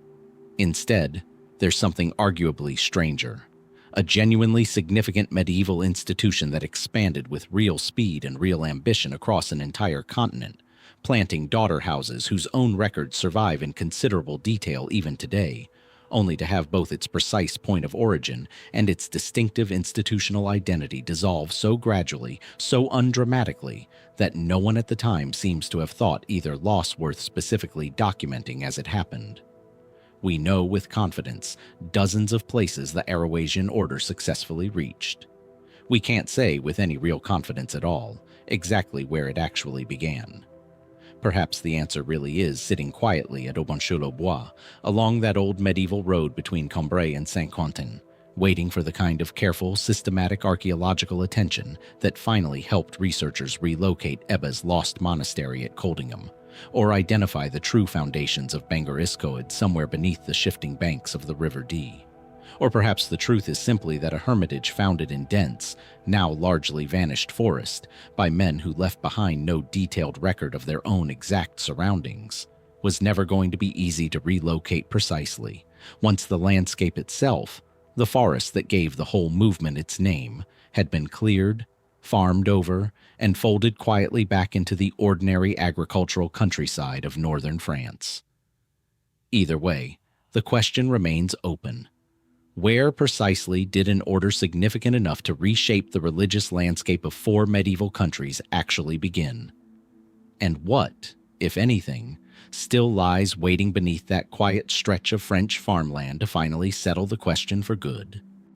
Instead, there's something arguably stranger. A genuinely significant medieval institution that expanded with real speed and real ambition across an entire continent, planting daughter houses whose own records survive in considerable detail even today, only to have both its precise point of origin and its distinctive institutional identity dissolve so gradually, so undramatically, that no one at the time seems to have thought either loss worth specifically documenting as it happened. We know with confidence dozens of places the Arrouaisian order successfully reached. We can't say with any real confidence at all exactly where it actually began. Perhaps the answer really is sitting quietly at Aubencheul-au-Bois, along that old medieval road between Cambrai and Saint-Quentin, waiting for the kind of careful, systematic archaeological attention that finally helped researchers relocate Æbbe's lost monastery at Coldingham, or identify the true foundations of Bangor somewhere beneath the shifting banks of the River Dee. Or perhaps the truth is simply that a hermitage founded in dense, now largely vanished forest, by men who left behind no detailed record of their own exact surroundings, was never going to be easy to relocate precisely, once the landscape itself, the forest that gave the whole movement its name, had been cleared, farmed over, and folded quietly back into the ordinary agricultural countryside of northern France. Either way, the question remains open. Where precisely did an order significant enough to reshape the religious landscape of 4 medieval countries actually begin? And what, if anything, still lies waiting beneath that quiet stretch of French farmland to finally settle the question for good?